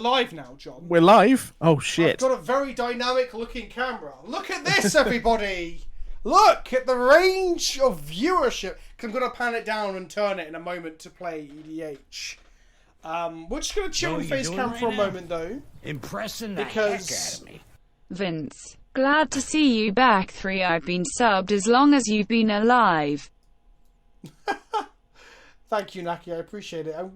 Live now, John. We're live? Oh, shit. I've got a very dynamic looking camera. Look at this, everybody! Look at the range of viewership. I'm going to pan it down and turn it in a moment to play EDH. We're just going to chill and face cam for a moment, though. Impressing the heck out of me. Vince, glad to see you back. 3, I've been subbed as long as you've been alive. Thank you, Naki. I appreciate it. And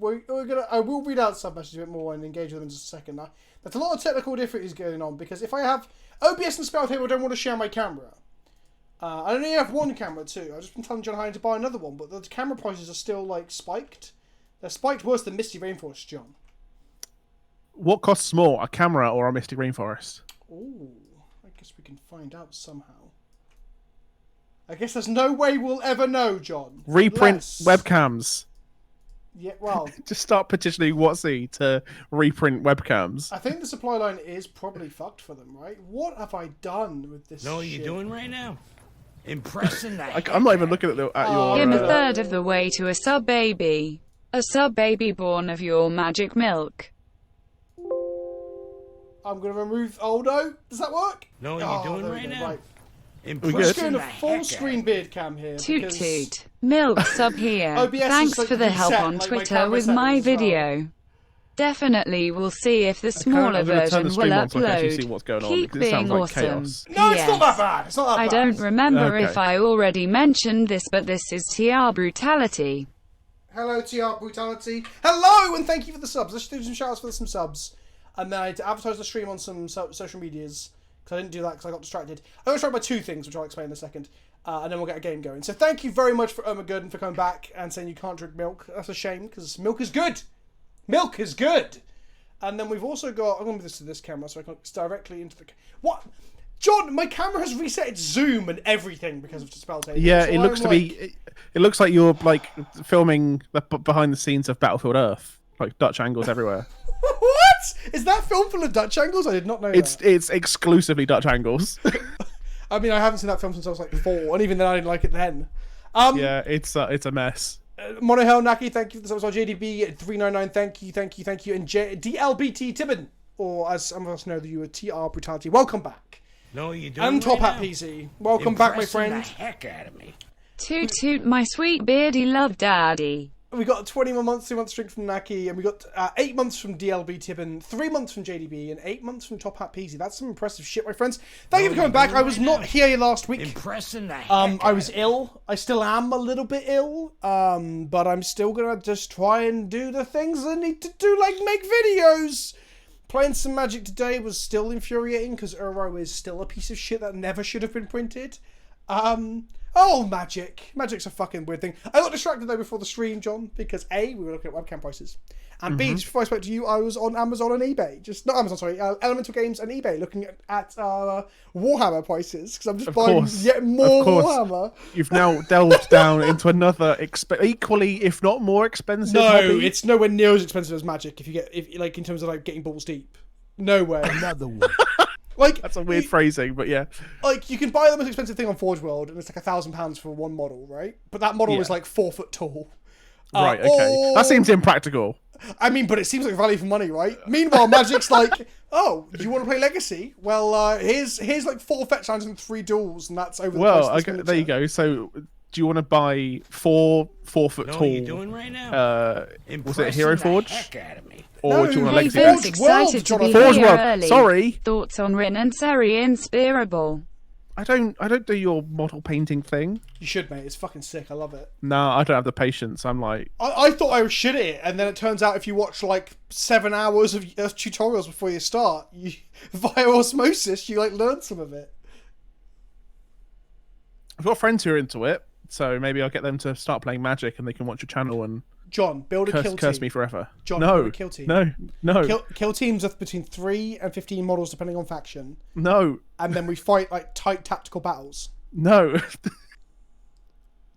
I will read out sub messages a bit more and engage with them in just a second. Now, there's a lot of technical difficulties going on because if I have OBS and Spell Table, I don't want to share my camera. I only have one camera too. I've just been telling John Hine to buy another one, but the camera prices are still like spiked. They're spiked worse than Misty Rainforest, John. What costs more, a camera or a Misty Rainforest? Ooh, I guess we can find out somehow. I guess there's no way we'll ever know, John. Reprint webcams. Yeah, well... Just start petitioning WotC to reprint webcams. I think the supply line is probably fucked for them, right? What have I done with this Know what you're doing right now? Impressing the heck I'm not even looking at your... I'm a third of the way to a sub-baby. A sub-baby born of your magic milk. I'm going to remove... Oh, no. Does that work? Know what you're doing right now? Right. We're Just going to full screen beard cam here. Toot toot. Milk sub here. OBS Thanks is for the help on Twitter with my video. Definitely we'll see if the smaller version will upload. See what's going Keep on, being like awesome. Chaos. No, it's not that bad. It's not that bad. I don't remember Okay. if I already mentioned this, but this is TR Brutality. Hello, TR Brutality. Hello, and thank you for the subs. Let's do some shout outs for some subs. And then I advertise the stream on some social medias. Because I didn't do that because I got distracted. I got distracted by two things, which I'll explain in a second. And then we'll get a game going. So thank you very much for Ermagurden for coming back and saying you can't drink milk. That's a shame, because milk is good. Milk is good. And then we've also got... I'm going to move this to this camera so I can look directly into the... What? John, my camera has reset its zoom and everything because of the spell table. Yeah, so it looks to be... It looks like you're, like, filming the behind the scenes of Battlefield Earth. Like, Dutch angles everywhere. What? Is that film full of Dutch angles? I did not know that. It's exclusively Dutch angles. I mean, I haven't seen that film since I was like 4, and even then I didn't like it then. Yeah, it's a mess. Monohell Naki, thank you for the subs. JDB 399, thank you, and DLBT Tibbin, or as some of us know you, TR Brutality. Welcome back. Know what you're doing And Top right Hat now? PC, welcome back, my friend. The heck out of me. Toot toot my sweet beardy love daddy. We got 21 months, 2 months streak from Naki, and we got 8 months from DLB Tibbin, 3 months from JDB, and 8 months from Top Hat PC. That's some impressive shit, my friends. Thank you for coming back. I was not here last week. Impressing the heck I was ill. I still am a little bit ill. But I'm still gonna just try and do the things I need to do, like make videos. Playing some Magic today was still infuriating because Uro is still a piece of shit that never should have been printed. Oh, Magic. Magic's a fucking weird thing. I got distracted though before the stream, John, because A, we were looking at webcam prices. And B, just before I spoke to you, I was on Amazon and eBay. Not Amazon, sorry. Elemental Games and eBay looking at Warhammer prices. Because I'm just buying yet more Warhammer. You've now delved down into another equally, if not more expensive hobby. It's nowhere near as expensive as Magic if like in terms of like getting balls deep. Nowhere. Another one. Like, that's a weird phrasing, but yeah. Like, you can buy the most expensive thing on Forge World, and it's like £1,000 for one model, right? But that model is like 4 foot tall. Right, okay. That seems impractical. I mean, but it seems like value for money, right? Meanwhile, Magic's like, oh, do you want to play Legacy? Well, here's like 4 fetch lands and 3 duels, and that's over the price of this miniature. There you go. So, do you want to buy 4 foot tall? Know what you're doing right now? Was it Hero Forge? Heck out of me. Or do you want Hey, to Vince, Legacy? excited to be Forge here World. early. Sorry. Thoughts on Rin and Seri Inspirable. I don't do your model painting thing. You should, mate. It's fucking sick. I love it. No, I don't have the patience. I'm like... I thought I was shit at it, and then it turns out if you watch like 7 hours of tutorials before you start, via osmosis, you like learn some of it. I've got friends who are into it, so maybe I'll get them to start playing Magic and they can watch your channel and... John, build a kill team. Curse me forever. John, no, build a kill team. No. Kill teams of between 3 and 15 models, depending on faction. No. And then we fight like tight tactical battles. No.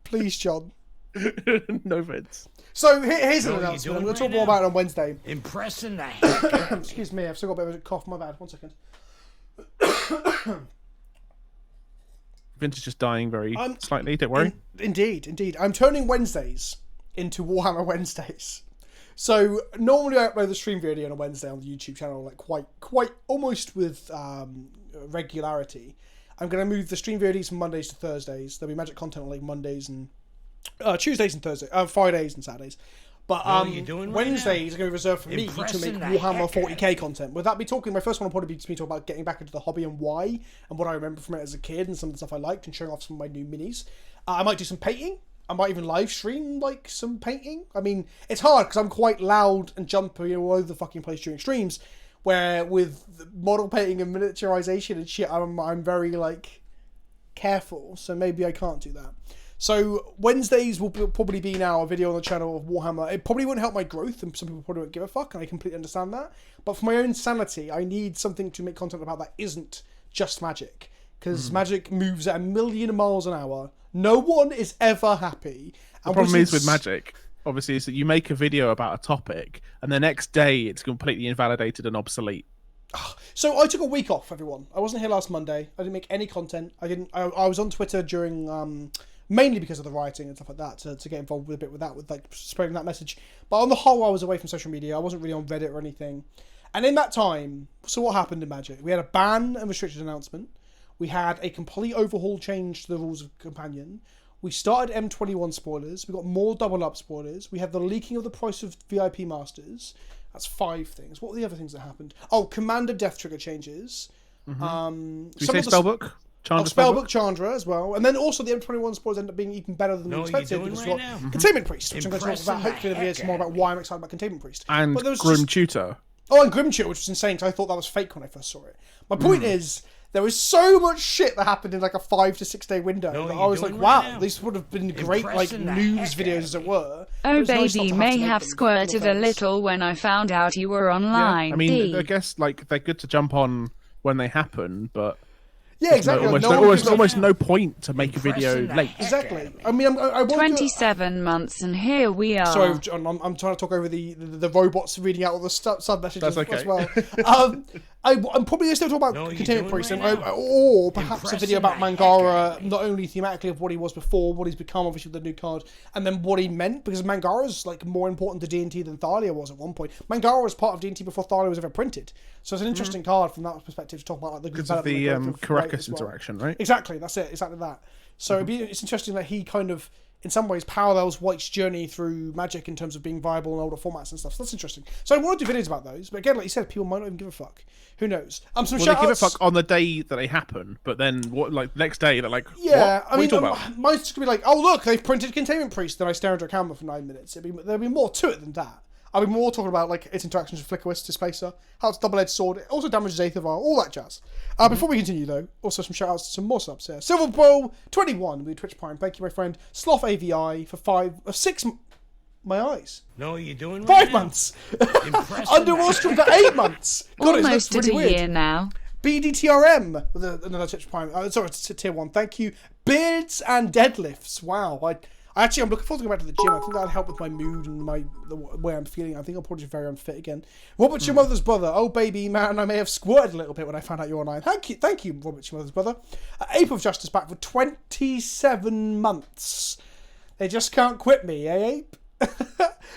Please, John. No, Vince. So here's an announcement. I'm going to talk more about it on Wednesday. Impressing the heck out of me. Excuse me, I've still got a bit of a cough. My bad. 1 second. Vince is just dying very slightly. Don't worry. Indeed. I'm turning Wednesdays into Warhammer Wednesdays. So normally I upload the stream video on a Wednesday on the YouTube channel, like quite almost with regularity. I'm going to move the stream videos from Mondays to Thursdays. There'll be Magic content on like Mondays and Tuesdays and Thursdays, Fridays and Saturdays. But Wednesdays are going to be reserved for me to make Warhammer 40k content. With that be talking, my first one will probably be to me talk about getting back into the hobby and why, and what I remember from it as a kid, and some of the stuff I liked, and showing off some of my new minis. I might do some painting. I might even live stream like some painting. I mean, it's hard because I'm quite loud and jumpy all over the fucking place during streams. Where with model painting and miniaturization and shit, I'm very like careful. So maybe I can't do that. So Wednesdays will probably be now a video on the channel of Warhammer. It probably wouldn't help my growth, and some people probably won't give a fuck, and I completely understand that. But for my own sanity, I need something to make content about that isn't just Magic. Because Magic moves at 1,000,000 miles an hour. No one is ever happy. The problem is with Magic, obviously, is that you make a video about a topic, and the next day it's completely invalidated and obsolete. So I took a week off, everyone. I wasn't here last Monday. I didn't make any content. I was on Twitter during... mainly because of the writing and stuff like that, to get involved with a bit with that, with like spreading that message. But on the whole, I was away from social media. I wasn't really on Reddit or anything. And in that time, so what happened in Magic? We had a ban and restricted announcement. We had a complete overhaul change to the rules of Companion. We started M21 spoilers. We got more double up spoilers. We had the leaking of the price of VIP Masters. That's 5 things. What were the other things that happened? Oh, Commander Death Trigger changes. Did you say Spellbook? Spellbook Chandra as well, and then also the M21 spoilers end up being even better than we expected because we got Containment Priest, which I'm going to talk about hopefully in the video more about why I'm excited about Containment Priest. And Grim Tutor. Oh, and Grim Tutor, which was insane because I thought that was fake when I first saw it. My point is, there was so much shit that happened in like a 5 to 6 day window that I was like, wow, these would have been great like news videos as it were. Oh baby may have squirted a little when I found out you were online. Yeah. I mean, I guess like they're good to jump on when they happen, but yeah, exactly. Almost no point to make a video late. Exactly. I mean, I want 27 months, and here we are. Sorry, John, I'm trying to talk over the robots reading out all the sub messages as well. I'm probably still talking about Containment Priest, or perhaps a video about Mangara, not only thematically of what he was before, what he's become, obviously with the new card, and then what he meant, because Mangara's like more important to D&T than Thalia was at one point. Mangara was part of D&T before Thalia was ever printed, so it's an interesting card from that perspective to talk about like the because of the Caracas interaction, right? Exactly, that's it, exactly that. So it's interesting that he kind of, in some ways, parallels White's journey through Magic in terms of being viable in older formats and stuff. So that's interesting. So I want to do videos about those, but again, like you said, people might not even give a fuck. Who knows? Some they give a fuck on the day that they happen, but then what? Like next day, they're like, yeah. What? I mean, mine's just gonna be like, oh look, they've printed Containment Priest. Then I stare into a camera for 9 minutes. There'll be more to it than that. I'll be more talking about like its interactions with Flickerwist, Displacer, how it's a double-edged sword. It also damages Aether Vial, all that jazz. Before we continue though, also some shout-outs to some more subs here. Silver Bowl 21 with Twitch Prime. Thank you, my friend. Sloth AVI for 6. My eyes. No, you're doing 5 months. Underworld Stream for 8 months. God, almost really at a weird. year now. BDTRM with another Twitch Prime. Sorry, it's tier 1. Thank you. Beards and deadlifts. Wow. I'm looking forward to going back to the gym. I think that'll help with my mood and the way I'm feeling. I think I'll probably be very unfit again. Robert's your mother's brother. Oh, baby, man, I may have squirted a little bit when I found out you're online. Thank you, Robert's your mother's brother. Ape of Justice back for 27 months. They just can't quit me, eh, Ape?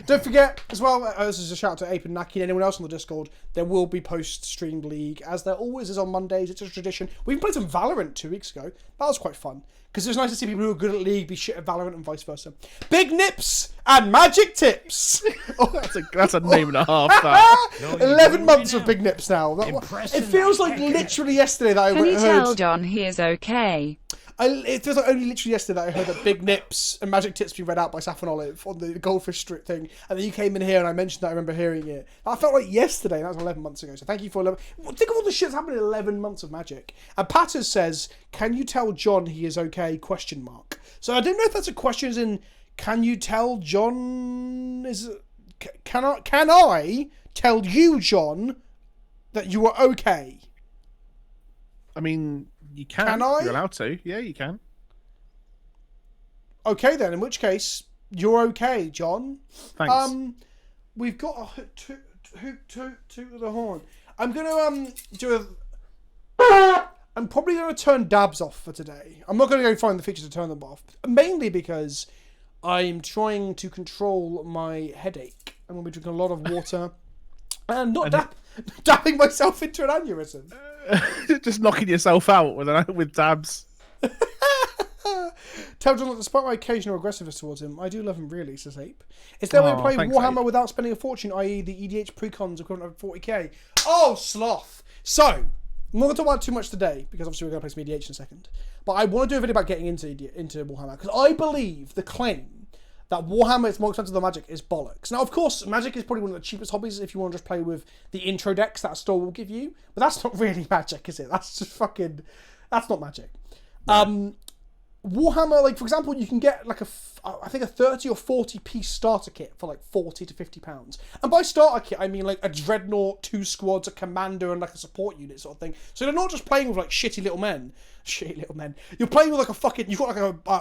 Don't forget, as well, this is a shout out to Ape and Naki and anyone else on the Discord, there will be post-streamed League, as there always is on Mondays. It's a tradition. We played some Valorant 2 weeks ago. That was quite fun. Because it was nice to see people who are good at League be shit at Valorant and vice versa. Big Nips and Magic Tips. That's a name and a half. That. 11 months of Big Nips now. It feels like literally yesterday that I heard... Can you tell John he is okay? It feels like only literally yesterday that I heard that Big Nips and Magic Tips be read out by Saffron Olive on the Goldfish Street thing, and then you came in here and I mentioned that I remember hearing it. I felt like yesterday, and that was 11 months ago, so thank you for 11... Think of all the shit that's happened in 11 months of Magic. And Patters says, can you tell John he is okay? ? So I don't know if that's a question as in, can you tell John... Can I tell you, John, that you are okay? I mean... You can. You're allowed to. Yeah, you can. Okay, then. In which case, you're okay, John. Thanks. We've got a toot the horn. I'm gonna do a. I'm probably gonna turn dabs off for today. I'm not gonna go find the features to turn them off, mainly because I'm trying to control my headache. I'm going to be drinking a lot of water. And not dabbing myself into an aneurysm. Just knocking yourself out with dabs. Tell John that despite my occasional aggressiveness towards him, I do love him really, says Ape. Is there a way to play Warhammer Ape. without spending a fortune, i.e. the EDH precons equivalent of 40k? Oh, sloth! So, I'm not going to talk about it too much today, because obviously we're going to play some EDH in a second. But I want to do a video about getting into Warhammer, because I believe the claim that Warhammer is more expensive than Magic is bollocks. Now, of course, Magic is probably one of the cheapest hobbies if you want to just play with the intro decks that a store will give you. But that's not really Magic, is it? That's just fucking... That's not Magic. No. Warhammer, like, for example, you can get, like, I think a 30 or 40 piece starter kit for, like, 40 to 50 pounds. And by starter kit, I mean, like, a dreadnought, 2 squads, a commander, and, like, a support unit sort of thing. So you're not just playing with, like, shitty little men. You're playing with, like, a fucking... You've got,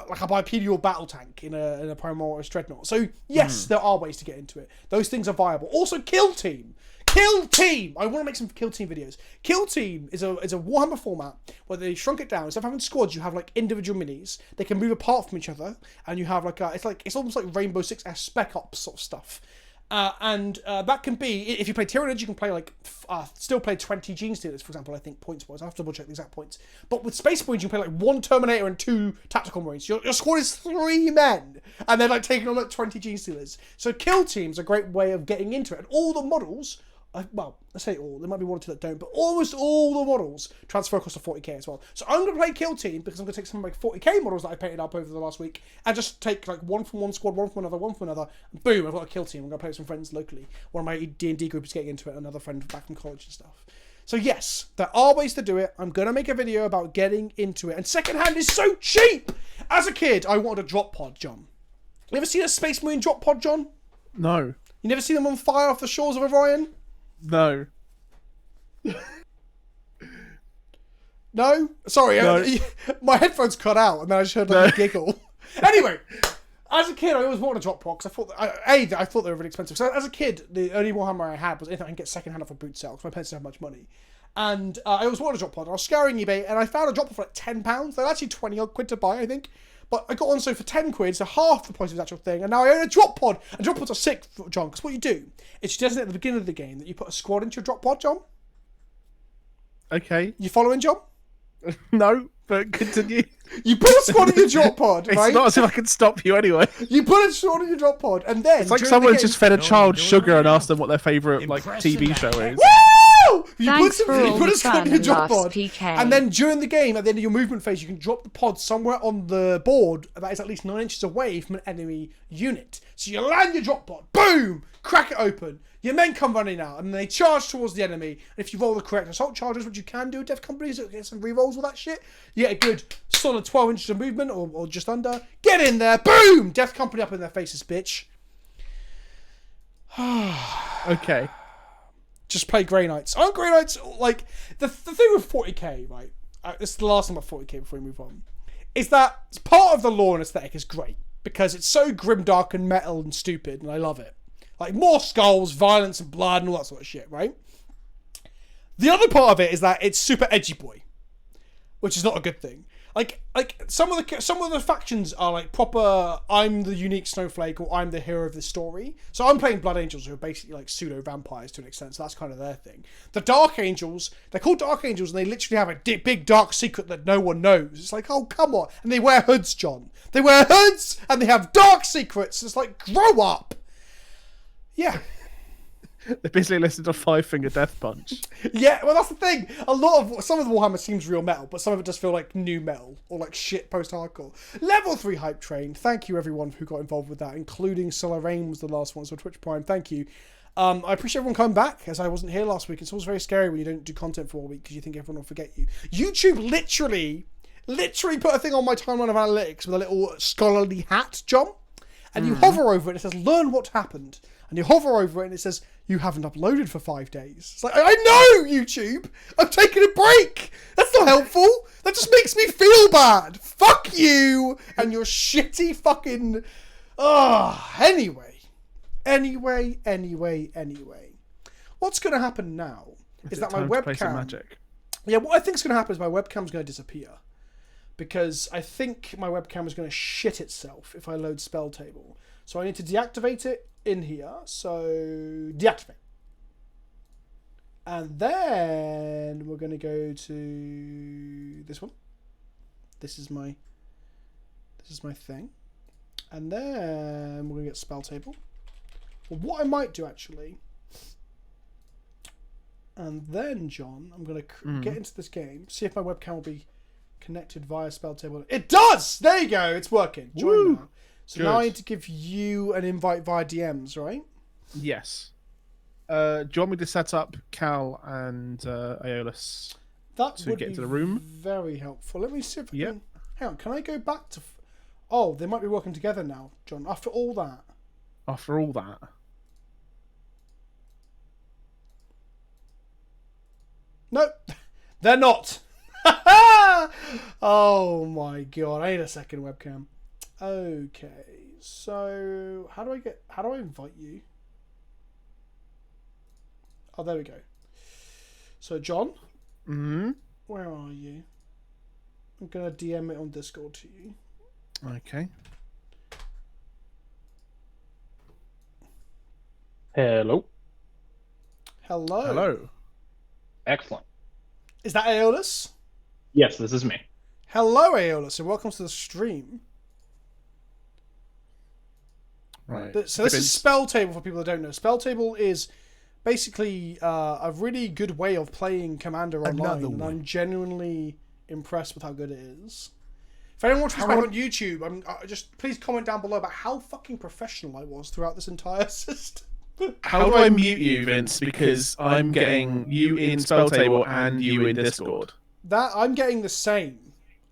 like a bipedal battle tank in a Primaris dreadnought. So, yes, there are ways to get into it. Those things are viable. Also, Kill Team! Kill Team! I want to make some Kill Team videos. Kill Team is a Warhammer format where they shrunk it down. Instead of having squads, you have like individual minis. They can move apart from each other, and you have like it's almost like Rainbow Six Spec Ops sort of stuff. And that can be, if you play Tyranids, you can play like still play 20 Gene Stealers, for example. I think points wise. I have to double check the exact points. But with Space Marines, you can play like 1 Terminator and 2 Tactical Marines. Your squad is 3 men, and they're like taking on like 20 Gene Stealers. So Kill Team's a great way of getting into it, and all the models. Well, I say all. There might be 1 or 2 that don't, but almost all the models transfer across to 40k as well. So I'm going to play Kill Team because I'm going to take some of my 40k models that I painted up over the last week and just take like 1 from one squad, 1 from another, 1 from another. And boom, I've got a Kill Team. I'm going to play with some friends locally. One of my D&D group is getting into it, another friend back from college and stuff. So yes, there are ways to do it. I'm going to make a video about getting into it. And secondhand is so cheap! As a kid, I wanted a drop pod, John. You ever seen a Space Marine drop pod, John? No. You never seen them on fire off the shores of Orion? No. No? Sorry, no. My headphones cut out and then I just heard like a giggle. Anyway, as a kid, I always wanted a drop pod because I thought they were really expensive. So as a kid, the only Warhammer I had was anything I can get secondhand off a boot sale because my parents didn't have much money. And I always wanted a drop pod. I was scouring eBay and I found a drop pod for like £10. They're actually 20 odd quid to buy, I think. But I got on so for 10 quid, so half the price of the actual thing, and now I own a drop pod. And drop pods are sick, John, because what you do is you designate at the beginning of the game that you put a squad into your drop pod, John. Okay. You following, John? No, but continue. You put a squad in your drop pod, right? It's not as if I can stop you anyway. You put a squad in your drop pod, and then... It's like someone's just fed a child sugar and asked them what their favourite like TV show is. Woo! You put a squad in your drop pod, PK. and then during the game, at the end of your movement phase, you can drop the pod somewhere on the board that is at least 9 inches away from an enemy unit. So you land your drop pod, boom! Crack it open. Your men come running out, and they charge towards the enemy. And if you roll the correct assault charges, which you can do with Death Companies, get some rerolls with that shit, you get a good solid 12 inches of movement, or just under. Get in there, boom! Death Company up in their faces, bitch. Okay. Just play Grey Knights. Aren't Grey Knights, like, the thing with 40k, right? This is the last thing about 40k before we move on. Is that part of the lore and aesthetic is great. Because it's so grimdark and metal and stupid, and I love it. Like, more skulls, violence and blood and all that sort of shit, right? The other part of it is that it's super edgy boy. Which is not a good thing. Like some of the factions are like proper, I'm the unique snowflake, or I'm the hero of the story. So I'm playing Blood Angels, who are basically like pseudo-vampires to an extent, so that's kind of their thing. The Dark Angels, they're called Dark Angels, and they literally have a big dark secret that no one knows. It's like, oh, come on. And they wear hoods, John. They wear hoods, and they have dark secrets. It's like, grow up. Yeah. They basically listened to Five Finger Death Punch. Yeah, well, that's the thing. Some of the Warhammer seems real metal, but some of it does feel like new metal or like shit post-hardcore. Level 3 hype train. Thank you everyone who got involved with that, including Solar Rain was the last one. So Twitch Prime, thank you. I appreciate everyone coming back, as I wasn't here last week. It's always very scary when you don't do content for a week because you think everyone will forget you. YouTube literally put a thing on my timeline of analytics with a little scholarly hat, John. And you hover over it, it says, learn what happened. And you hover over it and it says, you haven't uploaded for 5 days. It's like, I know, YouTube! I'm taking a break! That's not helpful! That just makes me feel bad! Fuck you! And your shitty fucking... Anyway. What's going to happen now is that my webcam... Yeah, what I think is going to happen is my webcam's going to disappear. Because I think my webcam is going to shit itself if I load Spell Table. So I need to deactivate it in here. So deactivate. And then we're going to go to this one. This is my thing. And then we're going to get spell table. Well, what I might do actually, and then John, I'm going to get into this game, see if my webcam will be connected via spell table. It does! There you go, it's working. Join now. So now I need to give you an invite via DMs, right? Yes. Do you want me to set up Cal and Aeolus to get into the room? Very helpful. Let me see if I can... Hang on, can I go back to... Oh, they might be working together now, John. After all that. After all that? Nope. They're not. Oh my god. I need a second webcam. Okay. So, how do I invite you? Oh, there we go. So, John? Where are you? I'm going to DM it on Discord to you. Okay. Hello. Hello. Hello. Excellent. Is that Aeolus? Yes, this is me. Hello, Aeolus, and welcome to the stream. Right. So this is Spell Table for people that don't know. Spell Table is basically a really good way of playing Commander online, and I'm genuinely impressed with how good it is. If anyone watches back on YouTube, just please comment down below about how fucking professional I was throughout this entire system. How do I mute you, Vince? Because I'm getting you in Spell Table and you in Discord. That I'm getting the same.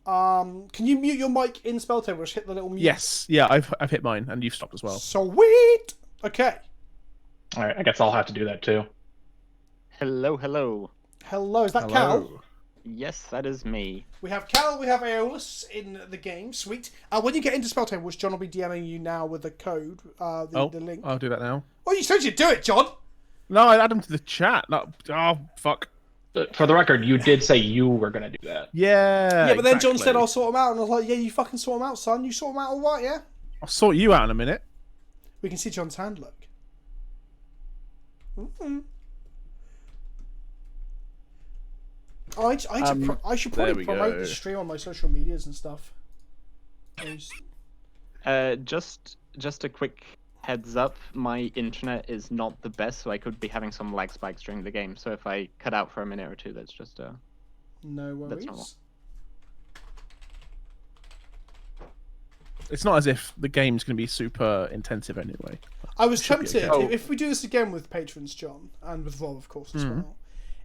Can you mute your mic in Spell Table? Just hit the little mute. Yes, yeah, I've hit mine and you've stopped as well. Sweet. Okay. All right, I guess I'll have to do that too. Hello, hello. Hello, is that Cal? Yes, that is me. We have Cal, we have Aeolus in the game. Sweet. When you get into Spell Table, which John will be DMing you now with the code, the link. I'll do that now. Well, you said you'd do it, John. No, I add them to the chat. No, oh, fuck. For the record, you did say you were going to do that. Yeah. Yeah, but then John said I'll sort them out, and I was like, yeah, you fucking sort them out, son. You sort them out all right, yeah? I'll sort you out in a minute. We can see John's hand, look. Oh, I should probably promote the stream on my social medias and stuff. Just a quick heads up, my internet is not the best, so I could be having some lag spikes during the game. So if I cut out for a minute or two, that's just no worries. That's normal. It's not as if the game's going to be super intensive anyway. I was tempted, if we do this again with patrons, John, and with Rob, of course, as well,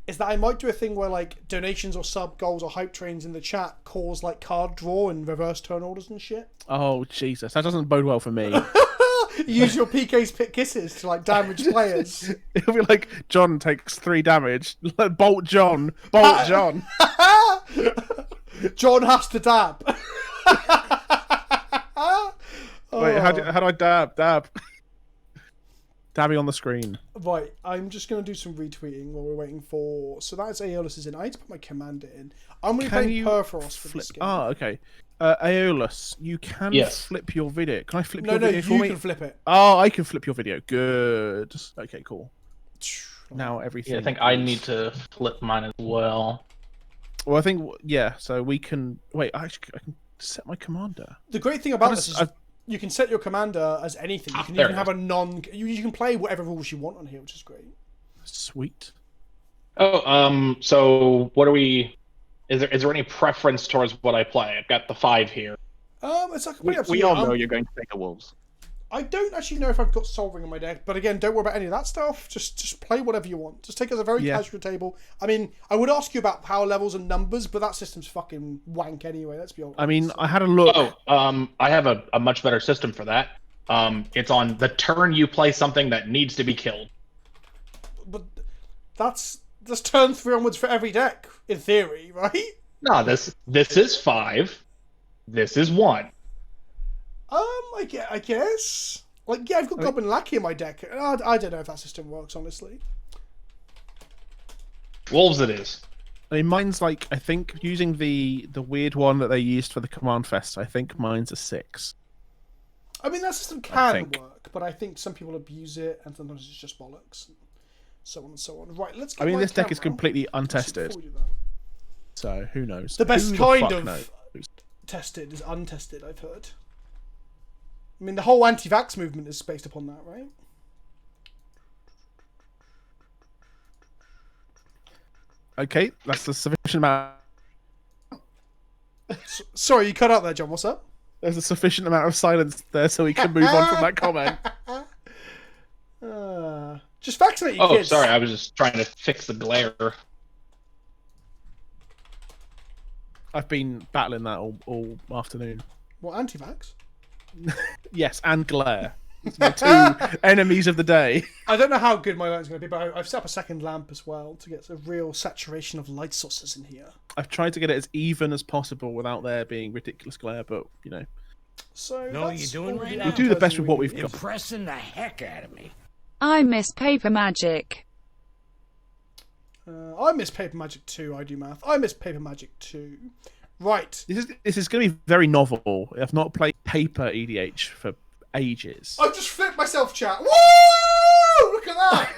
is that I might do a thing where, like, donations or sub goals or hype trains in the chat cause, like, card draw and reverse turn orders and shit. Oh, Jesus. That doesn't bode well for me. Use your PK's Pit Kisses to, like, damage players. It'll be like, John takes 3 damage. Bolt John. Bolt John. John has to dab. Wait, how do I dab? Dab. Dabby on the screen. Right, I'm just going to do some retweeting while we're waiting for... So that's Aeolus is in. I need to put my commander in. I'm going to play Perforos for this game. Oh, okay. Aeolus, you can flip your video. Can I flip your video for me? No, you can flip it. Oh, I can flip your video. Good. Okay, cool. Now everything... Yeah, I think I need to flip mine as well. Well, I think, yeah, so we can... Wait, I can set my commander. The great thing about this is... You can set your commander as anything. You can even have a you can play whatever rules you want on here, which is great. Sweet. Oh, so what are we? Is there any preference towards what I play? I've got the 5 here. It's like we all know you're going to take the wolves. I don't actually know if I've got Soul Ring on my deck, but again, don't worry about any of that stuff. Just play whatever you want. Just take it as a very casual table. I mean, I would ask you about power levels and numbers, but that system's fucking wank anyway. Let's be honest. I mean, I had a look. I have a much better system for that. It's on the turn you play something that needs to be killed. But that's turn 3 onwards for every deck, in theory, right? No, this is 5. This is 1. I guess. Like, yeah, I've got Goblin Lackey in my deck. I don't know if that system works, honestly. Wolves it is. I mean, mine's like, I think, using the weird one that they used for the Command Fest, I think mine's a 6. I mean, that system can work, but I think some people abuse it, and sometimes it's just bollocks. And so on and so on. Right, let's get this deck is completely untested. So, who knows? The best kind of tested is untested, I've heard. I mean, the whole anti-vax movement is based upon that, right? Okay, that's a sufficient amount. Sorry, you cut out there, John. What's up? There's a sufficient amount of silence there so we can move on from that comment. Just vaccinate your kids. Oh, sorry, I was just trying to fix the glare. I've been battling that all afternoon. What, anti-vax? Yes, and glare. It's my two enemies of the day. I don't know how good my lighting's going to be, but I've set up a second lamp as well to get a real saturation of light sources in here. I've tried to get it as even as possible without there being ridiculous glare, but, you know. So know what you're doing right now? We'll do the best with what we've got. Impressing the heck out of me. I miss paper magic. I miss paper magic too. I do math. I miss paper magic too. Right. This is going to be very novel. I've not played paper EDH for ages. I've just flipped myself, chat. Woo! Look at that.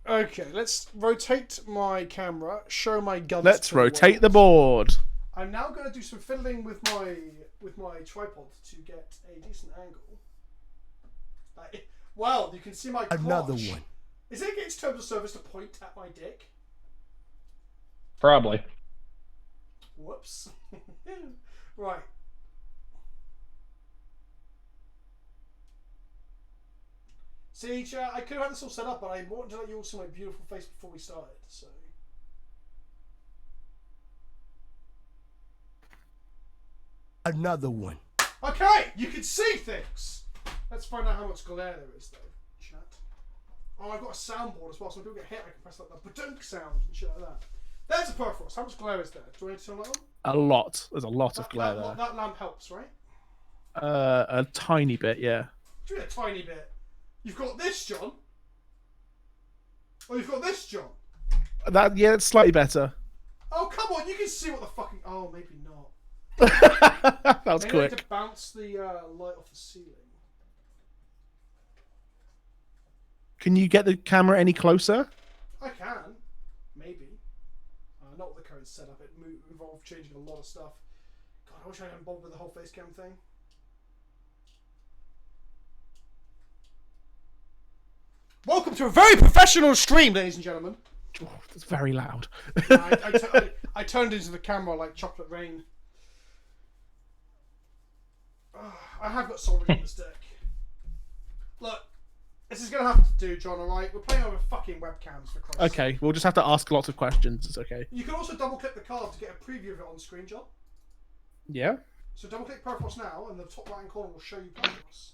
Okay, let's rotate my camera. Show my guns. Let's rotate the board. I'm now going to do some fiddling with my tripod to get a decent angle. Wow, you can see my crotch. Another one. Is it against terms of service to point at my dick? Probably. Whoops. Right. See, chat, I could have had this all set up, but I wanted to let you all see my beautiful face before we started, so... Another one. Okay, you can see things! Let's find out how much glare there is, though, chat. Oh, I've got a soundboard as well, so when people get hit, I can press like the badunk sound and shit like that. There's a perforos. How much glare is there? Do I need to turn that on? A lot. There's a lot of glare there. That lamp helps, right? A tiny bit, yeah. Do a tiny bit. You've got this, John. Oh, you've got this, John. Yeah, it's slightly better. Oh, come on, you can see what the fucking... Oh, maybe not. That was maybe I quick. need to bounce the light off the ceiling. Can you get the camera any closer? I can. Maybe. Not with the current setup. It involved changing a lot of stuff. God, I wish I hadn't bothered with the whole face cam thing. Welcome to a very professional stream, ladies and gentlemen. Oh, it's very loud. I turned into the camera like chocolate rain. I have got soldering in this deck. Look, this is going to have to do, John, alright? We're playing over fucking webcams, for Christ's sake. Okay, we'll just have to ask lots of questions. It's okay. You can also double-click the card to get a preview of it on screen, John. Yeah? So double-click Perforos now, and the top right-hand corner will show you Perforos.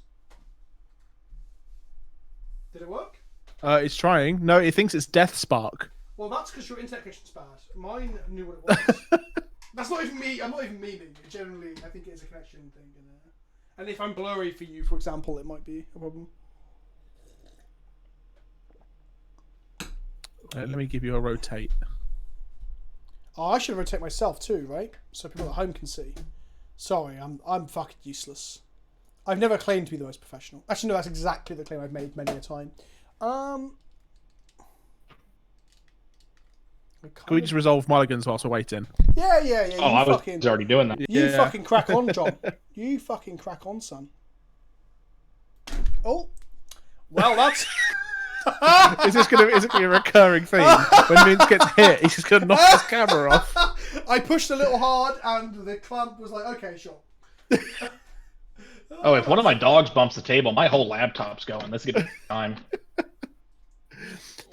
Did it work? It's trying. No, it thinks it's Death Spark. Well, that's because your internet connection's bad. Mine knew what it was. That's not even me. I'm not even memeing. Generally, I think it is a connection thing in there. And if I'm blurry for you, for example, it might be a problem. Let me give you a rotate. Oh, I should rotate myself too, right? So people at home can see. Sorry, I'm fucking useless. I've never claimed to be the most professional. Actually, no, that's exactly the claim I've made many a time. Can we just resolve mulligans whilst we're waiting? Yeah. Oh, I was already doing that. You fucking crack on, John. You fucking crack on, son. Oh. Well, that's... Is it gonna be a recurring theme? When Vince gets hit, he's just gonna knock his camera off. I pushed a little hard, and the clamp was like, okay, sure. Oh, if one of my dogs bumps the table, my whole laptop's going. This is gonna be time.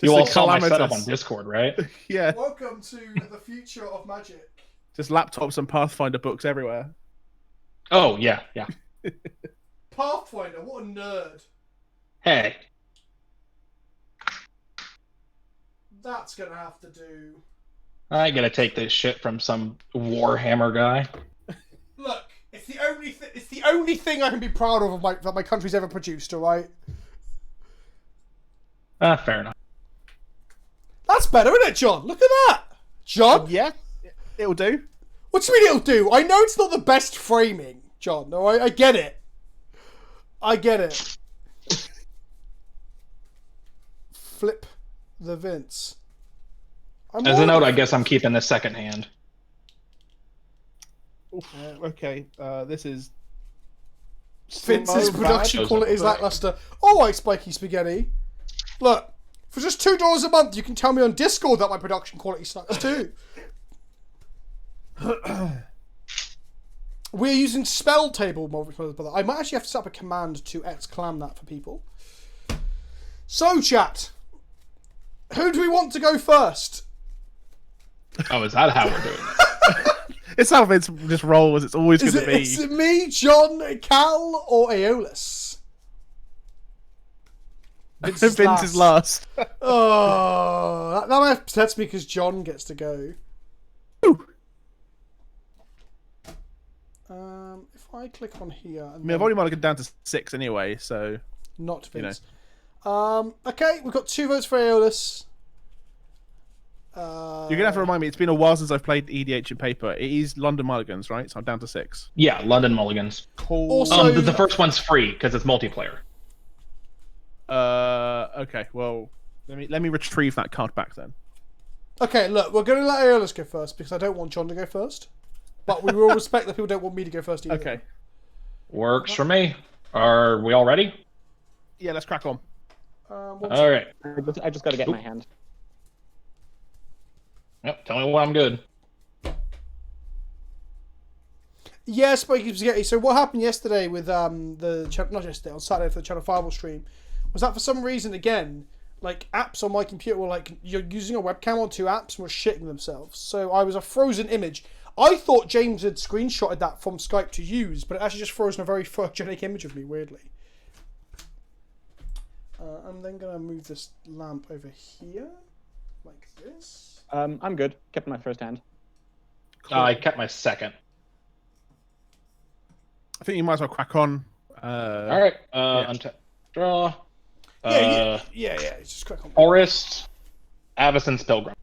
You all saw my setup on Discord, right? Yeah. Welcome to the future of Magic. Just laptops and Pathfinder books everywhere. Oh, yeah. Pathfinder, what a nerd. Hey. That's gonna have to do. I gotta take this shit from some Warhammer guy. Look, it's the only thing I can be proud of that my country's ever produced. All right. Fair enough. That's better, isn't it, John? Look at that, John. Yeah, it'll do. What do you mean it'll do? I know it's not the best framing, John. No, I get it. I get it. Flip the Vince. As a note, I guess I'm keeping the second hand. Okay, this is... Vince's production quality is lackluster. Alright, Spiky Spaghetti. Look, for just $2 a month, you can tell me on Discord that my production quality sucks too. We're using spell table, brother. I might actually have to set up a command to exclam that for people. So, chat. Who do we want to go first? Oh, is that how we're doing it? It's how Vince just rolls. It's always going to be. Is it me, John, Cal, or Aeolus? Vince is last. Oh, that upsets me because John gets to go. Ooh. If I click on here, I mean, I've already gone down to 6 anyway, so not Vince. Okay, we've got 2 votes for Aeolus. You're gonna have to remind me. It's been a while since I've played EDH in paper. It is London Mulligans, right? So I'm down to 6. Yeah, London Mulligans. Cool. Also, the first one's free because it's multiplayer. Okay. Well, let me retrieve that card back then. Okay, look, we're gonna let Aeolus go first because I don't want John to go first. But we will respect that people don't want me to go first either. Okay. Works for me. Are we all ready? Yeah, let's crack on. All right. I just got to get my hand. Yep. Tell me when I'm good. Yeah, Spiky Spaghetti. So what happened yesterday with not yesterday, on Saturday for the Channel Fireball stream, was that for some reason again, like apps on my computer were like, you're using a webcam on 2 apps and were shitting themselves. So I was a frozen image. I thought James had screenshotted that from Skype to use, but it actually just frozen a very photogenic image of me, weirdly. I'm then going to move this lamp over here, like this. I'm good. Kept my first hand. Cool. I kept my second. I think you might as well crack on. All right. Untap. Draw. Yeah. Just crack on. Forest. Avacyn's Pilgrim.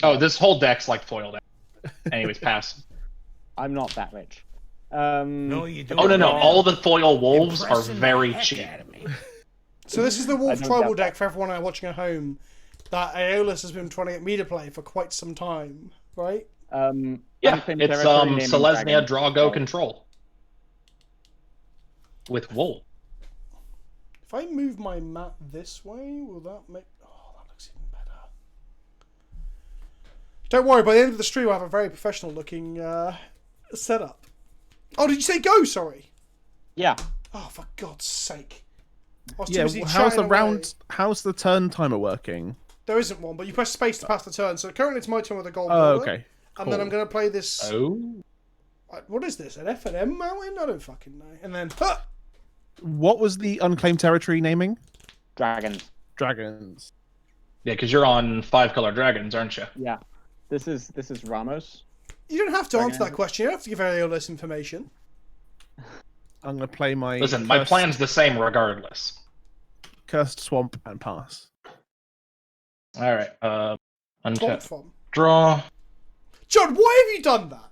Oh, this whole deck's like foil deck. Anyways, pass. I'm not that rich. No, you don't. Oh, no. All the foil wolves are very cheap. So this is the Wolf Tribal deck for everyone watching at home that Aeolus has been trying to get me to play for quite some time, right? Yeah, it's Selesnya Drago Control. With Wolf. If I move my mat this way, will that make... Oh, that looks even better. Don't worry, by the end of the stream I'll have a very professional looking setup. Oh, did you say go? Sorry. Yeah. Oh, for God's sake. Yeah, how's the turn timer working? There isn't one, but you press space to pass the turn. So currently it's my turn with a gold border. Oh, okay. Cool. And then I'm going to play this... Oh? What is this? An F&M mountain? I don't fucking know. And then... What was the unclaimed territory naming? Dragons. Yeah, because you're on 5-color dragons, aren't you? Yeah. This is Ramos. You don't have to answer that question. You don't have to give any of this information. I'm going to play my... Listen, my plan's the same regardless. Cursed Swamp and pass. Alright, untap. Draw. John, why have you done that?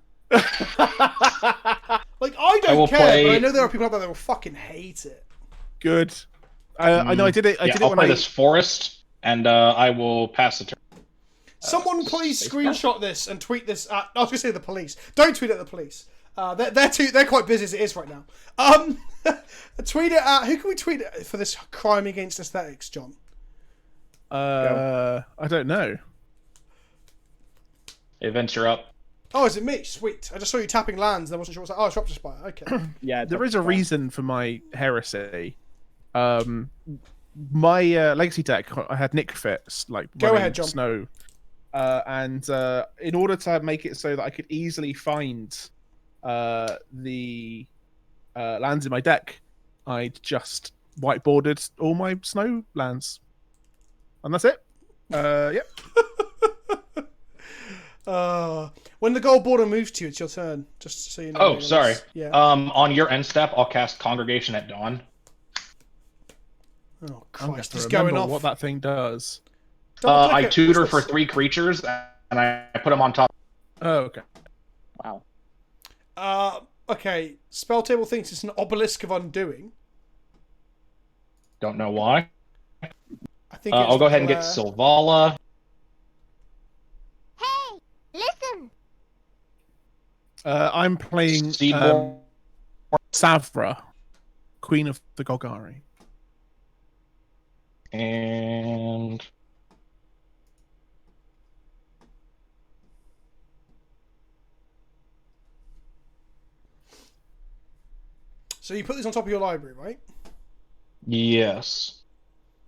Like, I don't care, but I know there are people out there that will fucking hate it. Good. I know I did it. I'll play this forest, and I will pass the turn. Someone please screenshot this and tweet this at... I was going to say the police. Don't tweet at the police. They're quite busy as it is right now. Tweet it at... Who can we tweet it for this crime against aesthetics, John? I don't know. Events, you're up. Oh, is it me? Sweet. I just saw you tapping lands and I wasn't sure what was that. Oh, it's Raptor Spire. Okay. Yeah, there is a reason for my heresy. My legacy deck, I had Nick Fitz, like Go ahead, John. Snow. And in order to make it so that I could easily find the lands in my deck, I just whiteboarded all my snow lands. And that's it. Yep. When the gold border moves to you, it's your turn. Just so you know. Oh, sorry. Yeah. On your end step, I'll cast Congregation at Dawn. Oh Christ! He's going off. What that thing does. I tutor for 3 creatures, and I put them on top. Oh, okay. Wow. Okay. Spell table thinks it's an obelisk of undoing. Don't know why. I think I'll go ahead and get Sylvala. Hey, listen. I'm playing Seedborn. Savra, Queen of the Golgari. And So you put this on top of your library, right? yes.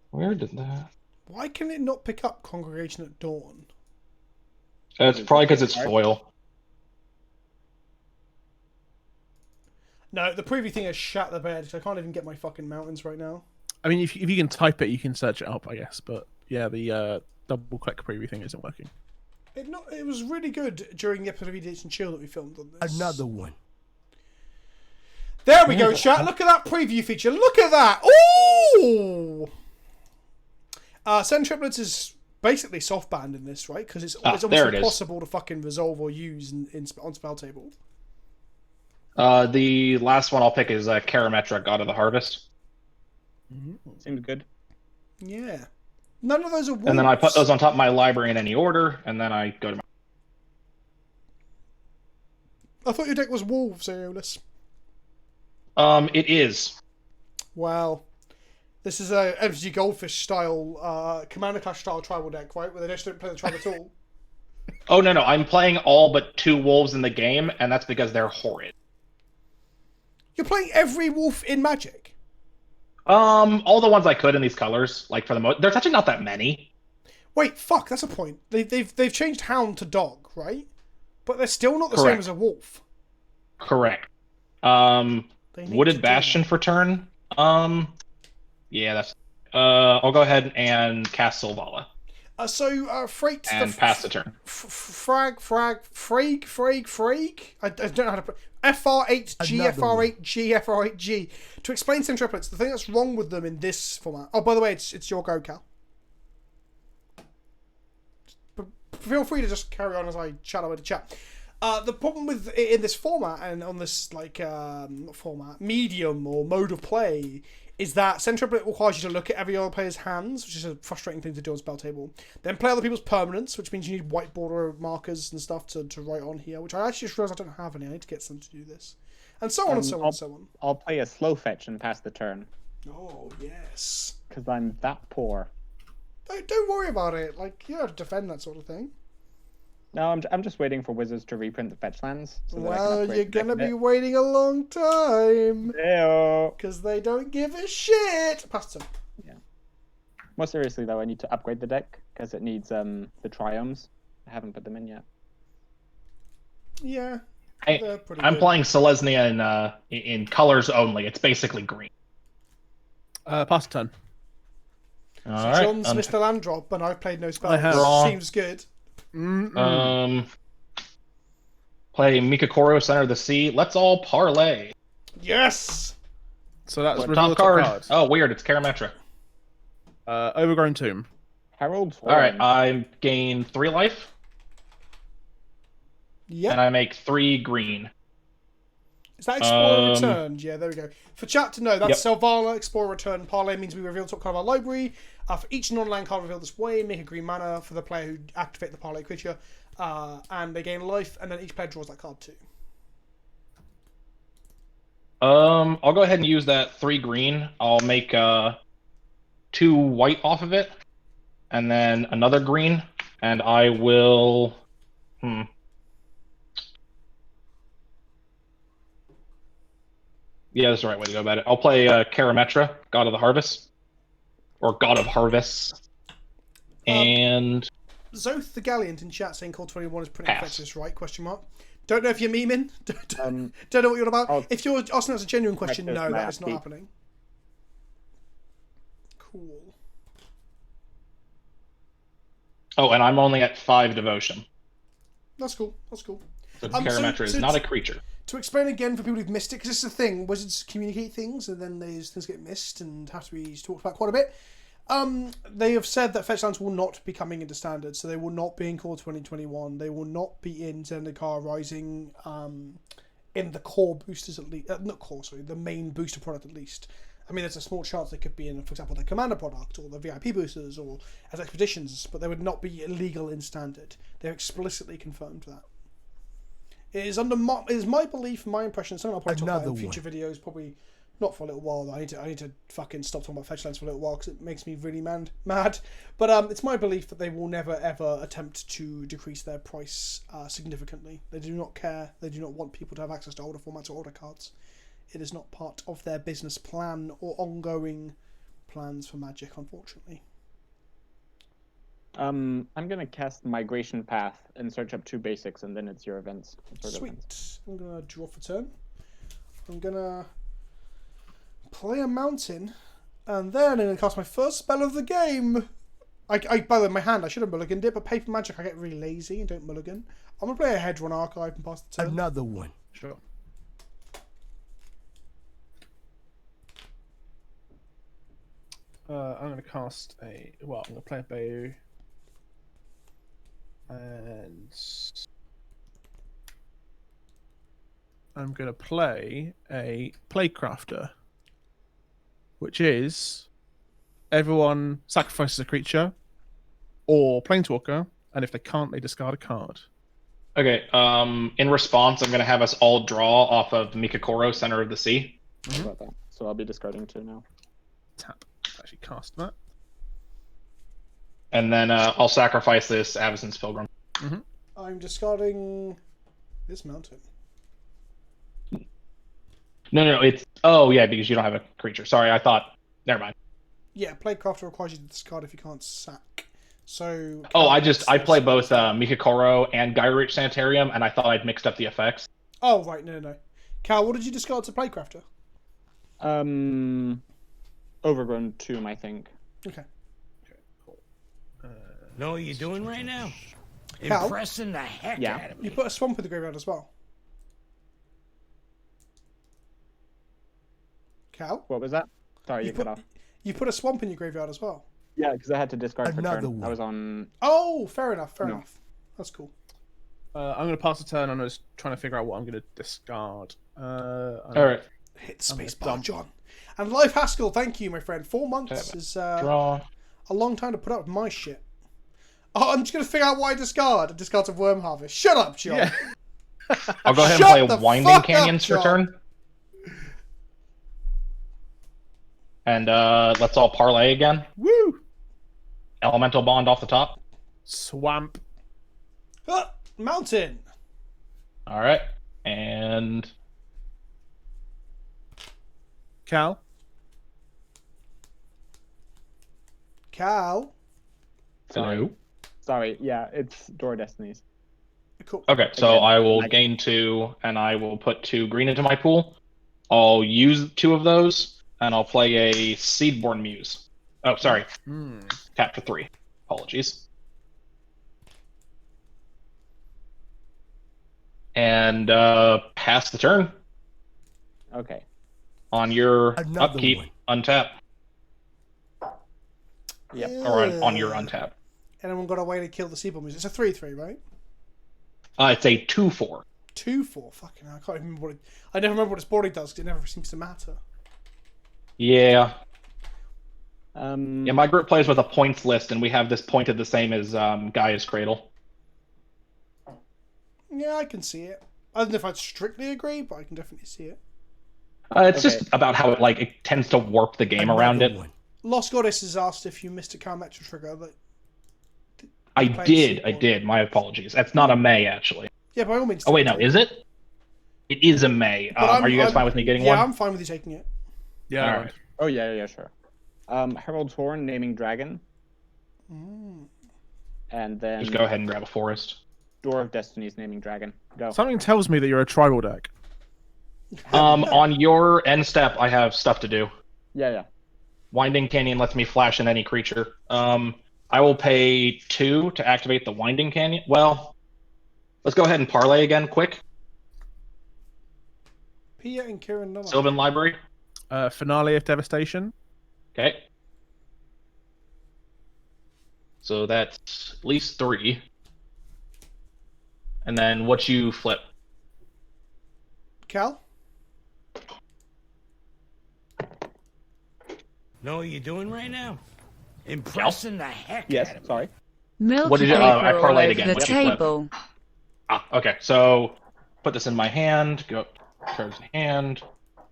Where did that? Why can it not pick up Congregation at Dawn? It's probably because it's foil. No, the preview thing has shat the bed. I can't even get my fucking mountains right now. I mean, if you can type it, you can search it up, I guess. But yeah, the double click preview thing isn't working. It was really good during the episode of EDH and Chill that we filmed on this. Another one. There we go, chat. Look at that preview feature. Look at that. Ooh! Send Triplets is basically soft banned in this, right? Because it's almost impossible to fucking resolve or use on spell table. The last one I'll pick is Karametra, God of the Harvest. Seems good. Yeah. None of those are wolves. And then I put those on top of my library in any order, and then I go to my... I thought your deck was wolves, Aeolus. It is. Wow. This is a MTG Goldfish style, Commander Clash style tribal deck, right? Where they just don't play the tribe at all. Oh, no. I'm playing all but 2 wolves in the game, and that's because they're horrid. You're playing every wolf in Magic? All the ones I could in these colors, like for the most... There's actually not that many. Wait, fuck, that's a point. They've changed Hound to Dog, right? But they're still not the same as a wolf. Correct. They need to Wooded do Bastion that. for turn. Yeah, that's... I'll go ahead and cast Sylvala. Freight... And pass the turn. Frag... I don't know how to put... FR8G, Another one. FR8G, FR8G. To explain Sim Triplets, the thing that's wrong with them in this format... Oh, by the way, it's your go, Cal. Feel free to just carry on as I chat over the chat. The problem with in this format and on this medium or mode of play is that Sim Triplet requires you to look at every other player's hands, which is a frustrating thing to do on spell table. Then play other people's permanents, which means you need white border markers and stuff to write on here, which I actually just realised I don't have any. I need to get some to do this. And so on and so on and so on. I'll play a slow fetch and pass the turn. Oh, yes. Because I'm that poor. Don't worry about it. Like, you have to defend that sort of thing. No, I'm just waiting for Wizards to reprint the fetch lands. So Well, you're gonna be waiting a long time. Ew. Because they don't give a shit. Pass them. Yeah. More seriously, though, I need to upgrade the deck because it needs the triomes. I haven't put them in yet. Yeah. I'm playing Selesnya in colors only. It's basically green. Pass turn. All So right. John's missed a land drop, and I've played no spells. I have. Seems good. Play Mikakoro, Center of the Sea. Let's all parlay. Yes. So that's Top the card. Oh, weird. It's Karametra. Overgrown Tomb. Herald. All right. I gain 3 life, Yep. and I make 3 green. Is that Explorer returned? Yeah, there we go. For chat to know, that's Sylvala, Explorer return. Parlay means we reveal the top card of our library. For each non-land card revealed this way, make a green mana for the player who activate the parlay creature. And they gain life, and then each player draws that card too. I'll go ahead and use that 3 green. I'll make 2 white off of it, and then another green, and I will. Yeah, that's the right way to go about it. I'll play Karametra, God of the Harvest, or God of Harvests, and Zoth the Gallant in chat saying Call 21 is printing Pass. fetches, right? Question mark. Don't know if you're memeing. Don't know what you're on about. I'll- If you're asking us a genuine question, Fetches no, that my is not upkeep. happening. Cool. oh, and I'm only at 5 devotion. That's cool. That's cool. So So- Karametra is so- not a creature. To explain again for people who've missed it, because this is the thing, Wizards communicate things and then things get missed and have to be talked about quite a bit. They have said that fetch lands will not be coming into standard, so they will not be in Core 2021. They will not be in Zendikar Rising in the core boosters at least. Not core, sorry, the main booster product at least. I mean, there's a small chance they could be in, for example, the Commander product or the VIP boosters or as expeditions, but they would not be illegal in standard. They're explicitly confirmed that. It is my belief, my impression. Something I'll probably talk about in future videos. Probably not for a little while. Though. I need to fucking stop talking about fetch lands for a little while because it makes me really mad. But it's my belief that they will never ever attempt to decrease their price significantly. They do not care. They do not want people to have access to older formats or older cards. It is not part of their business plan or ongoing plans for Magic, unfortunately. I'm gonna cast Migration Path and search up 2 basics, and then it's your events. Sweet. I'm gonna draw for turn. I'm gonna play a mountain, and then I'm gonna cast my first spell of the game. By the way, my hand, I should have mulliganed it, but Paper Magic, I get really lazy and don't mulligan. I'm gonna play a Hedron Archive and pass the turn. Another one. Sure. I'm going to cast I'm going to play a Bayou. And I'm going to play a Playcrafter, which is everyone sacrifices a creature or Planeswalker, and if they can't, they discard a card. Okay, in response, I'm going to have us all draw off of Mikakoro, Center of the Sea. How about that? So I'll be discarding 2 now. Tap. Actually cast that. And then I'll sacrifice this Avacyn's Pilgrim. I'm discarding this mountain. No, it's... Oh, yeah, because you don't have a creature. Sorry, I thought... Never mind. Yeah, Playcrafter requires you to discard if you can't sack. So... Oh, I play both Mikakoro and Gyrich Sanitarium, and I thought I'd mixed up the effects. Oh, right, no. Cal, what did you discard to Playcrafter? Overgrown Tomb, I think. Okay. Cool. Know what you're doing right now? Cal? Impressing the heck out of me. You put a swamp in the graveyard as well. Cal? What was that? Sorry, you cut off. You put a swamp in your graveyard as well. Yeah, because I had to discard for Another turn. one. I was on... Oh, fair enough. That's cool. I'm going to pass the turn. I'm just trying to figure out what I'm going to discard. Alright. Hit the space bar, John. And Life Haskell, thank you, my friend. 4 months is Draw. a long time to put up with my shit. Oh, I'm just going to figure out what I discard. I discard some Worm Harvest. Shut up, John. Yeah. I'll go ahead Shut and the play Winding fuck up, Canyons for John. turn. And let's all parlay again. Woo! Elemental Bond off the top. Swamp. Mountain. Alright. And... Cal. Cal. Hello. Sorry, yeah, it's Door Destinies. Cool. Okay, so Again, I will like- gain 2, and I will put 2 green into my pool. I'll use 2 of those, and I'll play a Seedborn Muse. Oh, sorry. Tap for 3. Apologies. And pass the turn. Okay. On your Another upkeep, one. untap. Yep. Or on your untap. Anyone got a way to kill the Seaborn Muse? It's a 3/3, right? It's a 2/4. 2/4. Fucking hell, I can't remember what it... I never remember what its boarding does because it never seems to matter. Yeah. Yeah, My group plays with a points list, and we have this pointed the same as Gaia's Cradle. Yeah, I can see it. I don't know if I'd strictly agree, but I can definitely see it. It's Okay. just about how it tends to warp the game around it. Another one. Lost Goddess has asked if you missed a Calmetra trigger. But I played Seaborn. did. My apologies. That's not a May, actually. Yeah, by all means. Oh, wait, no. take it. Is it? It is a May. Are you guys fine with me getting one? Yeah, I'm fine with you taking it. Yeah. All right. Oh, yeah, sure. Herald's Horn, Naming Dragon. And then Just go ahead and grab a forest. Door of Destinies, Naming Dragon. Go. Something tells me that you're a tribal deck. On your end step, I have stuff to do. Yeah. Winding Canyon lets me flash in any creature. I will pay 2 to activate the Winding Canyon. Well, let's go ahead and parlay again, quick. Pia and Kieran Nolan. Sylvan Library. Finale of Devastation. Okay. So that's at least 3. And then what you flip? Cal? Know what you're doing right now? Impressing the heck Yes, out of me. sorry. Milky What did you- paper I all parlayed over again. the What'd you flip? table. Okay, so put this in my hand, go cards in hand,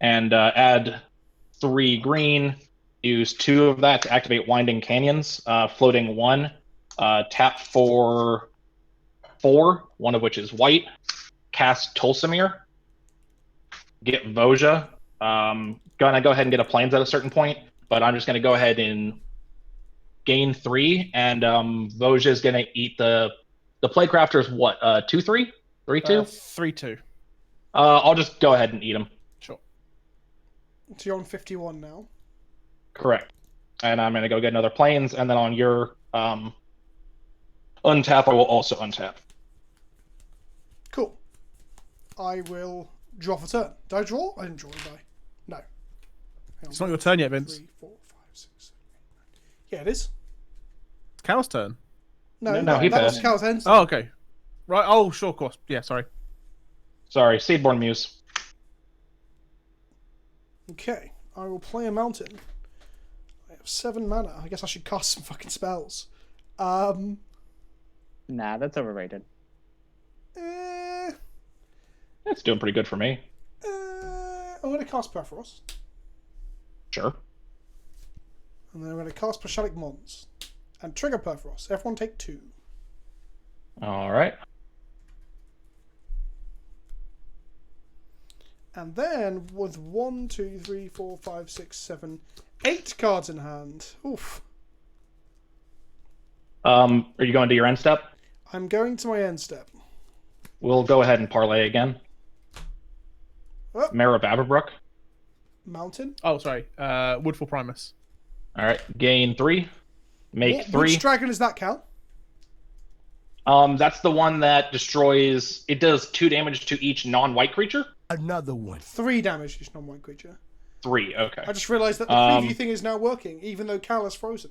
and add 3 green. Use 2 of that to activate Winding Canyons, floating 1. Tap for 4, one of which is white. Cast Tulsimir. Get Voja. Gonna go ahead and get a Plains at a certain point, but I'm just gonna go ahead and gain 3, and Voja is gonna eat the Playcrafter's what? 2/3, 3/2. 3-2. I'll just go ahead and eat them. Sure. So you're on 51 now. Correct. And I'm gonna go get another Plains, and then on your untap, I will also untap. Cool. I will draw for turn. Did I draw? I didn't draw, did I? No. Hang on. It's not your turn yet, Vince. 3, 4, 5, 6, 7, 8, 9. Yeah, it is. It's Cal's turn. No, No, he that was passed. Cal's end. Oh, okay. Right. Oh, sure, of course. Yeah, sorry. Sorry, Seedborn Muse. Okay, I will play a mountain. I have 7 mana. I guess I should cast some fucking spells. Nah, that's overrated. Eh, That's doing pretty good for me. I'm going to cast Perforos. Sure. And then I'm going to cast Pashalic Mons. And trigger Perforos. Everyone take 2. All right. And then with 1, 2, 3, 4, 5, 6, 7, 8 cards in hand. Oof. Are you going to your end step? I'm going to my end step. We'll go ahead and parlay again. Oh. Mare of Aberbrook. Mountain. Oh, sorry. Woodfall Primus. All right. Gain 3. Make 3. Which dragon is that, Cal? That's the one that destroys. It does 2 damage to each non-white creature. Another one. 3 damage to each non-white creature. 3. Okay. I just realised that the preview thing is now working, even though Cal is frozen.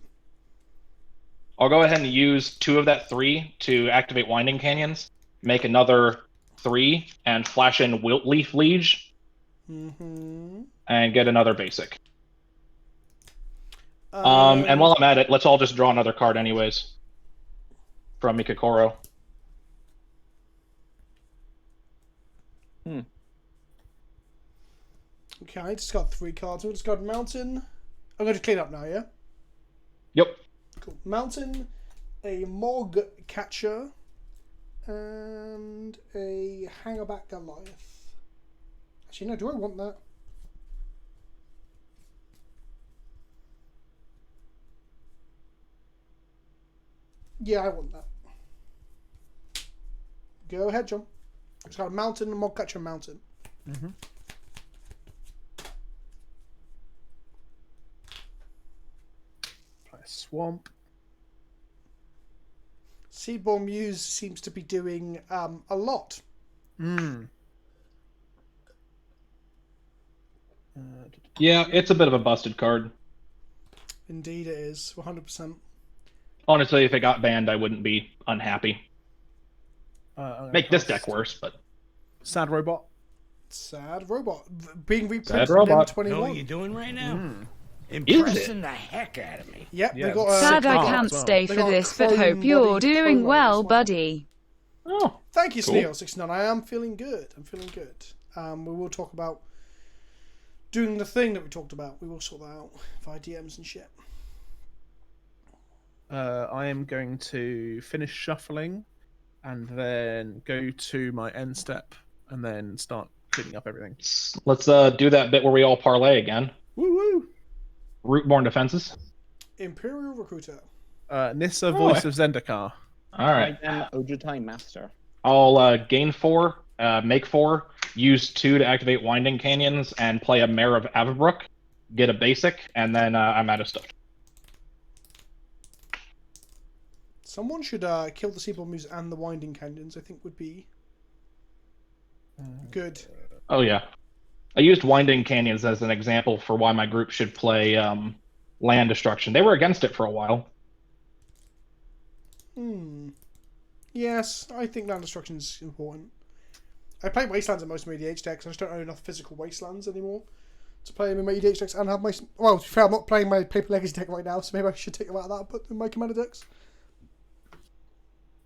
I'll go ahead and use 2 of that 3 to activate Winding Canyons. Make another 3 and flash in Wiltleaf Liege. Mm-hmm. And get another basic. And while I'm at it, let's all just draw another card anyways. From Mikakoro. Okay, I just got 3 cards. We'll just got Mountain. I'm going to clean up now, yeah? Yep. Cool. Mountain, a Mog Catcher, and a Hangerback Goliath. Actually, no, do I want that? Yeah, I want that. Go ahead, John. It's got a Mountain, a Mog Catcher, Mountain. Mm-hmm. Play a Swamp. Seedborn Muse seems to be doing a lot. Yeah, it's a bit of a busted card. Indeed it is, 100%. Honestly, if it got banned, I wouldn't be unhappy. Make this deck worse, but... Sad Robot. Sad Robot. Being reprinted Sad in Robot. M21. Know what you're doing right now? Is Impressing the heck out of me. Yep, Yeah, they got Sad I art can't as well. stay They for got this, but chrome hope you're body doing promo well, as well. buddy. Oh, Thank you, Cool. Sneal69. I am feeling good. I'm feeling good. We will talk about doing the thing that we talked about. We will sort that out via DMs and shit. I am going to finish shuffling and then go to my end step and then start cleaning up everything. let's do that bit where we all parlay again. Woo woo! Rootborn Defenses. Imperial Recruiter. Nissa, Voice of Zendikar. All right. I am Ojutai Master. I'll gain 4, make 4, use 2 to activate Winding Canyons, and play a Mare of Aberbrook, get a basic, and then I'm out of stuff. Someone should kill the Seaborn Muse and the Winding Canyons, I think would be good. Oh, yeah. I used Winding Canyons as an example for why my group should play Land Destruction. They were against it for a while. Yes, I think Land Destruction is important. I play Wastelands in most of my EDH decks. I just don't own enough physical Wastelands anymore to play them in my EDH decks and have my... Well, to be fair, I'm not playing my Paper Legacy deck right now, so maybe I should take them out of that and put them in my Commander decks.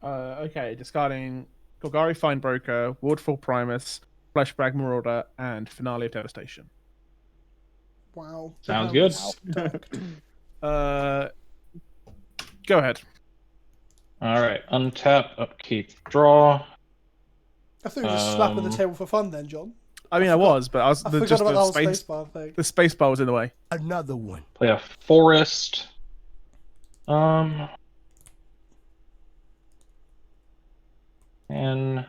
Okay, discarding Golgari Finebroker, Wardfall Primus, Fleshbag Marauder, and Finale of Devastation. Wow. Sounds good. Stacked. Go ahead. All right, untap, upkeep, draw. I thought you were just slapping the table for fun then, John. I mean, I was, but I forgot just about the whole the spacebar thing. the space bar was in the way. Another one. Play a forest. And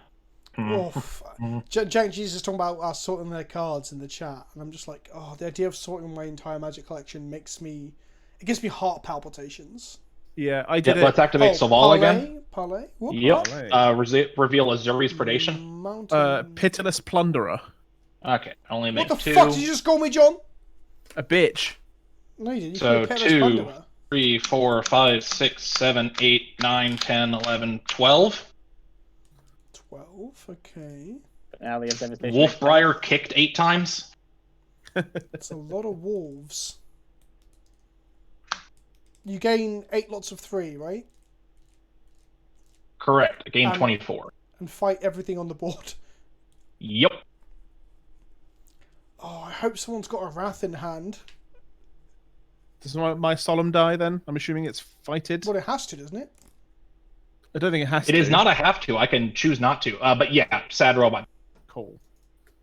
Oof. Jack Jesus is talking about us sorting their cards in the chat, and I'm just like, oh, the idea of sorting my entire Magic collection gives me heart palpitations. Yeah, I did yeah, it. let's activate Soval again. Parlay? Whoop. Yep. Parlay. Reveal Azuri's Predation. Pitiless Plunderer. Okay, only make What the two. fuck did you just call me, John? A bitch. No, you didn't. You So called me Pitiless 2, Plunderer. 3, 4, 5, 6, 7, 8, 9, 10, 11, 12. 12, okay. Finale of Devastation. Wolfbriar kicked 8 times. That's a lot of wolves. You gain 8 lots of 3, right? Correct. Game And- 24. And fight everything on the board. Yep. Oh, I hope someone's got a Wrath in hand. Does my Solemn die then? I'm assuming it's fighted. Well, it has to, doesn't it? I don't think it has It to. is not a have to. I can choose not to. But yeah, sad robot. Cool.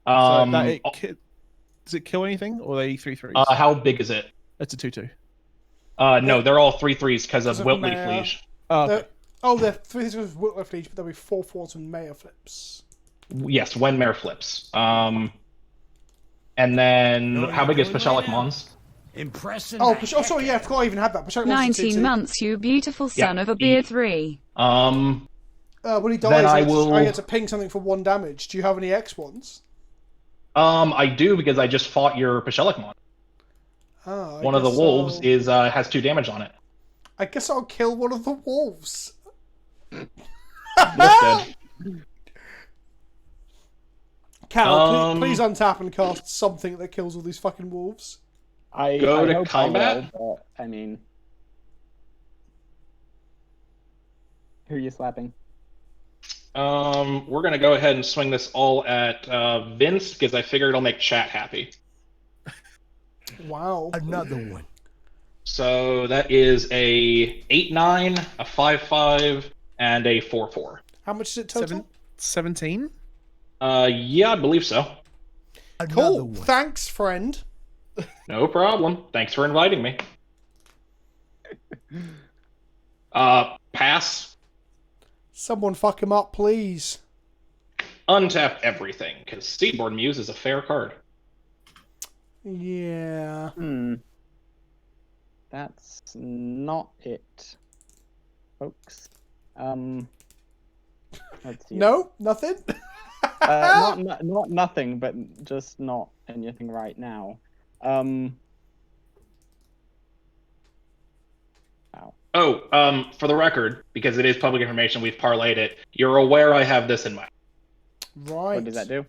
Um, Does it kill anything, or are they 3/3s? how big is it? It's a 2/2. No, they're all 3/3s because of Because of Wiltly Maya. Fleege. Oh, okay. They're 3 things with Whitler Fleege, but there'll be 4/4s and Mayor flips. Yes, when Mare flips. And then Know what how you're big is doing Pashalik right now? Mons? Impressing. Oh, the sorry, yeah, I forgot I even had that. Pashalik Monster's 19 2/2. months, you beautiful son Yeah. of a beer 3. When he dies, Then I will- get to ping something for 1 damage. Do you have any X ones? I do because I just fought your Pashalik Mon. Ah, I One of the guess wolves I'll- is has 2 damage on it. I guess I'll kill one of the wolves. Listed. Cal, please untap and cast something that kills all these fucking wolves. I Go to hope combat? I will, but, I mean... Who are you slapping? We're gonna go ahead and swing this all at Vince because I figure it'll make chat happy. Wow. Another one. So that is a 8/9, a 5/5, and a 4/4. How much is it total? 17? Yeah, I believe so. Another Cool. one. Thanks, friend. No problem. Thanks for inviting me. Pass. Someone fuck him up, please. Untap everything because Seaboard Muse is a fair card. Yeah. That's not it, folks. Let's see. No, nothing. Not nothing, but just not anything right now. Wow. Oh, for the record, because it is public information, we've parlayed it. You're aware I have this in mind. Right. What does that do?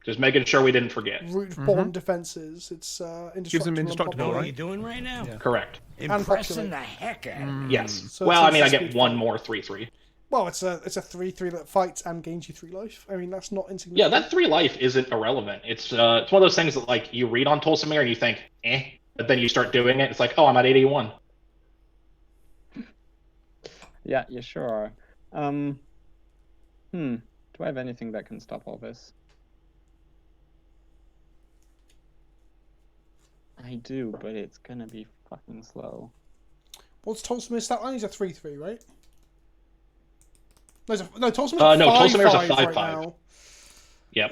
Just making sure we didn't forget. Root bond defenses. It's Gives them indestructible. indestructible, Know what right? you're doing right now? Yeah. Correct. Impressing populate. the heck out of me. Yes. So Well, I it's mean, I speed get one fight. more 3/3. Well, it's a 3/3 that fights and gains you 3 life. I mean, that's not Yeah, insignificant. that 3 life isn't irrelevant. It's one of those things that like you read on Tulsimir and you think, but then you start doing it. It's like, oh, I'm at 81. Yeah, you sure are. Do I have anything that can stop all this? I do, but it's gonna be fucking slow. What's Tulsimir stat line? He's a 3/3, right? No, Tulsimir's No, a 5/5 Tulsimir's a right 5/5. now. Yep.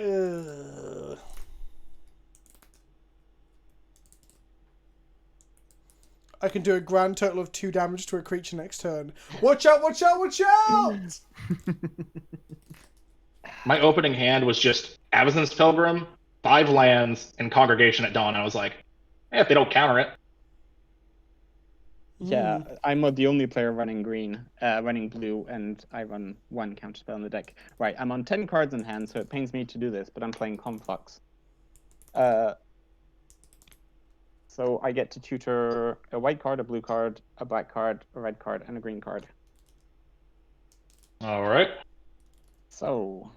I can do a grand total of 2 damage to a creature next turn. Watch out, watch out, watch out! My opening hand was just Avacyn's Pilgrim, 5 lands, and Congregation at Dawn. I was like, if they don't counter it. Yeah, I'm the only player running running blue, and I run 1 counterspell in the deck. Right, I'm on 10 cards in hand, so it pains me to do this, but I'm playing Conflux. So I get to tutor a white card, a blue card, a black card, a red card, and a green card. All right. So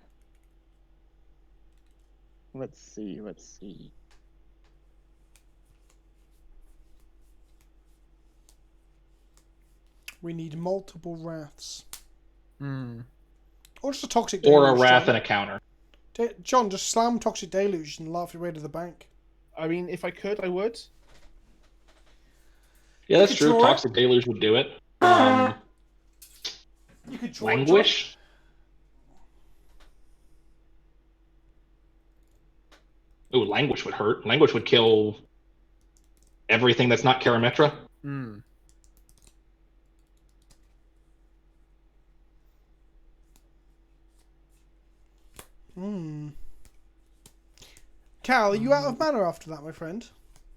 let's see. We need multiple wraths. Hmm. Or just a toxic deluge. Or a wrath John. and a counter. John, just slam toxic deluge and laugh your way to the bank. I mean, if I could, I would. Yeah, that's could true. draw it. Toxic Deluge would do it. You could draw Languish? Ooh, Languish would hurt. Languish would kill everything that's not Karametra. Hmm. Cal, are you out of mana after that, my friend?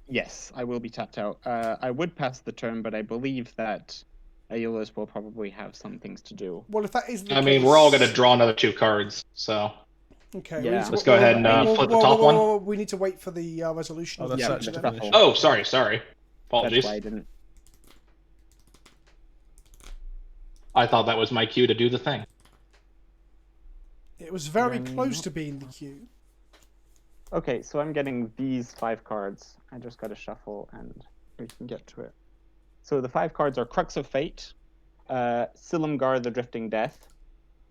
Yes, I will be tapped out. I would pass the turn, but I believe that Aeolus will probably have some things to do. Well, if that is the I mean, case- we're all going to draw another 2 cards, so... Okay, Yeah. Let's go ahead and flip the top one. We need to wait for the resolution. Oh, of the that's Yeah, actually then. finished. Oh, sorry. Apologies. That's why I didn't. I thought that was my cue to do the thing. It was very close to being the queue. Okay, so I'm getting these 5 cards. I just got to shuffle and we can get to it. So the 5 cards are Crux of Fate, Silumgar the Drifting Death,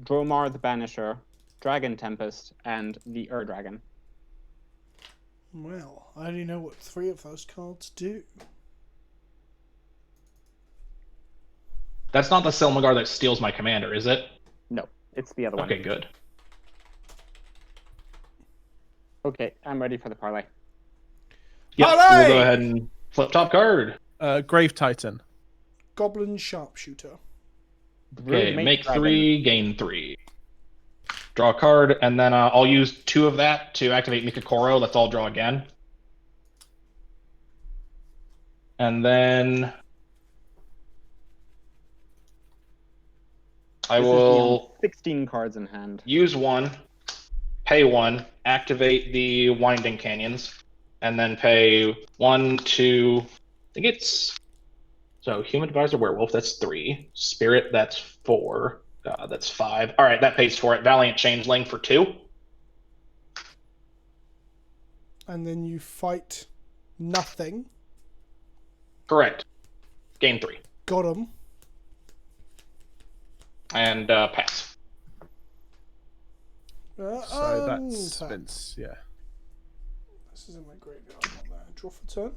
Dromar the Banisher, Dragon Tempest, and the Dragon. Well, I only know what 3 of those cards do. That's not the Silmagar that steals my commander, is it? No, it's the other one. Okay, good. Okay, I'm ready for the parlay. Yeah, Parlay! we'll go ahead and flip top card. Grave Titan. Goblin Sharpshooter. Okay, Broodmate make Dragon. 3, gain 3. Draw a card, and then I'll use 2 of that to activate Mikakoro. Let's all draw again. And then I This is me on will 16 cards in hand. use 1, pay 1, activate the Winding Canyons, and then pay 1, 2, I think it's... So, Human Advisor Werewolf, that's 3. Spirit, that's 4. That's 5. All right, that pays for it. Valiant Changeling for 2. And then you fight nothing. Correct. Gain 3. Got him. And pass. So that's Untap. Vince, yeah. This is in my graveyard. Not there. Draw for turn.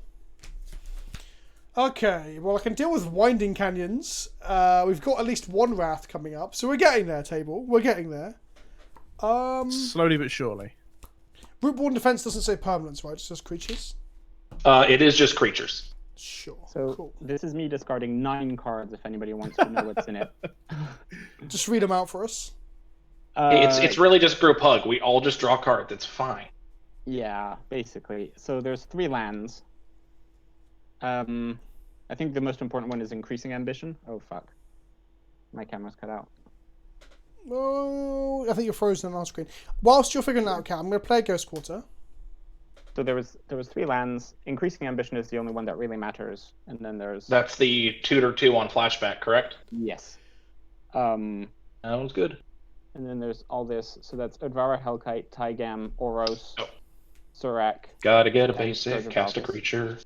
Okay, well I can deal with Winding Canyons. We've got at least 1 Wrath coming up, so we're getting there, table. We're getting there. Slowly but surely. Rootborn Defense doesn't say permanents, right? It says creatures. It is just creatures. Sure. So Cool. this is me discarding 9 cards if anybody wants to know what's in it. Just read them out for us. It's really just group hug. We all just draw cards. It's fine. Yeah, basically. So there's 3 lands. I think the most important one is Increasing Ambition. Oh, fuck. My camera's cut out. Oh, I think you're frozen on our screen. Whilst you're figuring that out, Cam, I'm going to play Ghost Quarter. So there was 3 lands. Increasing Ambition is the only one that really matters. And then there's... That's the tutor 2 on flashback, correct? Yes. That one's good. And then there's all this. So that's Udvara, Hellkite, Tygam, Oros, Oh. Surak. Gotta get a and basic, Treasure cast a Valves. creature.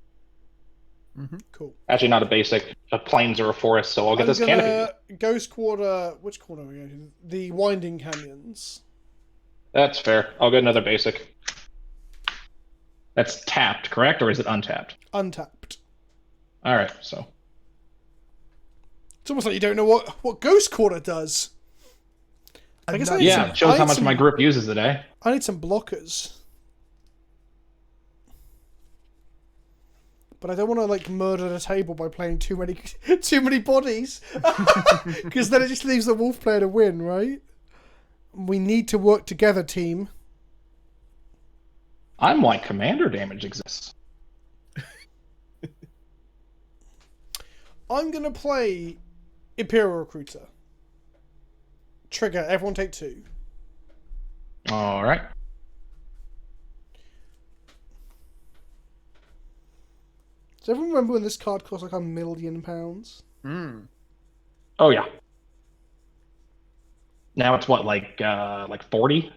Cool. Actually, not a basic. A plains or a forest, so I'll get this canopy. Ghost Quarter... Which corner are we going to? The Winding Canyons. That's fair. I'll get another basic. That's tapped, correct? Or is it untapped? Untapped. Alright, so. It's almost like you don't know what Ghost Quarter does. I guess I need Yeah, some, it shows I how need much some, my group uses today. I need some blockers. But I don't want to like murder the table by playing too many bodies, because then it just leaves the wolf player to win, right? We need to work together, team. I'm like commander damage exists. I'm gonna play Imperial Recruiter. Trigger. Everyone take 2. All right. Does everyone remember when this card cost like £1 million? Oh yeah. Now it's what, like 40?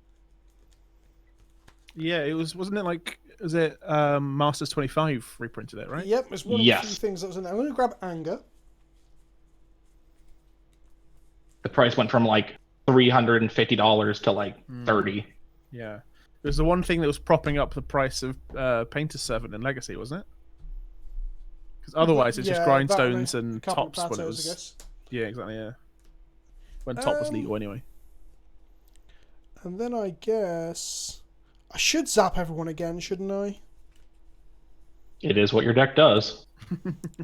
Yeah, it was. Wasn't it like? Was it Masters 25 reprinted it, right? Yep, it's one of the few things that was in there. I'm gonna grab Anger. The price went from like $350 to like 30. Yeah, it was the one thing that was propping up the price of Painter's Servant and Legacy, wasn't it? Because otherwise, it's just grindstones and tops when it was. I guess. Yeah, exactly. Yeah, when top was legal anyway. And then I guess I should zap everyone again, shouldn't I? It is what your deck does.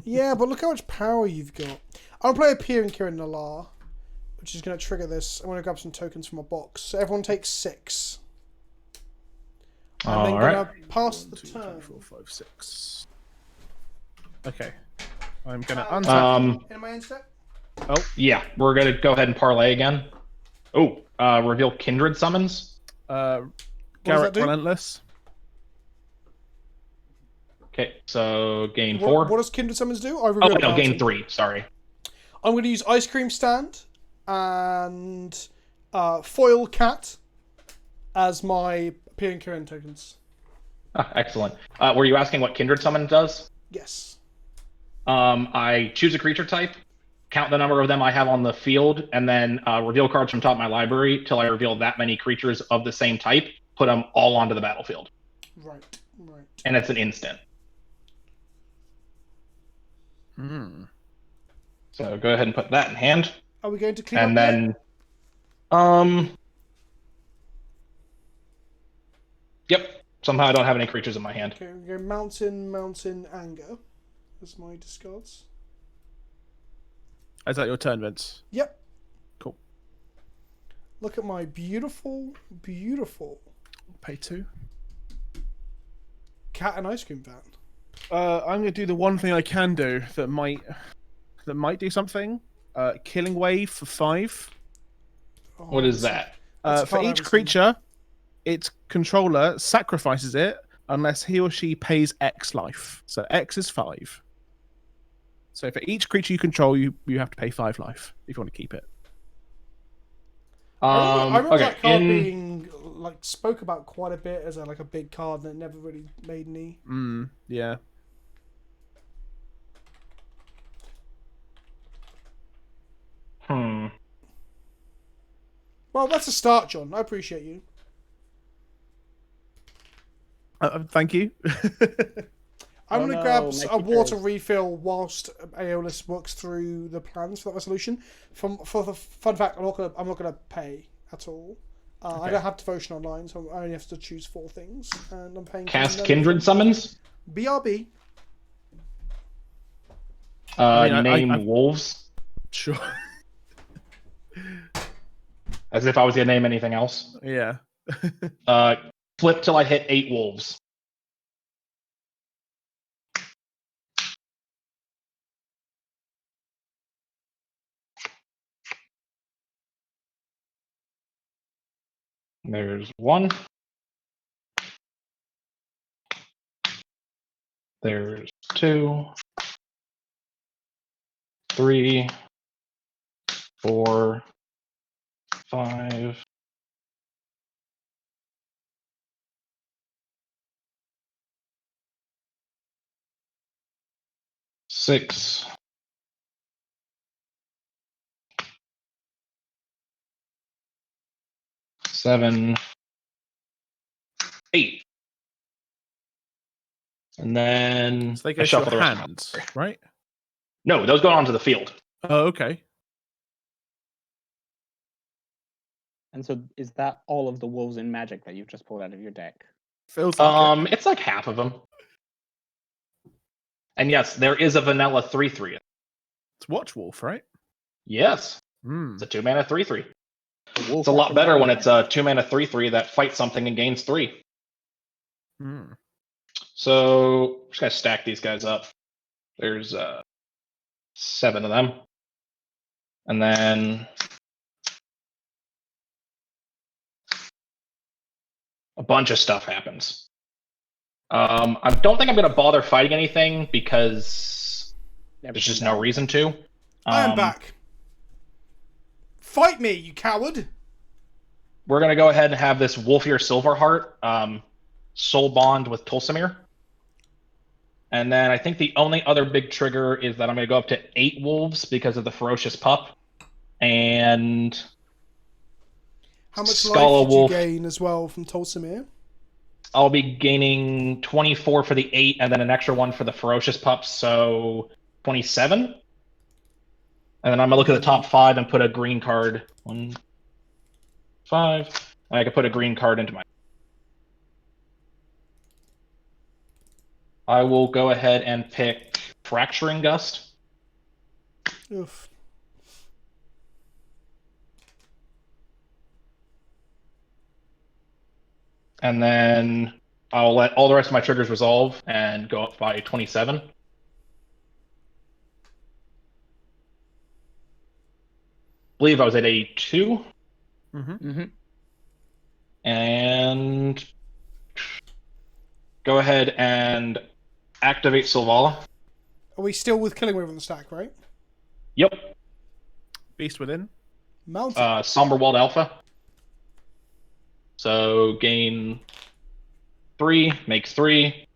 Yeah, but look how much power you've got. I'll play a Peering Kirin Nalar, which is going to trigger this. I'm going to grab some tokens from my box. So everyone takes 6. And then going to pass the turn. 1, 2, 3, 4, 5, 6. Okay. I'm going to untap. In my end step? Oh. Yeah, we're going to go ahead and parlay again. Oh, reveal Kindred Summons. Garrett do? Relentless. Okay, so gain 4. What does Kindred Summons do? Oh, no, gain 3. Sorry. I'm going to use Ice Cream Stand and Foil Cat as my Peering Kirin tokens. Excellent. Were you asking what Kindred Summon does? Yes. I choose a creature type, count the number of them I have on the field, and then reveal cards from top of my library till I reveal that many creatures of the same type, put them all onto the battlefield. Right. And it's an instant. So go ahead and put that in hand. Are we going to clean and up then, yep. Somehow I don't have any creatures in my hand. Okay, we're going to go Mountain, Anger as my discards. Is that your turn, Vince? Yep. Cool. Look at my beautiful Pay 2. cat and ice cream van. I'm going to do the one thing I can do that might do something. Killing Wave for 5. Oh, What is that? For each creature, its controller sacrifices it unless he or she pays X life. So X is 5. So for each creature you control, you have to pay 5 life if you want to keep it. I remember that card in... being spoke about quite a bit as a big card that never really made any. Yeah. Well, that's a start, John. I appreciate you. Thank you. I'm going to grab a water refill whilst Aeolus works through the plans for that resolution. For the fun fact, I'm not gonna pay at all. Okay. I don't have devotion online, so I only have to choose 4 things, and I'm paying. Cast Kindred Summons. BRB. Name wolves. Sure. As if I was gonna name anything else. Yeah. Flip till I hit 8 wolves. There's 1. There's 2. 3. 4. 5. 6. 7. 8. And then so they go to your hands, right? No, those go onto the field. Oh, okay. And so is that all of the wolves in Magic that you've just pulled out of your deck? Feels like it's like half of them. And yes, there is a vanilla 3/3. It's Watch Wolf, right? Yes. It's a 2-mana 3/3. It's a lot better when it's a 2-mana 3/3 that fights something and gains 3. So I'm just gonna stack these guys up. There's 7 of them. And then a bunch of stuff happens. I don't think I'm going to bother fighting anything because there's just no reason to. I am back. Fight me, you coward! We're going to go ahead and have this Wolfear Silverheart soul bond with Tulsimir. And then I think the only other big trigger is that I'm going to go up to 8 wolves because of the Ferocious Pup. And how much Scala life did Wolf, you gain as well from Tulsimir? I'll be gaining 24 for the 8 and then an extra one for the Ferocious Pups, so 27. And then I'm going to look at the top 5 and put a green card. 1, 5. I can put a green card into my... I will go ahead and pick Fracturing Gust. Oof. And then I'll let all the rest of my triggers resolve and go up by 27. Believe I was at 82. And go ahead and activate Sylvala. Are we still with Killing Wave on the stack, right? Yep. Beast Within. Mountain. Somberwald Alpha. So gain 3, makes 3.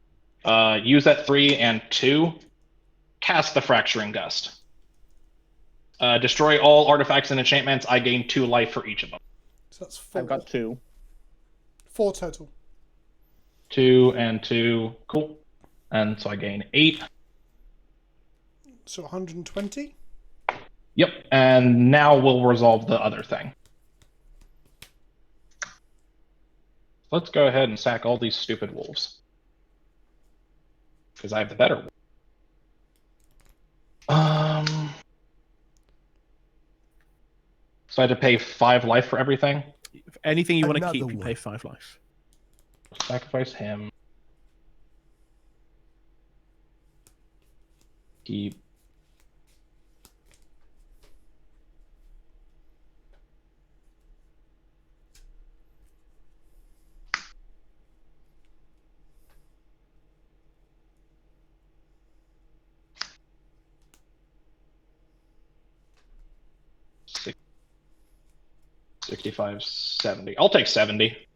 Use that 3 and 2. Cast the Fracturing Gust. Destroy all artifacts and enchantments. I gain 2 life for each of them. So that's 4. I've got 2. 4 total. 2 and 2. Cool. And so I gain 8. So 120? Yep. And now we'll resolve the other thing. Let's go ahead and sack all these stupid wolves. Because I have the better one. So I had to pay 5 life for everything. If anything you want to Another keep, you one. pay 5 life. Sacrifice him. Keep. Six, 65, 70. I'll take 70.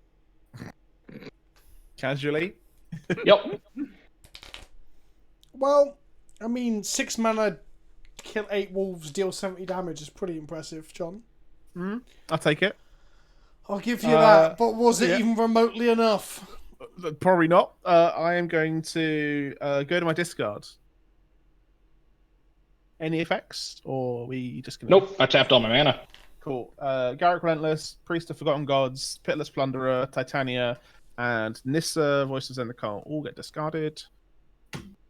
Casually. Yep. Well, I mean, 6 mana, kill 8 wolves, deal 70 damage is pretty impressive, John. I'll take it. I'll give you that, but was it yeah. even remotely enough? Probably not. I am going to go to my discard. Any effects? Or are we just going to... Nope, I tapped all my mana. Cool. Garruk Relentless, Priest of Forgotten Gods, Pitiless Plunderer, Titania, and Nissa, Voice of Zendikar all get discarded.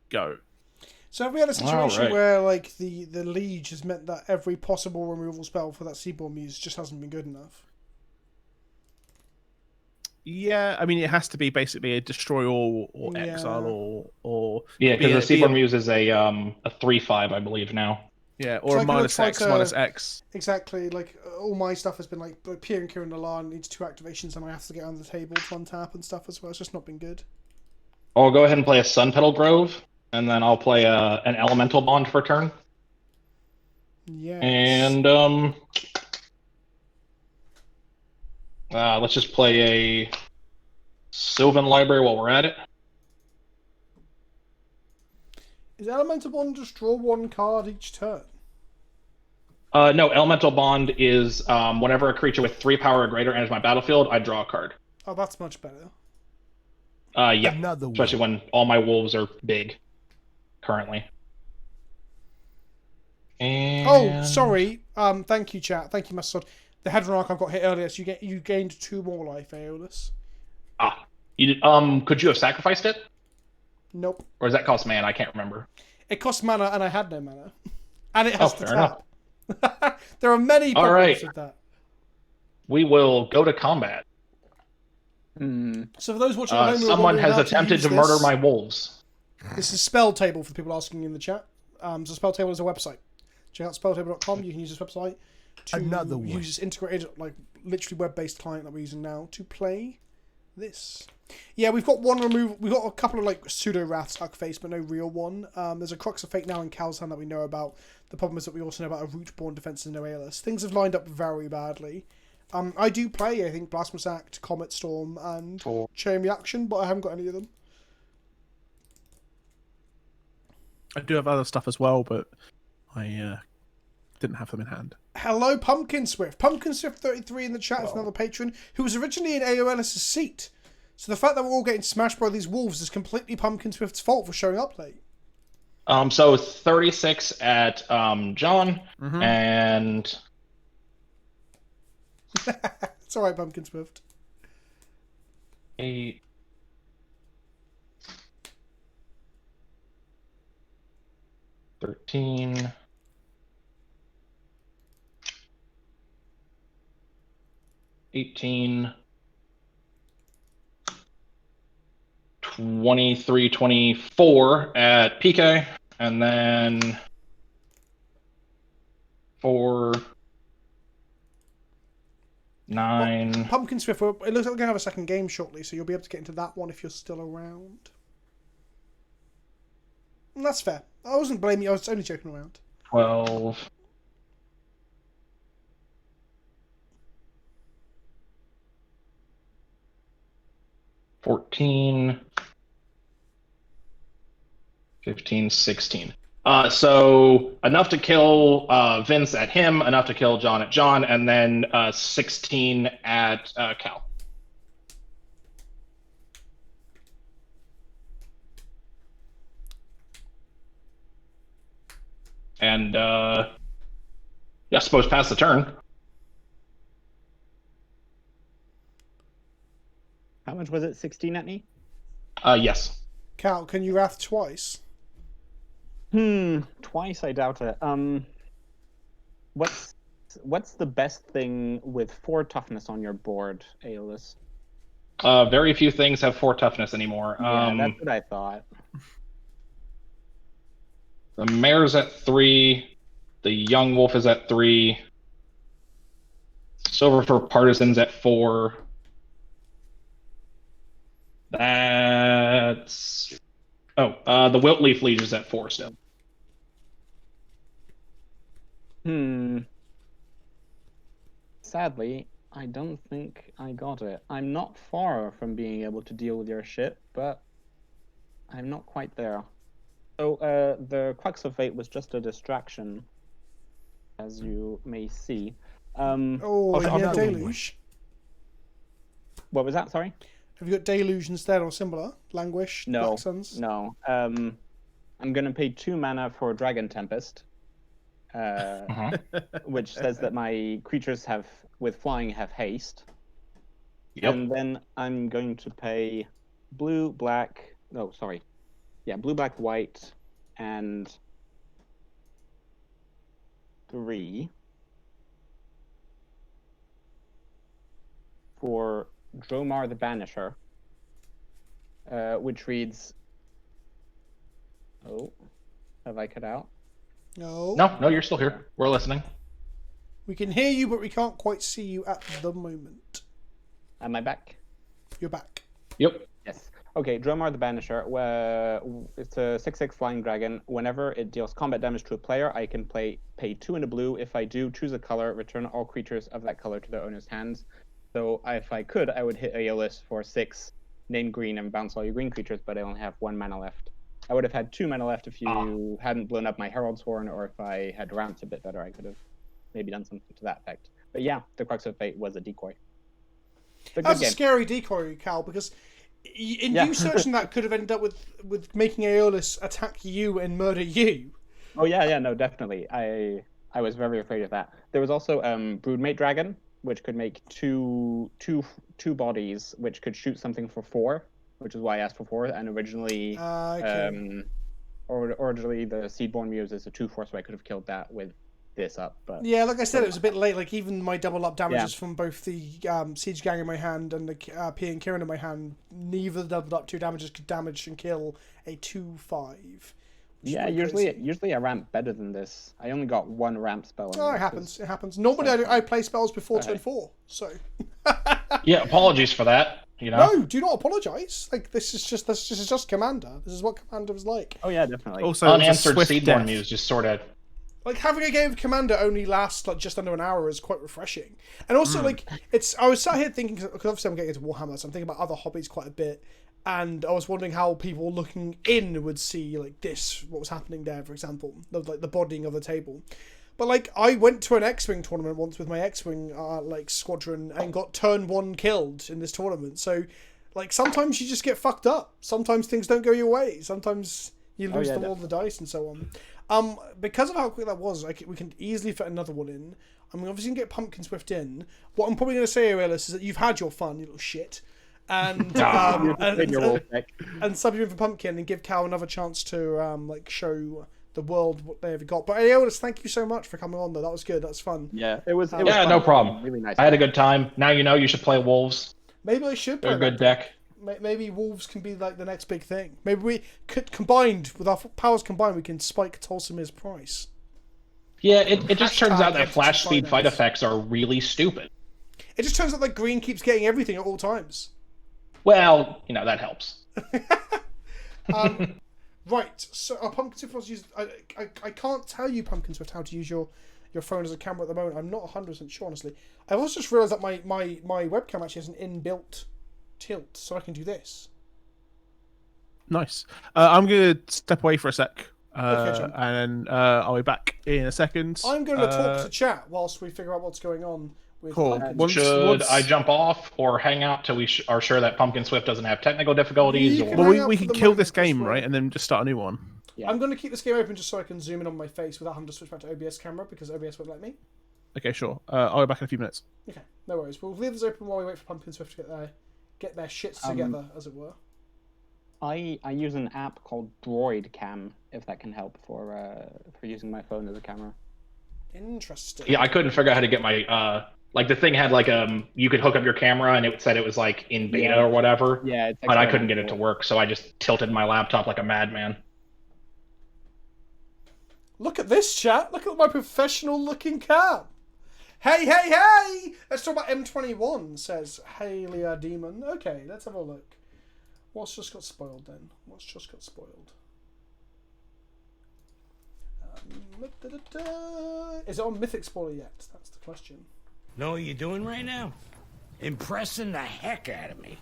Go. So have we had a situation Alright. where, like, the Liege has meant that every possible removal spell for that Seaborn Muse just hasn't been good enough? Yeah, I mean, it has to be basically a destroy all or Yeah. exile or Yeah, be because the a- Seaborn be a- Muse is a 3/5, I believe now. Yeah, or So a I could've -X, tried to- -X. Exactly, like, all my stuff has been, like Pier and Kieran Alarm needs 2 activations and I have to get on the table to untap and stuff as well. It's just not been good. I'll go ahead and play a Sun Petal Grove, and then I'll play an Elemental Bond for turn. Yeah. And let's just play a Sylvan Library while we're at it. Is Elemental Bond just draw 1 card each turn? No, Elemental Bond is whenever a creature with 3 power or greater enters my battlefield, I draw a card. Oh, that's much better. Yeah, Another especially when all my wolves are big currently. And... Oh, sorry. Thank you, chat. Thank you, Master Sword. The Hedron Arc I've got hit earlier, so you gained 2 more life, Aeolus. You did, could you have sacrificed it? Nope. Or does that cost mana? I can't remember. It costs mana, and I had no mana. And it has to fair tap. There are many All problems right. with that. We will go to combat. So for those watching at home, who are Someone wondering has how attempted use to murder this, my wolves. This is spell table for the people asking in the chat. So Spelltable is a website. Check out spelltable.com. You can use this website to Another one. use this integrated, like literally web-based client that we're using now to play this. Yeah, we've got one removal. We've got a couple of like pseudo wraths huck face, but no real one. There's a Crux of Fate now in Cal's hand that we know about. The problem is that we also know about a Rootborn defense and no Aeolus. Things have lined up very badly. I do play, I think, Blasphemous Act, Comet Storm, and Chain Reaction, but I haven't got any of them. I do have other stuff as well, but I didn't have them in hand. Hello, Pumpkin Swift. Pumpkin Swift 33 in the chat is another patron who was originally in AOL's seat. So the fact that we're all getting smashed by these wolves is completely Pumpkin Swift's fault for showing up late. So 36 at John, and It's alright, Pumpkin Swift. 8. 13. 18. 23, 24 at PK, and then 4, 9. Pumpkin Swift, it looks like we're going to have a second game shortly, so you'll be able to get into that one if you're still around. And that's fair. I wasn't blaming you, I was only joking around. 12. 14. 15, 16. So enough to kill Vince at him, enough to kill John at John, and then 16 at Cal. And yeah, I suppose pass the turn. How much was it? 16 at me? Yes. Cal, can you wrath twice? Twice, I doubt it. What's the best thing with 4 toughness on your board, Aeolus? Very few things have 4 toughness anymore. Yeah, that's what I thought. The mare's at 3. The young wolf is at 3. Silver for partisans at 4. That's... Oh, the wilt leaf liege is at 4 still. Sadly, I don't think I got it. I'm not far from being able to deal with your shit, but I'm not quite there. So, the Crux of Fate was just a distraction, as you may see. Oh, have you got Deluge? What was that? Sorry? Have you got Deluge instead or similar? Languish? No. Black Suns? No. I'm going to pay 2 mana for Dragon Tempest, which says that my creatures with flying have haste. Yep. And then I'm going to pay blue, black, white, and 3 for Dromar the Banisher, which reads... Oh, have I cut out? No. No, you're still here. We're listening. We can hear you, but we can't quite see you at the moment. Am I back? You're back. Yep. Yes. Okay, Dromar the Banisher. It's a 6/6 flying dragon. Whenever it deals combat damage to a player, I can pay 2 in a blue. If I do, choose a color, return all creatures of that color to their owner's hands. So if I could, I would hit Aeolus for 6, name green, and bounce all your green creatures, but I only have 1 mana left. I would have had 2 mana left if you hadn't blown up my Herald's Horn, or if I had ramped a bit better, I could have maybe done something to that effect. But yeah, the Crux of Fate was a decoy. That's a scary decoy, Cal, because you searching that could have ended up with making Aeolus attack you and murder you. Oh yeah, no, definitely. I was very afraid of that. There was also Broodmate Dragon, which could make two bodies, which could shoot something for 4, which is why I asked for 4. And originally, originally the Seedborn Muse is a 2/4, so I could have killed that with this up. But yeah, like I said, it was a bit late. Like even my double up damages from both the Siege Gang in my hand and the P and Kieran in my hand, neither doubled up 2 damages could damage and kill a 2/5. Yeah, usually I ramp better than this. I only got 1 ramp spell. Oh, it happens. It happens. Normally I play spells before turn 4, so. Yeah, apologies for that. You know. No, do not apologise. Like this is just Commander. This is what Commander was like. Oh yeah, definitely. Also, Unanswered swift Seedborn death. Muse just sort of. Like having a game of Commander only lasts like just under an hour is quite refreshing. And also like I was sat here thinking, because obviously I'm getting into Warhammer, so I'm thinking about other hobbies quite a bit. And I was wondering how people looking in would see like what was happening there, for example, like the bodying of the table. But like I went to an X-Wing tournament once with my X-Wing like squadron and got turn 1 killed in this tournament. So like sometimes you just get fucked up. Sometimes things don't go your way. Sometimes you lose all the dice and so on. Because of how quick that was, we can easily fit another one in. I'm obviously gonna get Pumpkin Swift in. What I'm probably gonna say, Aurelius, is that you've had your fun, you little shit. And and sub you in for Pumpkin and give Cal another chance to like show the world what they've got. But Aeolus, thank you so much for coming on though. That was good. That was fun. Yeah, it was. Yeah, fun. no problem. Really nice. I had a good time. Now you know you should play Wolves. Maybe I should play They're a good that. deck. Maybe Wolves can be like the next big thing. Maybe we could with our powers combined, we can spike Tolsimir's price. Yeah, it just turns out that empty flash speed fight finance. effects are really stupid. It just turns out that green keeps getting everything at all times. Well, you know, that helps. Right, so Pumpkin Swift was used. I can't tell you, Pumpkin Swift, how to use your phone as a camera at the moment. I'm not 100% sure, honestly. I've also just realised that my webcam actually has an inbuilt tilt, so I can do this. Nice. I'm going to step away for a sec. Okay, John. And then I'll be back in a second. I'm going to talk to chat whilst we figure out what's going on. Cool. Should I jump off or hang out till we are sure that Pumpkin Swift doesn't have technical difficulties? You Or... can Well, hang out we for can the kill moment, this game, that's right? fine. And then just start a new one. Yeah. I'm going to keep this game open just so I can zoom in on my face without having to switch back to OBS camera because OBS won't let me. Okay, sure. I'll be back in a few minutes. Okay, no worries. We'll leave this open while we wait for Pumpkin Swift to get their shits together, as it were. I use an app called Droid Cam, if that can help for using my phone as a camera. Interesting. Yeah, I couldn't figure out how to get my like the thing had like you could hook up your camera and it said it was like in beta or whatever. Yeah, it's but I couldn't get it to work, so I just tilted my laptop like a madman. Look at this, chat. Look at my professional-looking cam. Hey, hey, hey! Let's talk about M21, says Halia Demon. Okay, let's have a look. What's just got spoiled, then? What's just got spoiled? Is it on Mythic Spoiler yet? That's the question. Know what you're doing right now? Impressing the heck out of me.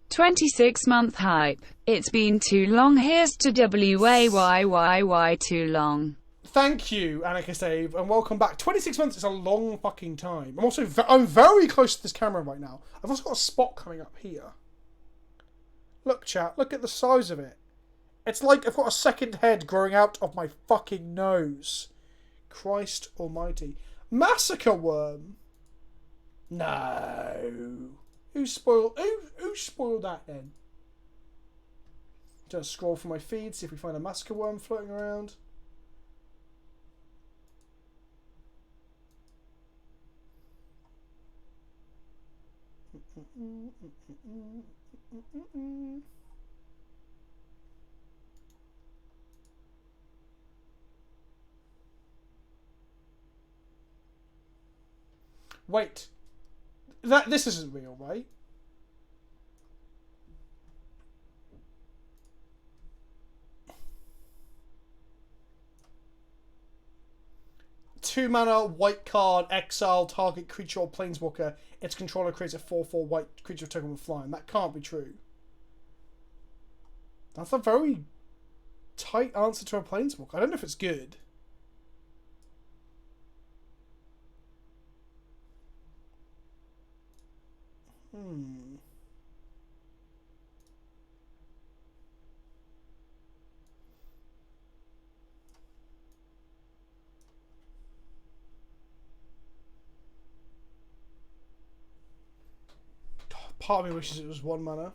26-month hype. It's been too long. Here's to WAYYY too long. Thank you, Annika Save, and welcome back. 26 months is a long fucking time. I'm very close to this camera right now. I've also got a spot coming up here. Look, chat, look at the size of it. It's like I've got a second head growing out of my fucking nose. Christ almighty. Massacre Worm? No. Who spoiled that then? Just scroll through my feed, see if we find a Massacre Worm floating around. Wait. This isn't real, right? Two mana, white card, exile, target creature or planeswalker. Its controller creates a 4/4 white creature token with flying. That can't be true. That's a very tight answer to a planeswalker. I don't know if it's good. Part of me wishes it was one mana.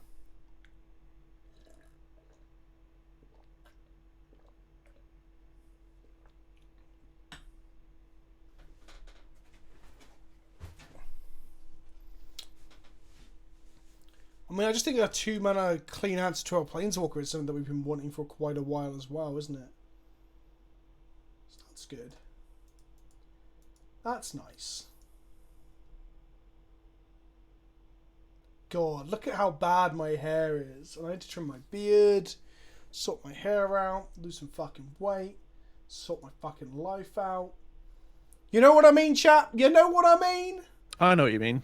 I mean, I just think a 2 mana clean answer to our Planeswalker is something that we've been wanting for quite a while as well, isn't it? good. That's nice. God, look at how bad my hair is. And I need to trim my beard, sort my hair out, lose some fucking weight, sort my fucking life out. You know what I mean, chap? You know what I mean? I know what you mean.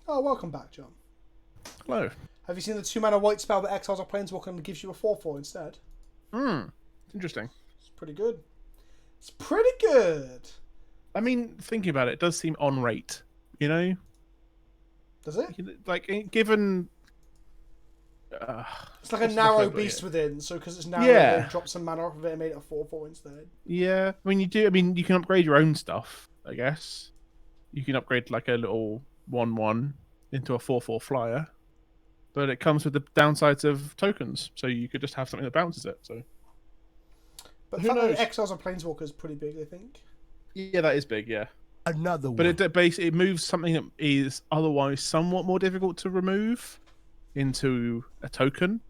Oh, welcome back, John. Hello. Have you seen the 2-mana white spell that exiles a planeswalker and gives you a 4/4 instead? Interesting. It's pretty good. It's pretty good. I mean, thinking about it does seem on rate, you know? Does it? Like, given... It's like a narrow beast within, so because it's narrow, Yeah. they drop some mana off of it and made it a 4/4 instead. Yeah, I mean, you can upgrade your own stuff, I guess. You can upgrade like a little 1/1 into a 4/4 flyer. But it comes with the downsides of tokens, so you could just have something that bounces it, so... But Who the fact that knows? it exiles a planeswalker is pretty big, I think. Yeah, that is big, yeah. Another one. But it moves something that is otherwise somewhat more difficult to remove into a token.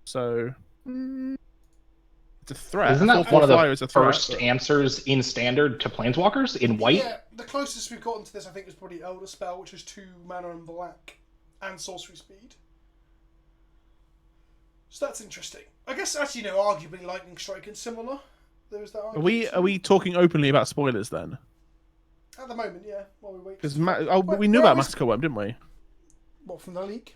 So it's a threat. Isn't A that 4/4 one of flyer is the a threat, first but- answers in Standard to Planeswalkers in white? Yeah, the closest we've gotten to this, I think, was probably Elder Spell, which is 2 mana and black, and sorcery speed. So that's interesting. I guess actually, arguably Lightning Strike is similar. There is that. Are we talking openly about spoilers then? At the moment, yeah. While we wait. Because we knew about Massacre Worm, didn't we? What, from the leak?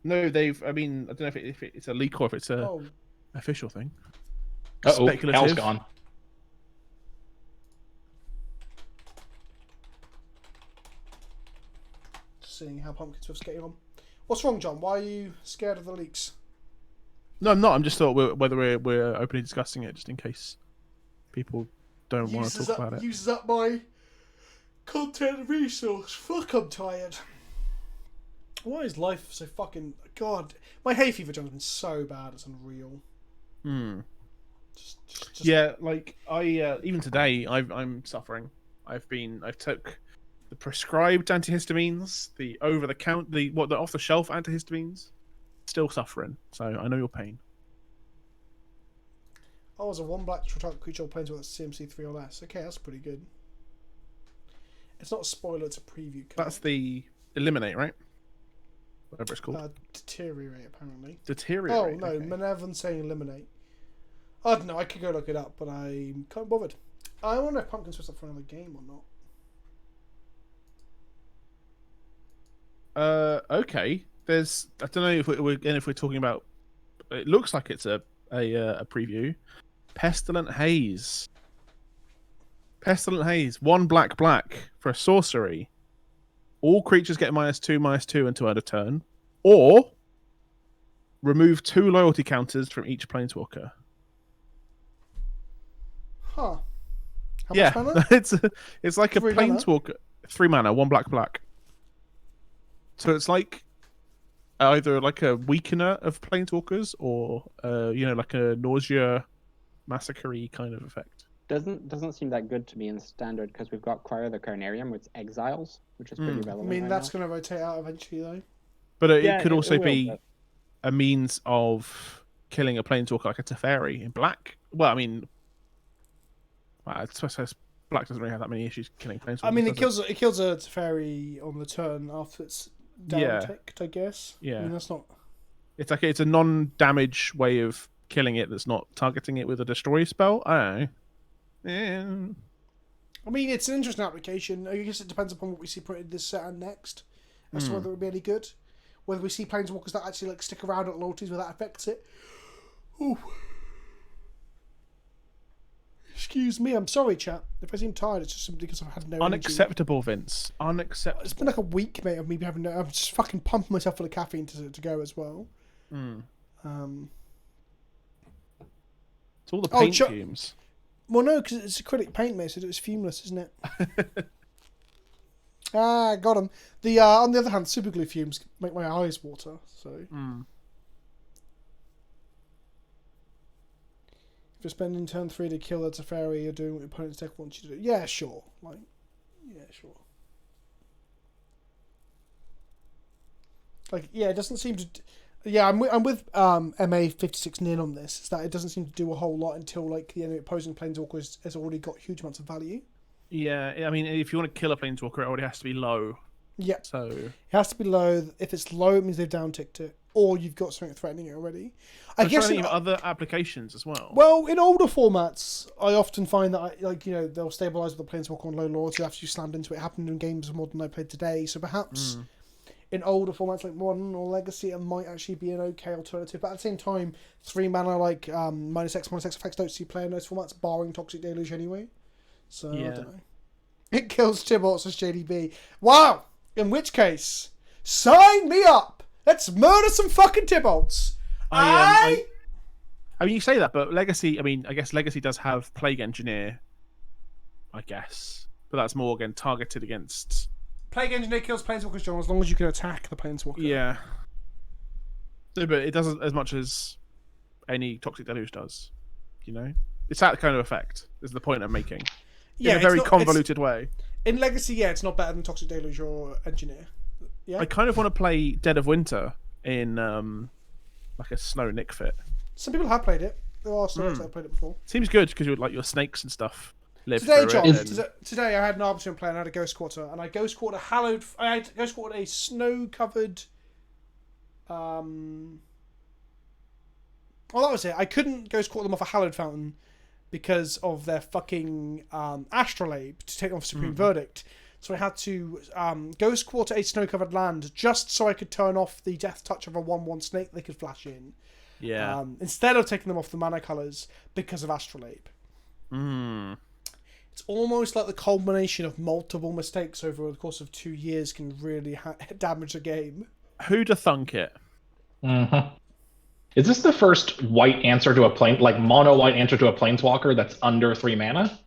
No, they've. I mean, I don't know if it's a leak or if it's a official thing. Uh-oh, Speculative. Hal's gone. Just seeing how Pumpkin Swift's getting on. What's wrong, John? Why are you scared of the leaks? No, I'm not. I'm just thought whether we're openly discussing it, just in case people don't want to talk about it. Uses up my content resource. Fuck, I'm tired. Why is life so fucking... God, my hay fever, John's been so bad, it's unreal. Just... Yeah, like I even today I'm suffering. I've took the prescribed antihistamines, the over the off the shelf antihistamines. Still suffering, so I know your pain. Oh, as a 1 black to target creature or planeswalker that's CMC 3 or less. Okay, that's pretty good. It's not a spoiler, it's a preview. That's the eliminate, right? Whatever it's called. Deteriorate, apparently. Deteriorate. Oh, no, okay. Minervan saying eliminate. I don't know, I could go look it up, but I can't be bothered. I wonder if Pumpkin Swift's up for another game or not. Okay. I don't know if we're talking about. It looks like it's a preview. Pestilent Haze. Pestilent Haze. 1 black for a sorcery. All creatures get -2/-2 until end of turn, or remove 2 loyalty counters from each planeswalker. Huh. How Yeah, much mana? it's like 3 a mana? planeswalker. 3 mana, 1 black. So it's like either like a weakener of planeswalkers or like a nausea massacre-y kind of effect. Doesn't seem that good to me in Standard because we've got Cryo the Carnarium, which exiles, which is pretty I relevant. mean, right that's now. going to rotate out eventually, though. But Yeah, it could it also will, be but- a means of killing a planeswalker like a Teferi in black. Well, I mean, I suppose black doesn't really have that many issues killing planeswalkers. I mean, it does kills a Teferi on the turn after it's down ticked, I guess. Yeah. I mean, that's not... It's a non-damage way of killing it that's not targeting it with a destroy spell. I don't know. Yeah. I mean, it's an interesting application. I guess it depends upon what we see printed this set and next, as to whether it would be any good. Whether we see planeswalkers that actually like stick around at loyalties where that affects it. Ooh. Excuse me, I'm sorry, chat. If I seem tired, it's just simply because I've had no energy. Unacceptable, Vince. Unacceptable. It's been like a week, mate, of me having. I'm just fucking pumping myself full of caffeine to go as well. It's all the paint Oh, fumes. Well, no, because it's acrylic paint, mate, so it's fumeless, isn't it? Got him. The on the other hand, super glue fumes make my eyes water. So if you're spending turn 3 to kill a Teferi, you're doing what your opponent's deck wants you to do. Yeah, sure. Like, yeah, it doesn't seem to. Yeah, I'm with MA56 Nin on this. Is that it doesn't seem to do a whole lot until like the enemy opposing planeswalker has already got huge amounts of value. Yeah, I mean, if you want to kill a planeswalker, it already has to be low. Yeah. So it has to be low. If it's low, it means they've down-ticked it, or you've got something threatening it already. I guess in other applications as well. Well, in older formats, I often find that they'll stabilize with the planeswalker on low loyalty after you slammed into it. It happened in games of Modern I played today, so perhaps in older formats like Modern or Legacy, it might actually be an okay alternative. But at the same time, 3 mana like -X effects don't see play in those formats, barring Toxic Deluge anyway. So I don't know. It kills Tibalt's as JDB. Wow! In which case, sign me up! Let's murder some fucking Tibalts! I mean, you say that, but Legacy, I mean, I guess Legacy does have Plague Engineer, I guess. But that's more, again, targeted against... Plague Engineer kills Planeswalkers, John, as long as you can attack the Planeswalker. Yeah. No, but it doesn't as much as any Toxic Deluge does, you know? It's that kind of effect, is the point I'm making. Yeah, in a very convoluted way. In Legacy, yeah, it's not better than Toxic Deluge or Engineer. Yeah. I kind of want to play Dead of Winter in like a Snow Nick fit. Some people have played it. There are some that have played it before. Seems good because your snakes and stuff live Today, through John, it. today I had an Arbitrum player and I had a Ghost Quarter, and I Ghost Quarter a snow-covered. Well, that was it. I couldn't Ghost Quarter them off a Hallowed Fountain because of their fucking Astrolabe to take off Supreme Verdict. So I had to Ghost Quarter a snow-covered land just so I could turn off the Death Touch of a 1/1 snake they could flash in. Yeah. Instead of taking them off the mana colours because of Astrolabe. It's almost like the culmination of multiple mistakes over the course of 2 years can really damage a game. Who'da thunk it? Is this the first white answer to a mono white answer to a planeswalker that's under 3 mana?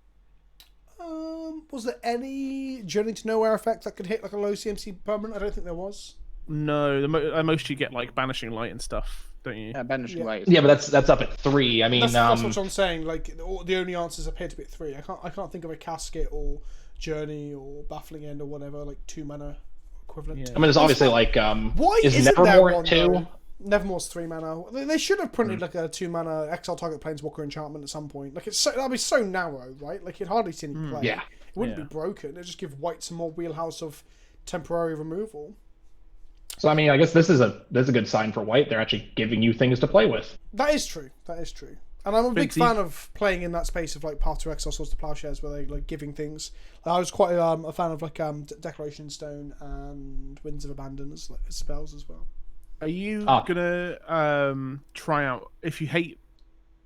Was there any Journey to Nowhere effect that could hit like a low CMC permanent? I don't think there was. No, most you get like Banishing Light and stuff, don't you? Yeah, Banishing Light. Yeah, but that's up at 3. I mean, that's what I'm saying. Like the only answers appear to be at 3. I can't think of a Casket or Journey or Baffling End or whatever like 2 mana equivalent. Yeah. I mean, there's obviously like why is isn't there Nevermore one, 2? though? Nevermore's 3 mana. They should have printed like a 2 mana exile target planeswalker enchantment at some point. Like that'd be so narrow, right? Like you'd hardly see any play. Yeah. It wouldn't be broken. It'd just give white some more wheelhouse of temporary removal. So I mean, I guess that's a good sign for white. They're actually giving you things to play with. That is true. And I'm a big fan of playing in that space of like Path to Exile, Swords to Plowshares, where they like giving things. I was quite a fan of like Declaration Stone and Winds of Abandon as like spells as well. Are you gonna try out, if you hate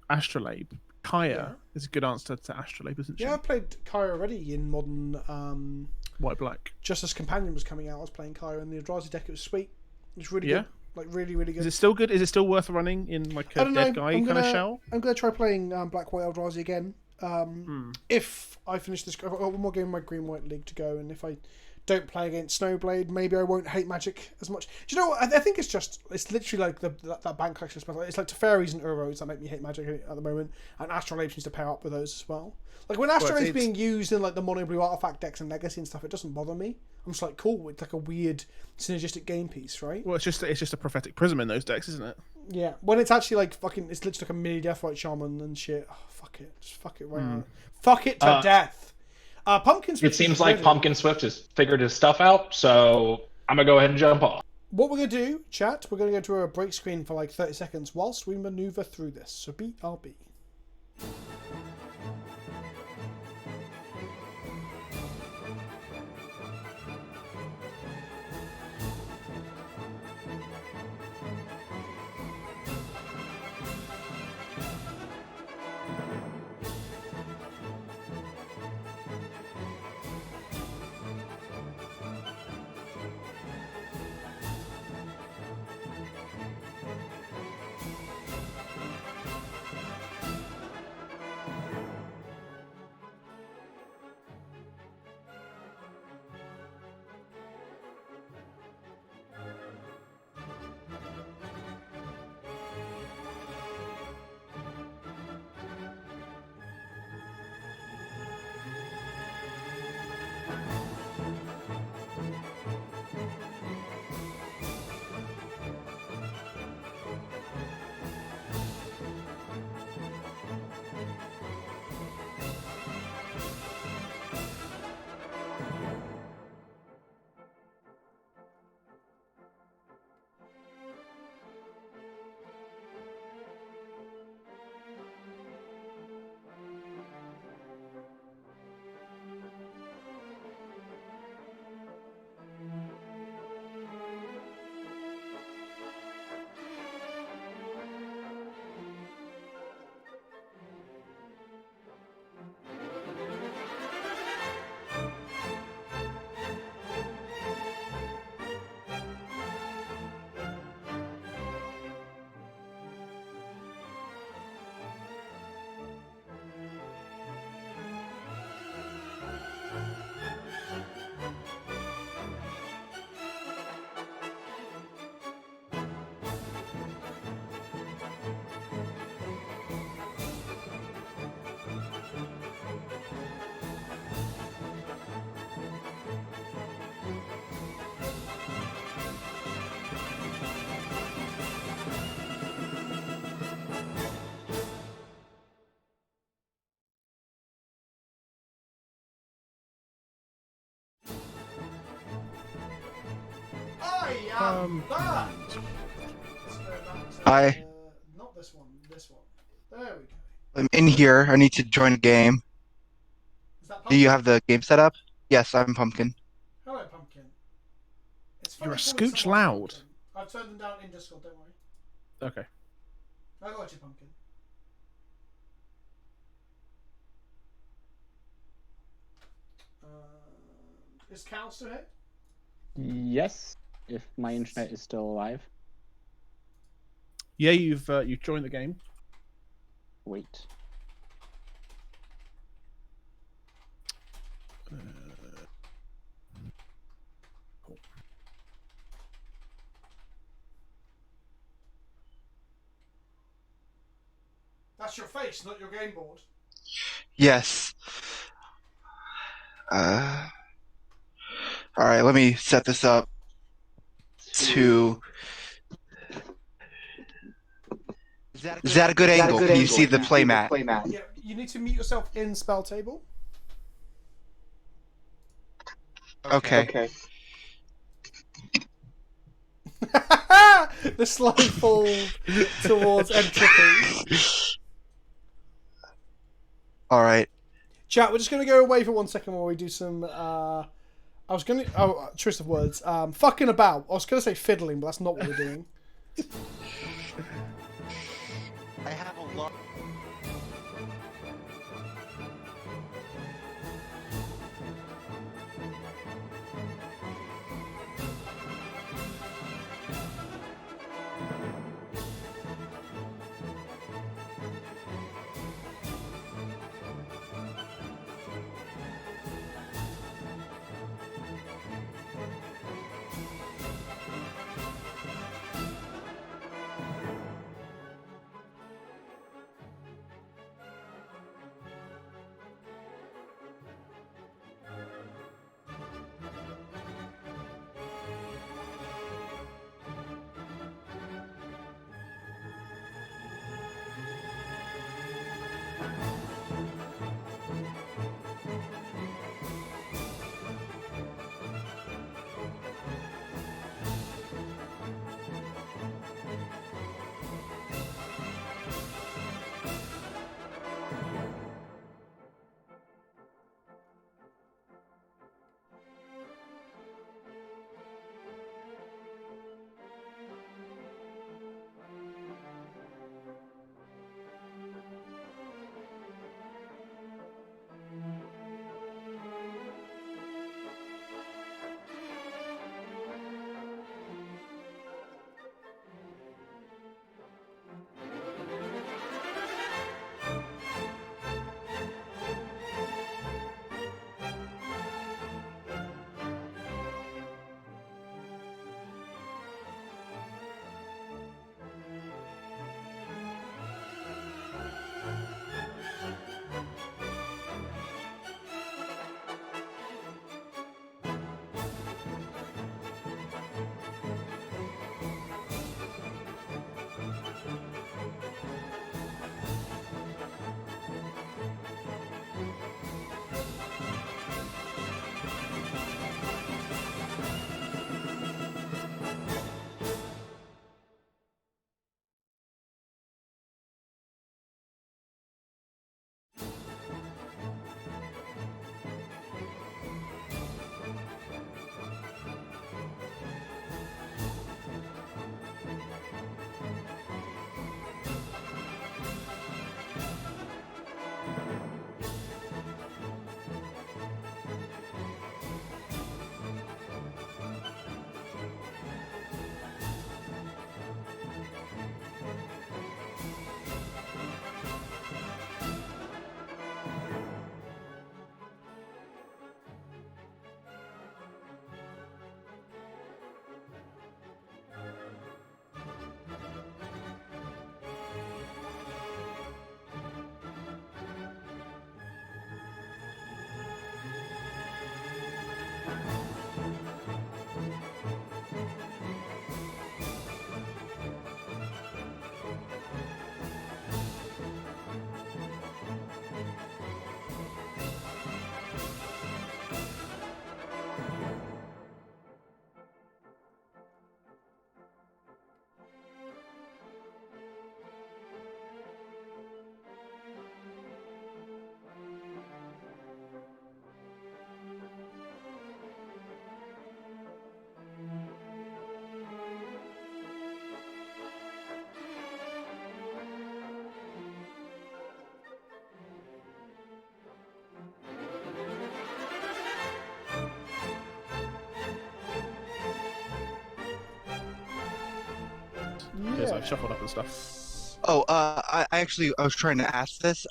Astrolabe, Kaya is a good answer to Astrolabe, isn't she? Yeah, I played Kaya already in Modern. White Black. Just as Companion was coming out, I was playing Kaya in the Eldrazi deck. It was sweet. It was really good. Like really, really good. Is it still good? Is it still worth running in like a dead guy kind of shell? I'm gonna try playing Black White Eldrazi again. If I finish this, I've got one more game in my Green White League to go, and if I don't play against Snowblade, maybe I won't hate Magic as much. Do you know what? I think it's literally like that bank collection spell. It's like Teferis and Uros that make me hate Magic at the moment, and Astrolabe needs to pair up with those as well. Like when Astrolabe's being used in like the mono blue artifact decks and Legacy and stuff, it doesn't bother me. I'm just like, cool, it's like a weird synergistic game piece, right? Well, it's just a prophetic prism in those decks, isn't it? Yeah, when it's actually like fucking, it's literally like a mini Deathlight Shaman and shit. Oh, fuck it, just fuck it right now. Fuck it to death. Pumpkin Swift. It seems like Pumpkin Swift has figured his stuff out, so I'm gonna go ahead and jump off. What we're gonna do, chat? We're gonna go to a break screen for like 30 seconds whilst we maneuver through this. So BRB. am back. Let's go back to, Hi. not this one. This one. There we go. I'm in here. I need to join a game. Is that Do you Pumpkin? have the game set up? Yes, I'm Pumpkin. Hello, Pumpkin. It's You're a funny calling scooch someone loud. Pumpkin. I've turned them down in Discord. Don't worry. Okay. I got you, Pumpkin. Is Cal still here? Yes, if my internet is still alive. Yeah, you've joined the game. Wait. Cool. That's your face, not your game board. Yes. All right, let me set this up to. Is that a good angle? Can you see the playmat? Yeah, you need to mute yourself in spell table. Okay. The slight fall towards entropy. All right. Chat, we're just going to go away for 1 second while we do some... I was going to... Oh, choice of words. Fucking about. I was going to say fiddling, but that's not what we're doing. I have a lot. as I've shuffled up and stuff. Oh, I was trying to ask this.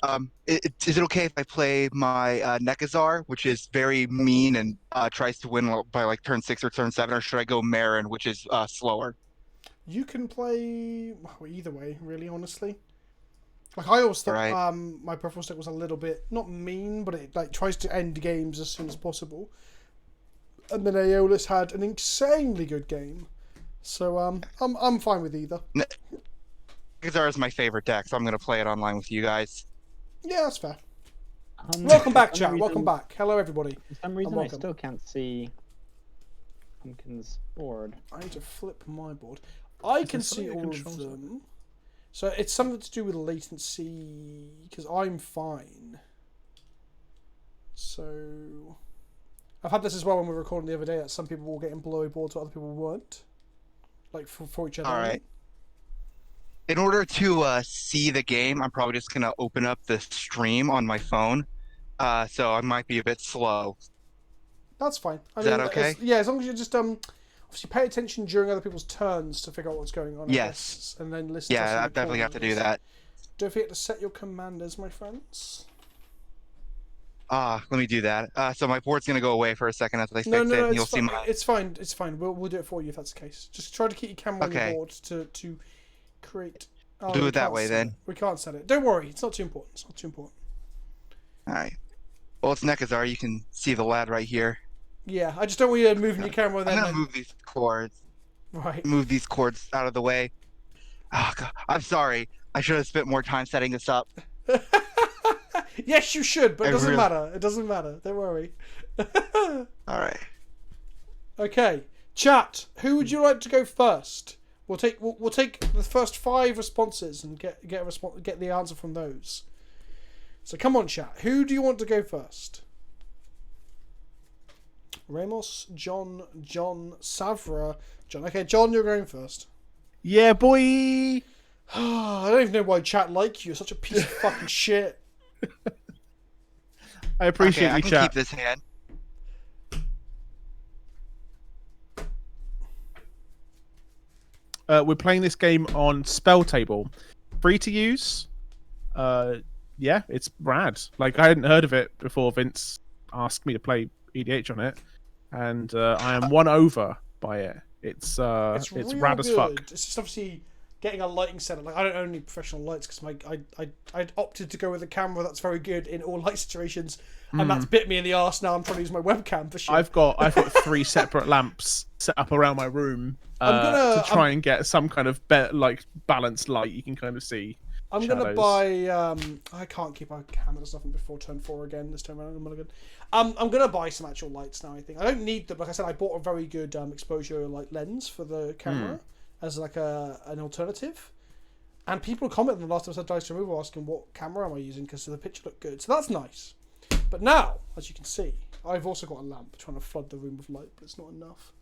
Is it okay if I play my Nekazar, which is very mean and tries to win by like turn 6 or turn 7, or should I go Marin, which is slower? You can play either way, really, honestly. Like I always thought, my peripheral stick was a little bit not mean, but it like tries to end games as soon as possible. And then Aeolus had an insanely good game, so I'm fine with either. Nekazar is my favorite deck, so I'm gonna play it online with you guys. Yeah, that's fair. Welcome back, chat. Welcome back. Hello, everybody. For some reason, I still can't see Pumpkin's board. I need to flip my board. I can see all of them. So it's something to do with latency, because I'm fine. So I've had this as well when we were recording the other day, that some people were getting blowy boards, but other people weren't. Like for each other. All right. In order to see the game, I'm probably just gonna open up the stream on my phone. So I might be a bit slow. That's fine. Is that okay? Yeah, as long as you just obviously pay attention during other people's turns to figure out what's going on. Yes. And then listen. Yeah, I definitely have to do that. Don't forget to set your commanders, my friends. Let me do that. So my board's gonna go away for a second as I fix it, and you'll see my. It's fine. It's fine. We'll do it for you if that's the case. Just try to keep your camera on your board to create. Oh, do it that way then. We can't set it. Don't worry. It's not too important. It's not too important. All right. Well, it's Nekazar. You can see the lad right here. Yeah, I just don't want you moving your camera. I'm gonna move these cords. Right. Move these cords out of the way. Oh, God. I'm sorry. I should have spent more time setting this up. Yes, you should, but it doesn't matter. It doesn't matter. Don't worry. All right. Okay, chat. Who would you like to go first? We'll take the first 5 responses and get the answer from those. So come on, chat. Who do you want to go first? Ramos, John, Savra, John. Okay, John, you're going first. Yeah, boy. I don't even know why chat like you. You're such a piece of fucking shit. I appreciate you, I can chat. keep this hand. We're playing this game on Spell Table, free to use. Yeah, it's rad. Like I hadn't heard of it before Vince asked me to play EDH on it, and I am won over by it. It's rad as fuck. It's just obviously getting a lighting setup. Like I don't own any professional lights because I opted to go with a camera that's very good in all light situations, and that's bit me in the arse. Now I'm trying to use my webcam for shit. I've got 3 separate lamps set up around my room to try and get some kind of balanced light you can kind of see. I'm gonna buy. I can't keep my camera stuff before turn 4 again. This time around, I'm mulligan. I'm gonna buy some actual lights now. I think I don't need them. Like I said, I bought a very good exposure light lens for the camera as like an alternative. And people commented the last time I said Dice Removal asking what camera am I using because the picture looked good. So that's nice. But now, as you can see, I've also got a lamp trying to flood the room with light, but it's not enough.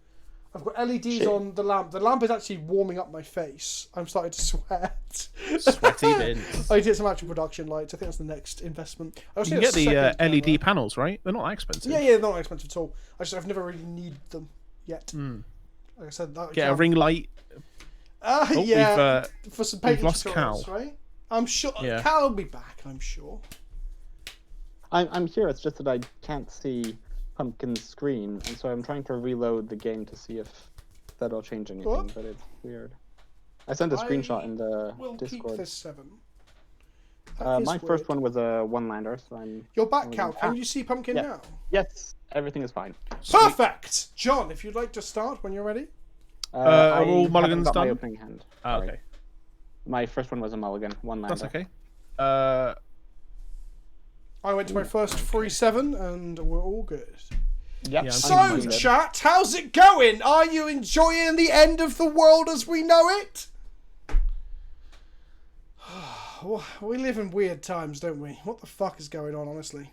I've got LEDs on the lamp. The lamp is actually warming up my face. I'm starting to sweat. Sweaty bins. I did some actual production lights. I think that's the next investment. I You can get the LED panels, right? They're not that expensive. Yeah, they're not expensive at all. I've never really needed them yet. Like I said, get a ring light. Yeah, for some painting lost tutorials, Cal. right? I'm sure Yeah. Cal will be back. I'm sure. I'm here. It's just that I can't see Pumpkin's screen, and so I'm trying to reload the game to see if that'll change anything. What? But it's weird. I sent a screenshot in the We'll Discord. keep this 7. My first one was a one-lander, so I'm. You're back, Cal. Can you see Pumpkin Yeah. now? Yes, everything is fine. Perfect, John. If you'd like to start when you're ready. Are all I mulligans haven't got my done? opening hand. Oh, Sorry. okay. My first one was a mulligan, one-lander. That's okay. I went to my first 3-7 and we're all good. Yep. Yeah, So, chat, how's it going? Are you enjoying the end of the world as we know it? We live in weird times, don't we? What the fuck is going on, honestly?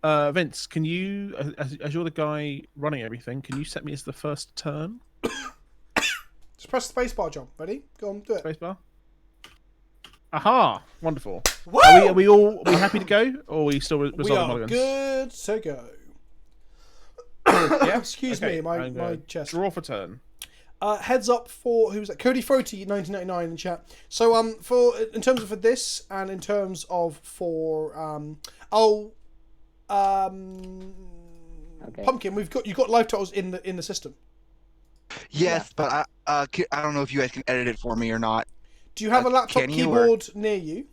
Vince, can you, as you're the guy running everything, can you set me as the first turn? Just press the spacebar, John. Ready? Go on, do it. Spacebar. Aha! Wonderful. Woo! Are we happy to go, or are we still resolving We are mulligans? good to go. Yeah. Excuse Okay, me, my I'm gonna chest. Draw for turn. Heads up for who's that? Cody Froti 1999 in chat. So in terms of for this and in terms of for Okay. Pumpkin, you've got live titles in the system. Yes, but I don't know if you guys can edit it for me or not. Do you have a laptop can you, keyboard near you?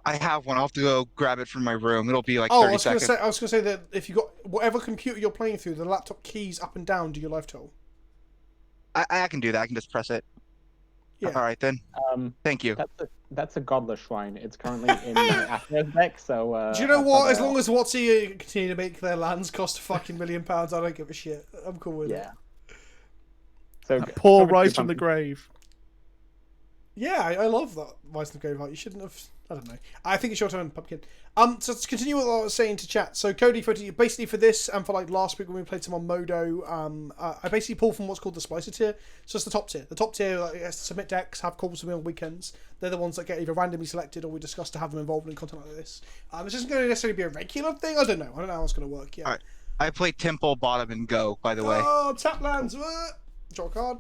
I have one. I'll have to go grab it from my room. It'll be like Oh, 30 seconds. I was gonna say that if you got whatever computer you're playing through, the laptop keys up and down do your live title. I can do that. I can just press it. Yeah. All right then. Thank you. That's a godless shrine. It's currently in my Atheros deck, so... Do you know what? As long as WotC continue to make their lands cost a fucking £1 million, I don't give a shit. I'm cool with it. Yeah. So Paul rise from the grave. Yeah, I love that Rise from the Grave. You shouldn't have... I don't know. I think it's your turn, Pumpkin. So to continue what I was saying to chat. So Cody, basically for this and for like last week when we played some on Modo, I basically pulled from what's called the Splicer tier. So it's the top tier. The top tier has to submit decks, have calls to me on weekends. They're the ones that get either randomly selected or we discuss to have them involved in content like this. This isn't going to necessarily be a regular thing. I don't know how it's going to work. Yeah. All right. I play Temple, Bottom, and Go, by the way. Oh, tap lands. Draw a card.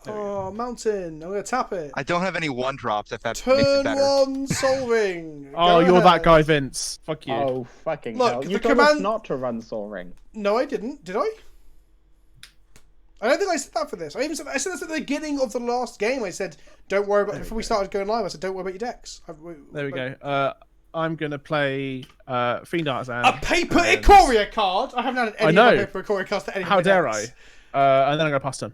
Oh, Mountain. I'm going to tap it. I don't have any 1-drops, if that makes it Turn better. 1 Soul Ring. Oh, Go you're that ahead. guy, Vince. Fuck you. Oh, fucking Look, hell. the You told command- us not to run Soul Ring. No, I didn't. Did I? I don't think I said that for this. I said this at the beginning of the last game. I said, don't worry about... Before we started going live, I said, don't worry about your decks. There we go. I'm going to play Fiend Artisan. A Paper Ikoria card? I haven't had any of my Paper Ikoria cards to any of How my dare decks. I? And then I'm going to pass turn.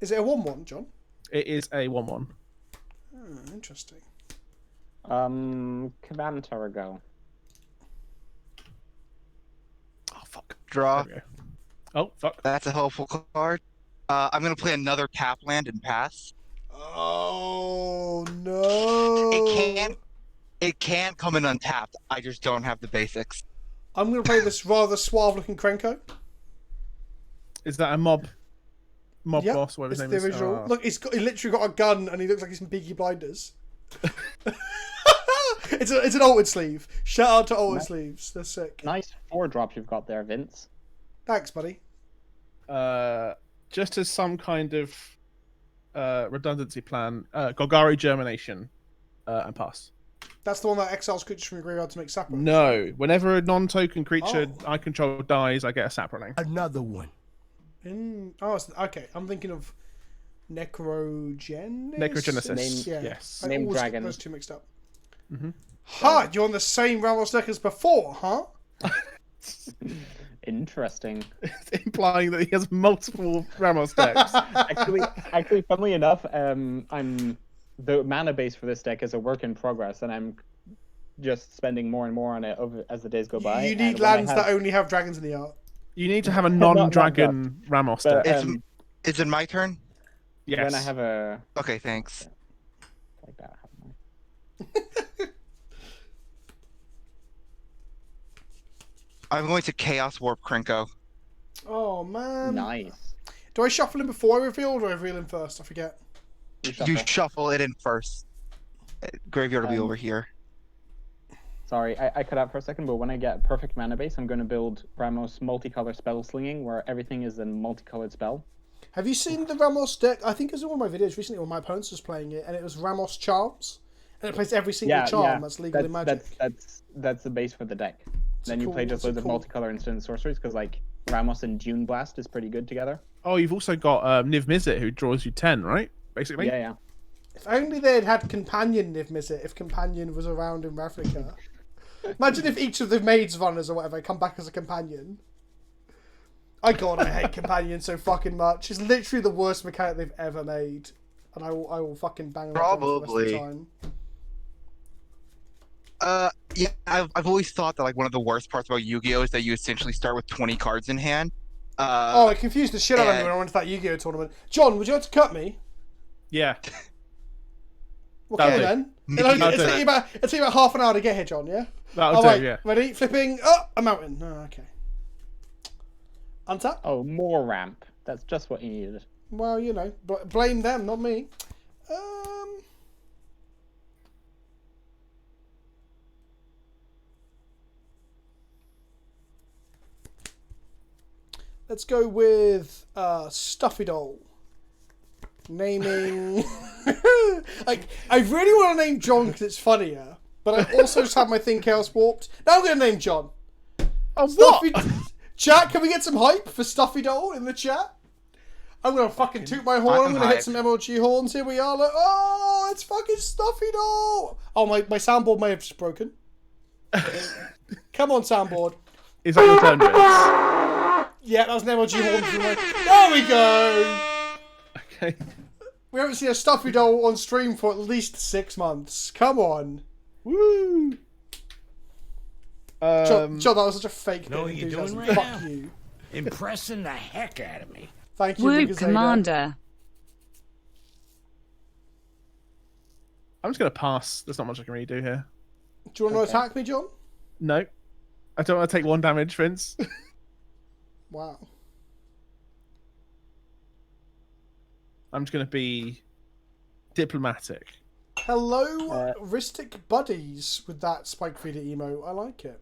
Is it a 1-1, John? It is a 1/1. Interesting. Command Tarago. Oh, fuck. Draw. There we go. Oh, fuck. That's a helpful card. I'm going to play another tap land and pass. Oh, no. It can come in untapped. I just don't have the basics. I'm going to play this rather suave-looking Krenko. Is that a mob Yep, boss? Whatever his it's name the is. original. Oh. Look, he literally got a gun and he looks like he's in Peaky Blinders. It's an altered sleeve. Shout out to altered sleeves. They're sick. Nice 4-drop you've got there, Vince. Thanks, buddy. Just as some kind of redundancy plan, Golgari Germination and pass. That's the one that exiles creatures from your graveyard to make sap. No. Whenever a non-token creature I control dies, I get a sap running. Another one. Okay. I'm thinking of Necrogenesis. Necrogenesis. Yeah. Yes. I Name always get dragon. those two mixed up. Ha! You're on the same Ramos deck as before, huh? Interesting. Implying that he has multiple Ramos decks. Actually, funnily enough, the mana base for this deck is a work in progress, and I'm just spending more and more on it as the days go by. You need lands that only have dragons in the art. You need to have a non-dragon Ramos deck. Is it my turn? Yes. When I have a... Okay, thanks. Like that. I'm going to Chaos Warp Krenko. Oh, man. Nice. Do I shuffle him before I reveal, or do I reveal him first? I forget. You shuffle it in first. Graveyard will be over here. Sorry, I cut out for a second, but when I get perfect mana base, I'm going to build Ramos multicolor spell slinging, where everything is a multicolored spell. Have you seen the Ramos deck? I think it was in one of my videos recently when my opponent was playing it, and it was Ramos Charms. And it plays every single charm that's legal in Magic. That's the base for the deck. Then you play just loads of multicolor instant sorceries, because like Ramos and Dune Blast is pretty good together. Oh, you've also got Niv Mizzet, who draws you 10, right? Basically. Yeah. If only they'd had Companion Niv Mizzet, if Companion was around in Ravnica. Imagine if each of the Maids runners or whatever come back as a companion. I hate Companion so fucking much. It's literally the worst mechanic they've ever made. And I will fucking bang on for the rest of the time. Yeah, I've always thought that like one of the worst parts about Yu-Gi-Oh is that you essentially start with 20 cards in hand. It confused the shit out of me when I went to that Yu-Gi-Oh tournament. John, would you like to cut me? Yeah. Okay then. It'll take you about half an hour to get here, John, yeah? That'll do, yeah. Ready? Flipping. Oh, a mountain. Oh, okay. Untap? Oh, more ramp. That's just what you needed. Well, you know, blame them, not me. Let's go with Stuffy Doll. Naming... like, I really want to name John because it's funnier, but I also just have my thing chaos warped. Now I'm going to name John. Oh, Stuffy... what? Chat, can we get some hype for Stuffy Doll in the chat? I'm going to fucking toot my horn. I'm going to hit some MLG horns. Here we are. Like, oh, it's fucking Stuffy Doll. Oh, my soundboard may have just broken. Come on, soundboard. Is that your turn, Vince? Yeah, that was an MLG horn. There we go. Okay. We haven't seen a Stuffy Doll on stream for at least 6 months. Come on. Woo! John, that was such a fake Know bit what of you're doing enthusiasm. right Fuck now? you. Impressing the heck out of me. Thank you, Whoop, Zeta. Commander. I'm just going to pass. There's not much I can really do here. Do you want to attack me, John? No. I don't want to take 1 damage, Vince. Wow. I'm just going to be diplomatic. Hello, Ristic Buddies with that Spike Feeder emote. I like it.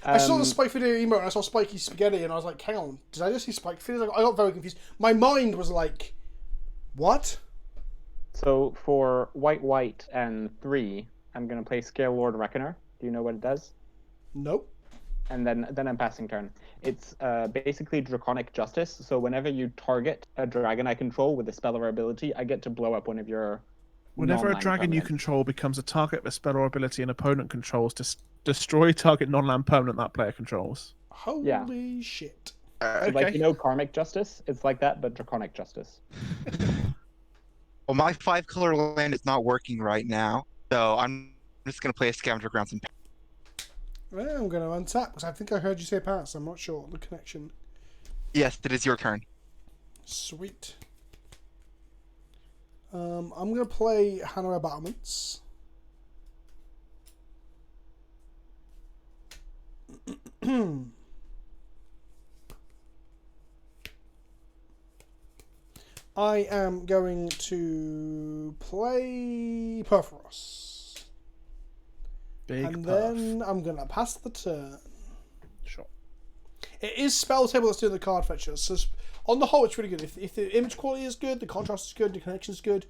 I saw the Spike Feeder emote and I saw Spiky Spaghetti and I was like, hang on, did I just see Spike Feeder? I got very confused. My mind was like, what? So for white, and 3, I'm going to play Scale Lord Reckoner. Do you know what it does? Nope. And then I'm passing turn. It's basically Draconic Justice. So whenever you target a dragon I control with a spell or ability, I get to blow up one of your... Whenever a non-land dragon you permanents. control becomes a target of a spell or ability an opponent controls, destroy target non-land permanent that player controls. Holy shit. So, Okay. like, you know Karmic Justice? It's like that, but Draconic Justice. Well, my 5-color land is not working right now, so I'm just going to play a Scavenger Grounds and Well, I'm going to untap because I think I heard you say pass. I'm not sure. The connection. yes, it is your turn. Sweet. I'm going to play Hannah Battlements. I am going to play Perforos. Big And perf. then I'm going to pass the turn. Sure. It is spell table that's doing the card fetcher. So on the whole, it's really good. If the image quality is good, the contrast is good, the connection is good,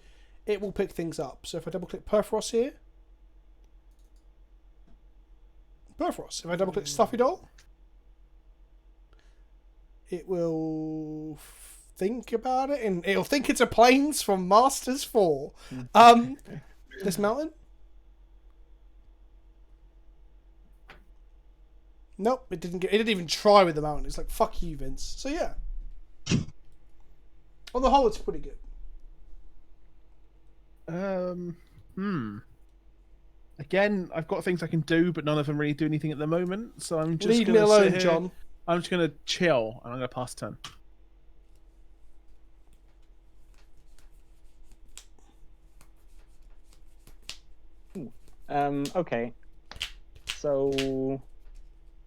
it will pick things up. So if I double click Perforos here, Perforos. If I double click Stuffy Doll, it will think about it and it'll think it's a plains from Masters 4. This mountain. Nope, it didn't even try with the mountain. It's like, fuck you, Vince. So yeah. On the whole, it's pretty good. Again, I've got things I can do, but none of them really do anything at the moment. So I'm just Leave me gonna sit alone, here. John. I'm just gonna chill, and I'm gonna pass turn. Okay. So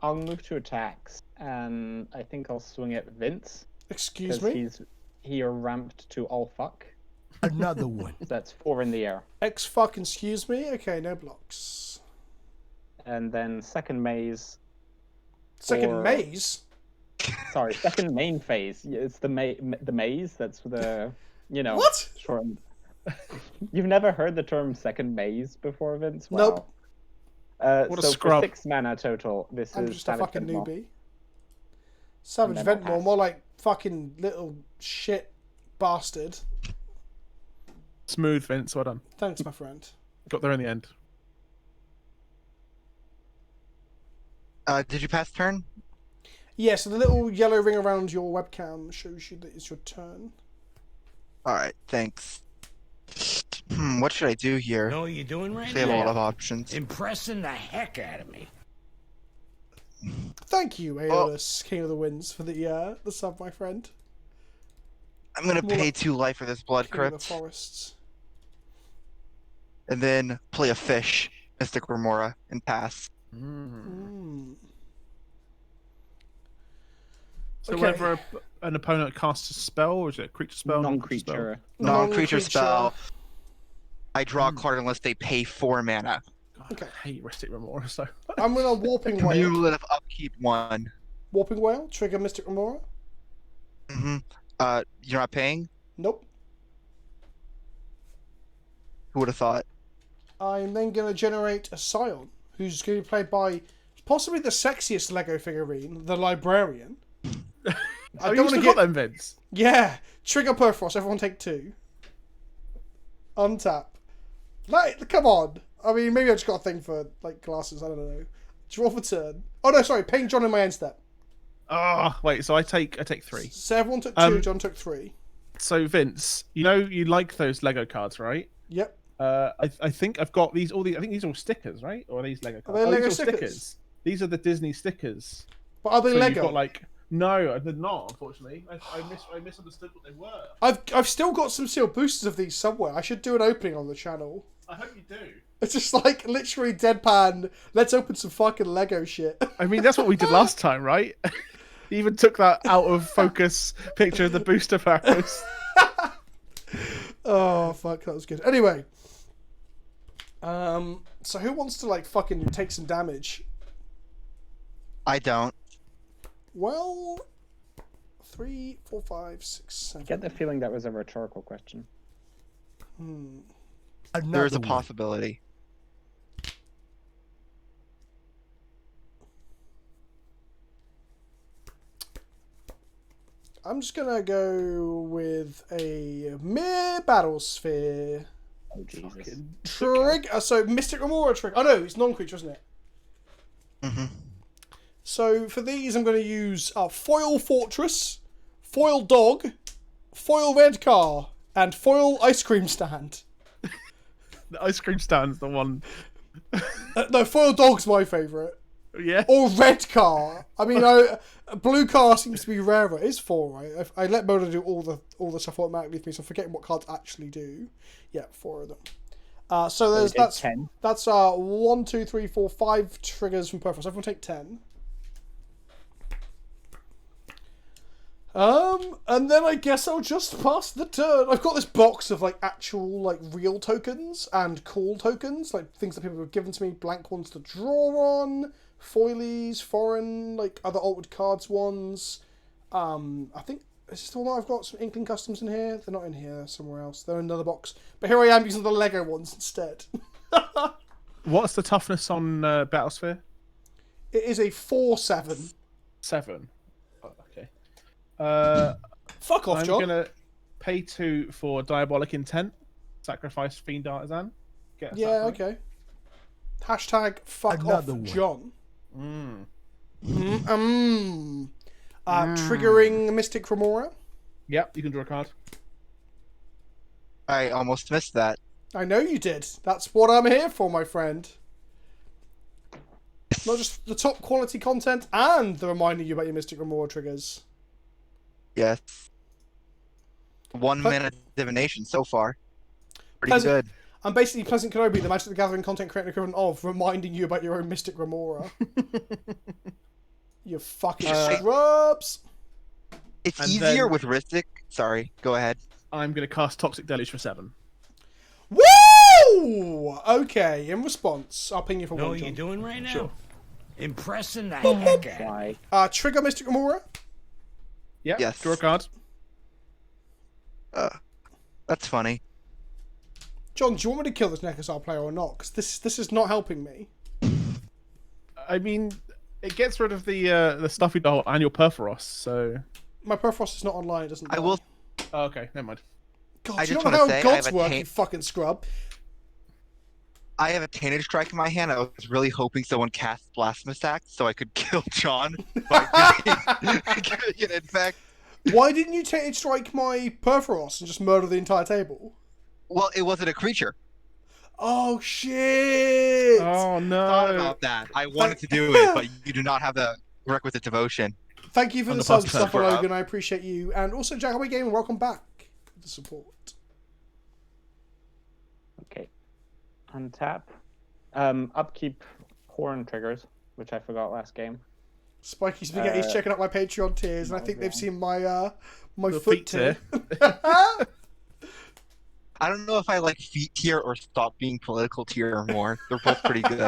I'll move to attacks, and I think I'll swing at Vince. Excuse Because me? he ramped to all fuck. Another one. That's 4 in the air. X fuck excuse me? Okay, no blocks. And then second maze. Second Or- maze? Sorry, second main phase. Yeah, it's the maze. That's the, you know. What? Short. You've never heard the term second maze before, Vince? Wow. Nope. What a so scrub. for 6 mana total, this I'm is just a Savage fucking Ventmaw. newbie. Savage And then I'll Ventmaw, pass. more like fucking little shit bastard. Smooth, Vince. Well done. Thanks, my friend. Got there in the end. Did you pass turn? Yeah, so the little yellow ring around your webcam shows you that it's your turn. All right, thanks. What should I do here? Know what you're doing right They have a lot now? of options. Impressing the heck out of me. Thank you, Aeolus, King of the Winds, for the sub, my friend. I'm gonna More pay like 2 life for this blood King of the crypt, Forests. and then play a fish, Mystic Remora, and pass. Mm. So Okay. whenever an opponent casts a spell, or is it a creature spell? Non-creature. Non-creature spell. I draw a Hmm. card unless they pay 4 mana. God, Okay. I hate Ristic Remora, so... I'm gonna Warping Whale. Cumulative upkeep 1. Warping Whale, trigger Mystic Remora. Mm-hmm. You're not paying? Nope. Who would have thought? I'm then going to generate a Scion, who's going to be played by possibly the sexiest Lego figurine, the Librarian. I don't want to get them, Vince. Yeah. Trigger Perforos. Everyone take 2. Untap. Like, come on. I mean, maybe I just got a thing for like glasses. I don't know. Draw for turn. Oh no, sorry. Paying John in my end step. Oh, wait. So I take 3. So everyone took 2. John took 3. So Vince, you know you like those Lego cards, right? Yep. I think I've got these. I think these are all stickers, right? Or are these Lego cards? Are they Lego these are stickers? These are the Disney stickers. But are they So Lego? You've got like no, they're not. Unfortunately, I misunderstood what they were. I've still got some sealed boosters of these somewhere. I should do an opening on the channel. I hope you do. It's just like literally deadpan. Let's open some fucking Lego shit. I mean, that's what we did last time, right? You even took that out of focus picture of the booster packs. Oh fuck, that was good. Anyway, so who wants to like fucking take some damage? I don't. Well, 3, 4, 5, 6, 7. I get the feeling that was a rhetorical question. There's a possibility. I'm just gonna go with a mere battle sphere. Oh Jesus! Trigger. So Mystic Remora trigger. Oh no, it's non-creature, isn't it? Mm-hmm. So for these, I'm going to use foil fortress, foil dog, foil red car, and foil ice cream stand. The ice cream stand's the one. No, foil dog's my favourite. Yeah. Or red car. I mean, blue car seems to be rarer. It's 4, right? I let Moda do all the stuff automatically for me, so I'm forgetting what cards actually do. Yeah, 4 of them. So that's 10. That's 1, 2, 3, 4, 5 triggers from Perforos. Everyone take 10. And then I guess I'll just pass the turn. I've got this box of like actual like real tokens and cool tokens, like things that people have given to me, blank ones to draw on, foilies, foreign, like other altered cards ones. I think is this the one I've got some Inkling customs in here? They're not in here, they're somewhere else. They're in another box. But here I am using the Lego ones instead. What's the toughness on Battlesphere? It is a 4/7. 7. Oh, okay. Fuck off, John. I'm gonna pay 2 for Diabolic Intent. Sacrifice Fiend Artisan. Get a Yeah, sacrifice. okay. Hashtag fuck off, John. Triggering Mystic Remora. Yep, you can draw a card. I almost missed that. I know you did. That's what I'm here for, my friend. Not just the top quality content and the reminding you about your Mystic Remora triggers. Yes. 1 minute divination so far. Pretty Pleasant- good. I'm basically PleasantKenobi, the Magic the Gathering content creator equivalent of reminding you about your own Mystic Remora. You fucking scrubs. It's And easier then- with Rhystic. Sorry, go ahead. I'm gonna cast Toxic Deluge for 7. Woo! Okay, in response, I'll ping you for Know one, what you're John. doing right now? Sure. Impressing the heck out of me. Why? Trigger Mystic Remora. Yep. Yes. Draw a card. That's funny. John, do you want me to kill this Nekazar player or not? Because this is not helping me. I mean, it gets rid of the stuffy doll and your Perforos, so. My Perforos is not online, it doesn't die. I will. Oh, okay, never mind. God, I do you just know wanna how say, I gods have a work, taint- you fucking scrub? I have a Tainted Strike in my hand. I was really hoping someone cast Blasphemous Act so I could kill John by getting it infect. Why didn't you Tainted Strike my Perforos and just murder the entire table? Well, it wasn't a creature. Oh, shit! Oh no! Thought about that. I wanted to do it, but you do not have the requisite devotion. Thank you for On the the subs, bus Stuff bro. Logan. I appreciate you. And also, Jackaway Gaming, welcome back. The support. Okay. Untap. Upkeep horn triggers, which I forgot last game. Spiky Spaghetti's checking out my Patreon tiers, and I think they've seen my my The foot feet tier. I don't know if I like feet tier or stop being political tier more. They're both pretty good.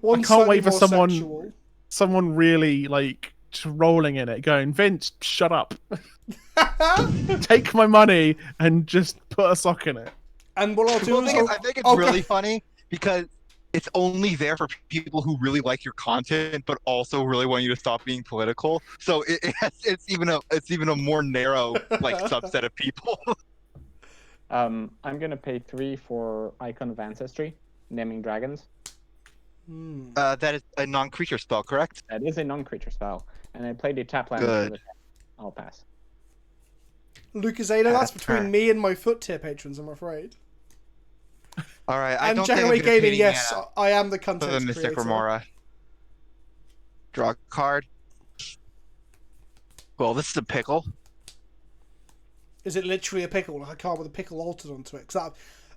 One I can't slightly wait for more someone- sexual. Someone really like just rolling in it, going, Vince, shut up. Take my money and just put a sock in it. And what I'll do Well, is I think it's really funny because it's only there for people who really like your content, but also really want you to stop being political. So it's even a more narrow like subset of people. I'm gonna pay 3 for Icon of Ancestry, naming dragons. That is a non-creature spell, correct? That is a non-creature spell, and I played a tap land. Good. I'll pass. Lucasada, that's between me and my foot tier patrons, I'm afraid. All right, I And don't think I'm January gonna pay Gaming, any yes, mana I am the for content the Mystic creator. Remora. Draw a card. Well, this is a pickle. Is it literally a pickle? Like a card with a pickle altered onto it? Because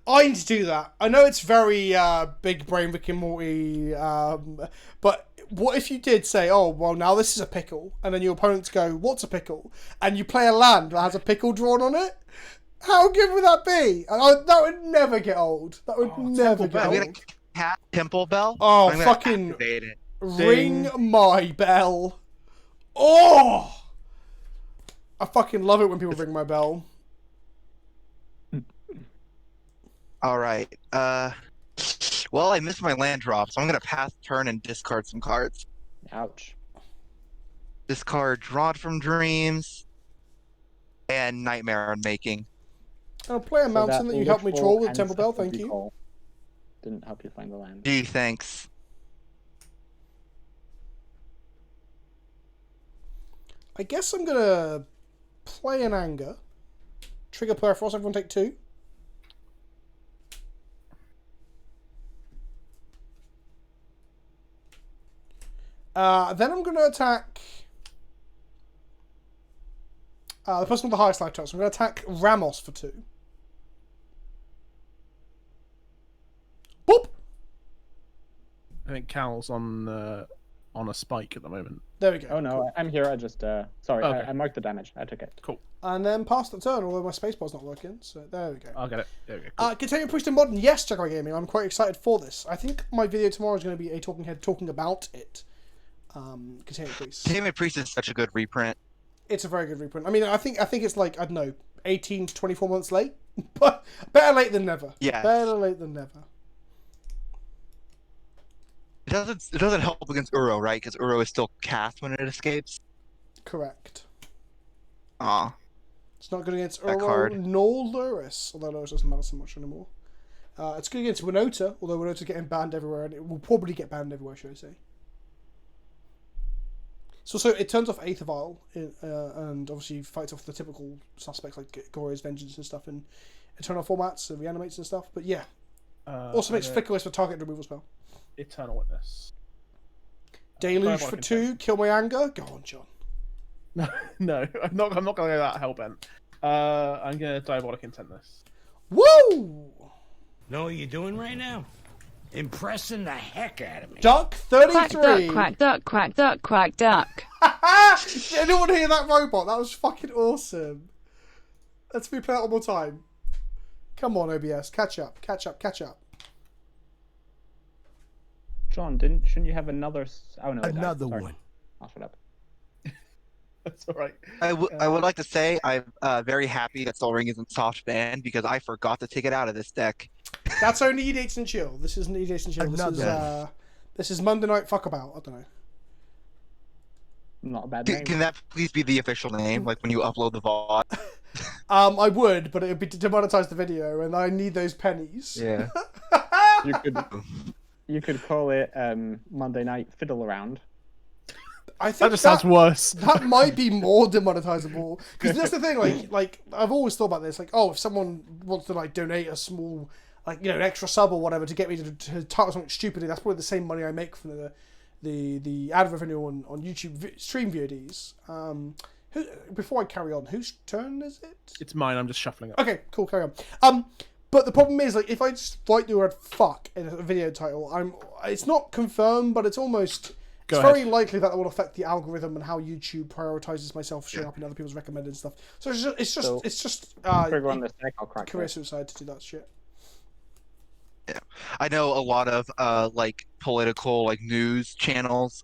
I need to do that. I know it's very big brain Rick and Morty, but what if you did say, oh, well, now this is a pickle, and then your opponents go, what's a pickle? And you play a land that has a pickle drawn on it? How good would that be? That would never get old. That would never get I'm old. gonna cast Temple Bell. Oh, I'm gonna fucking activate it. ring my bell. Oh! I fucking love it when people ring my bell. All right. Well, I missed my land drop, so I'm gonna pass turn and discard some cards. Ouch. Discard Rod from Dreams and Nightmare on Making. I'll play a mountain that you helped me draw with Temple Bell, thank you. Didn't help you find the land. Gee, thanks. I guess I'm gonna play an anger. Trigger Perforos, everyone take 2. Then I'm gonna attack the person with the highest life total. So I'm gonna attack Ramos for 2. Boop! I think Cal's on a spike at the moment. There we go. Oh no, I'm here. I just sorry, Okay. I marked the damage. I took it. Cool. And then pass the turn, although my spacebar's not working. So there we go. I'll get it. There we go. Cool. Continuing Priest in Modern, yes, Jaguar Gaming. I'm quite excited for this. I think my video tomorrow is going to be a talking head talking about it. Continuing Priest. Containment Priest is such a good reprint. It's a very good reprint. I mean, I think it's like, I don't know, 18 to 24 months late, but better late than never. Yeah. Better late than never. It doesn't help against Uro, right? Because Uro is still cast when it escapes. Correct. Aw. It's not good against That Uro card. nor Luris, although Luris doesn't matter so much anymore. It's good against Winota, although Winota's getting banned everywhere, and it will probably get banned everywhere, should I say. So it turns off Aether Vial, and obviously fights off the typical suspects like Goria's Vengeance and stuff in Eternal formats and reanimates and stuff. But yeah. Also makes Flickerless for target removal spell. Eternal Witness. Deluge for 2, kill my anger. Go on, John. No, I'm not gonna go that hellbent. I'm gonna Diabolic Intent this. Woo! Know what you're doing right now? Impressing the heck out of me. Duck Quack 33. duck, quack duck, quack duck, quack duck. Anyone hear that robot? That was fucking awesome. Let's replay it one more time. Come on, OBS. Catch up, catch up, catch up. John, shouldn't you have another? Oh no, Another sorry. one. I'll shut up. That's all right. I would like to say I'm very happy that Sol Ring isn't soft banned because I forgot to take it out of this deck. That's only EDH and Chill. This isn't EDH and Chill. This is Monday Night Fuckabout. I don't know. Not a bad name. Can that please be the official name? Like when you upload the VOD? I would, but it would be to demonetize the video, and I need those pennies. Yeah. You could call it Monday Night Fiddle Around. I think That just sounds worse. That might be more demonetizable, because that's the thing. Like I've always thought about this. Like, oh, if someone wants to like donate a small, like, you know, an extra sub or whatever to get me to title something stupidly, that's probably the same money I make from the ad revenue on YouTube stream VODs. Before I carry on, whose turn is it? It's mine. I'm just shuffling it. Okay, cool. Carry on. But the problem is, like, if I just write the word "fuck" in a video title, it's not confirmed, but it's almost. It's very likely that will affect the algorithm and how YouTube prioritizes myself showing up in other people's recommended stuff. So it's just Trigger on this deck, I'll crack career it. suicide to do that shit. Yeah, I know a lot of like political like news channels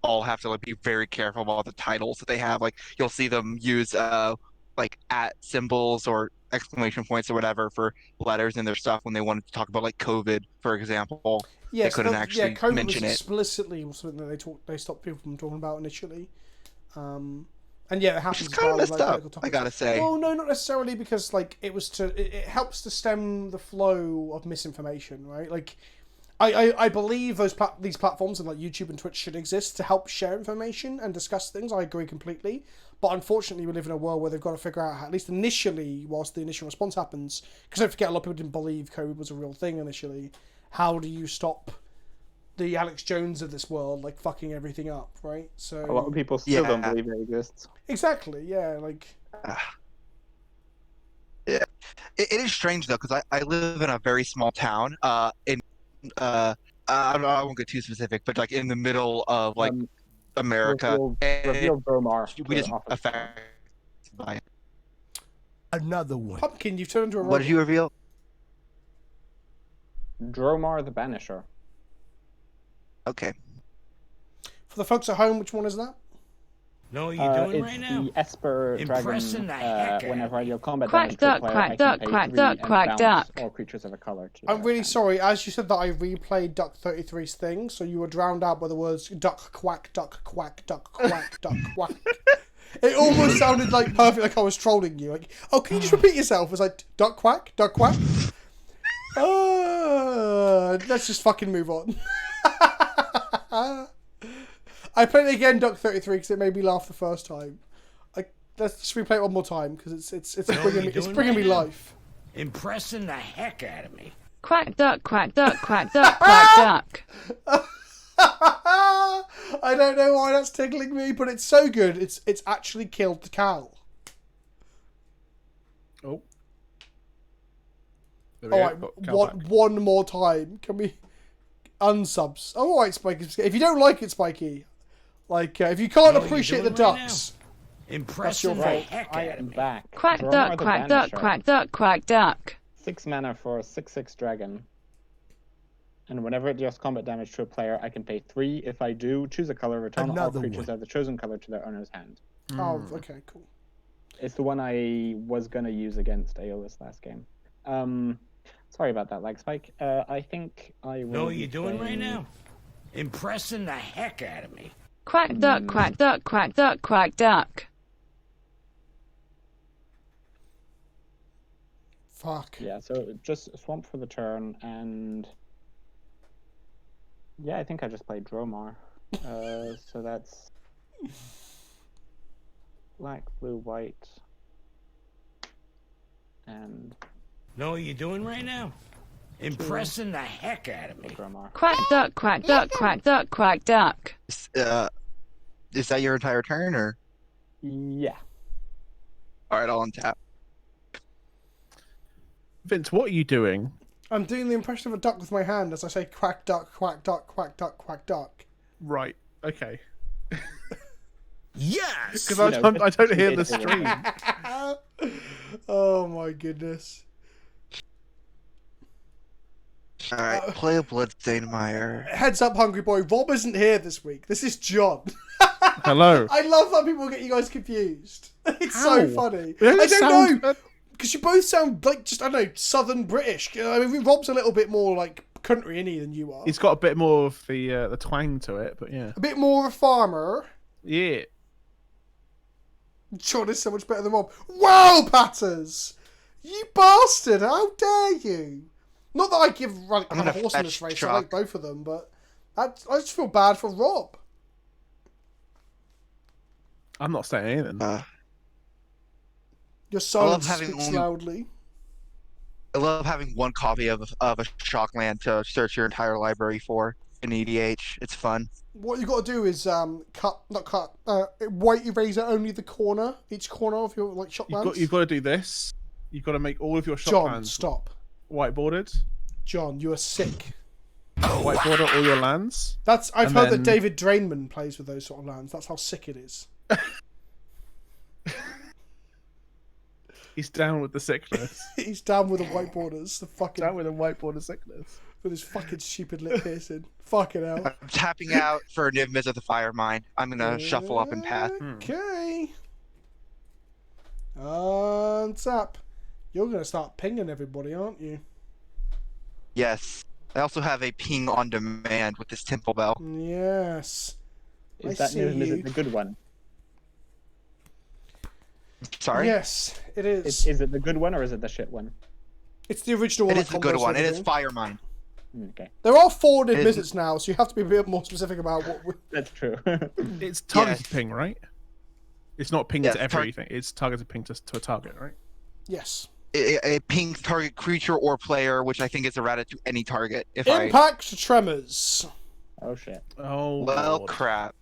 all have to like be very careful about the titles that they have. Like you'll see them use like at symbols or exclamation points or whatever for letters in their stuff when they wanted to talk about like COVID, for example. Yes, they couldn't actually COVID mention was it. explicitly something that they stopped people from talking about initially. And yeah, it happens. It's kind of messed up, topics. I gotta say. Well, no, not necessarily, because like it helps to stem the flow of misinformation, right? Like, I believe these platforms and like YouTube and Twitch should exist to help share information and discuss things. I agree completely, but unfortunately, we live in a world where they've got to figure out how, at least initially, whilst the initial response happens, because don't forget, a lot of people didn't believe COVID was a real thing initially. How do you stop the Alex Jones of this world like fucking everything up, right? So A lot of people still don't believe it exists. exactly, yeah, like Yeah, it is strange though because I live in a very small town. I won't get too specific, but like in the middle of like America, Reveal Bromar. we just affected by it. Another one. Pumpkin, you've turned into a robot. What did you reveal? Dromar the Banisher. Okay. For the folks at home, which one is that? Know what you're doing It's right now? the Esper Impressing dragon. the heck out Whenever I of me. deal combat Quack damage to a duck, player, quack I duck, can pay quack 3 duck, and quack bounce duck. all creatures of a color. To I'm their really hand. sorry. As you said that, I replayed Duck 33's thing, so you were drowned out by the words duck, quack, duck, quack, duck, quack, duck, quack. It almost sounded like perfect, like I was trolling you. Like, oh, can you just repeat yourself? It's like duck, quack, duck, quack. Let's just fucking move on. I played it again, Duck 33, because it made me laugh the first time. Let's just replay it one more time because it's bringing me life. Impressing the heck out of me. Quack duck, quack duck, quack duck, quack duck. I don't know why that's tickling me, but it's so good. It's actually killed the cow. Oh. All right, one more time. Can we unsubs? Oh, all right, Spiky. If you don't like it, Spiky, like if you can't appreciate the ducks, that's your Impressing the fault. heck I out of am me. back. Quack Dromar duck, the quack duck, Banisher. quack duck, quack duck. 6 mana for a 6/6 dragon. And whenever it deals combat damage to a player, I can pay 3. If I do, choose a color, return all Another creatures one. of the chosen color to their owner's hand. Oh, okay, cool. It's the one I was going to use against Aeolus last game. Sorry about that, Lag Spike. I think I will. Know what you're be doing right playing- now? Impressing the heck out of me. Quack duck, quack duck, quack duck, quack duck. Fuck. Yeah, so just swamp for the turn, and yeah, I think I just played Dromar. So that's black, blue, white, and Know what you're doing right now? Impressing the heck out of me. Dromar. Quack duck, quack duck, quack duck, quack duck. Is that your entire turn or? Yeah. All right, I'll untap. Vince, what are you doing? I'm doing the impression of a duck with my hand as I say quack duck, quack duck, quack duck, quack duck. Right. Okay. Yes! Because I don't hear the stream. Oh my goodness. All right, play a Bloodstainmire. Heads up, Hungry Boy. Rob isn't here this week. This is John. Hello. I love that people get you guys confused. It's How? so funny. They I don't sound- know. Because you both sound like just, I don't know, Southern British. I mean, Rob's a little bit more like country any than you are. He's got a bit more of the twang to it, but yeah. A bit more of a farmer. Yeah. John is so much better than Rob. Wow, Patters! You bastard! How dare you? Not that I give a gonna horse in this fetch race. I like Chuck. both of them, but I just feel bad for Rob. I'm not saying anything. Your silence having speaks only- loudly. I love having one copy of a Shockland to search your entire library for in EDH. It's fun. What you got to do is white eraser only the corner, each corner of your like shop lands. You've got to do this. You've got to make all of your shop John, lands stop. whiteboarded. John, you are sick. Whiteboard all your lands. I've And heard then- that David Drainman plays with those sort of lands. That's how sick it is. He's down with the sickness. He's down with the white borders. The fucking Down with the white border sickness. With his fucking stupid lip piercing. Fucking hell. I'm tapping out for Niv Mizzet the Fire Mine. I'm gonna shuffle up and pass. Okay. Untap. You're gonna start pinging everybody, aren't you? Yes. I also have a ping on demand with this Temple Bell. Yes. Is I that see Niv you. Mizzet the good one? Sorry? Yes, it is. Is it the good one or is it the shit one? It's the original one. It is that the good combos one. It is everything. Fire Mine. Okay, There are 4 Niv It is- Mizzets now, so you have to be a bit more specific about what. that's true. It's targeted Yes. ping, right? It's not ping Yes, to everything. It's targeted ping to a target, right? Yes. It pings target creature or player, which I think is errata to any target. If Impact Tremors. Oh shit. Oh, Well, Lord. crap.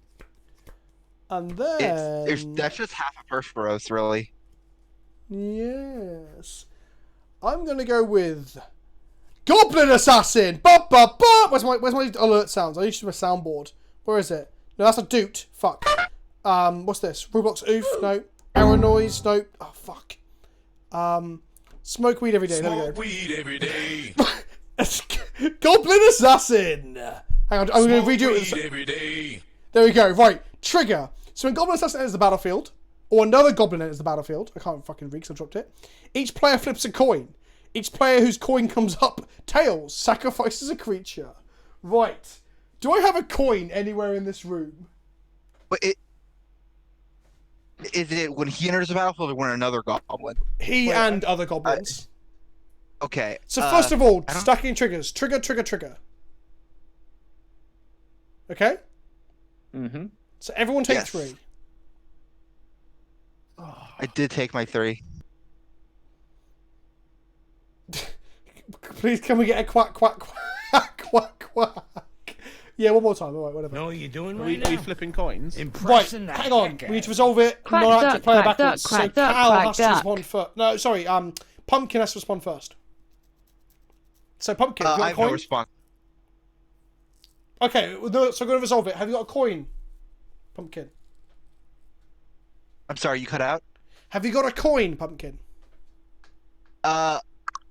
And then. That's just half a Perforos, really. Yes. I'm gonna go with Goblin Assassin. Ba ba ba. Where's my alert sounds? I used to have a soundboard. Where is it? No, that's a doot. Fuck. What's this? Roblox oof? No. Arrow noise? No. Oh fuck. Smoke weed every day. There we go. weed every day. Goblin Assassin. Hang on, I'm gonna redo it. every day. There we go. Right. Trigger. So when Goblin Assassin enters the battlefield, or another Goblin enters the battlefield, I can't fucking read because I dropped it. Each player flips a coin. Each player whose coin comes up tails sacrifices a creature. Right. Do I have a coin anywhere in this room? But is it when he enters the battlefield or when another goblin? He and other goblins. Okay. So first of all, I don't- stacking triggers. Trigger, trigger, trigger. Okay? Mm-hmm. So everyone take Yes. 3. I did take my 3. Please, can we get a quack, quack, quack, quack, quack? Yeah, one more time. All right, whatever. Know what you're doing Are right we now? flipping coins? Right, Impressing the hang on. heck We out need of to me. resolve it. Quack Not duck, active player quack backwards. duck, So quack duck, Cal quack has to duck. respond first. No, sorry. Pumpkin has to respond first. So Pumpkin, have you got I a have no coin? response. Okay, so I'm going to resolve it. Have you got a coin, Pumpkin? I'm sorry, you cut out? Have you got a coin, Pumpkin?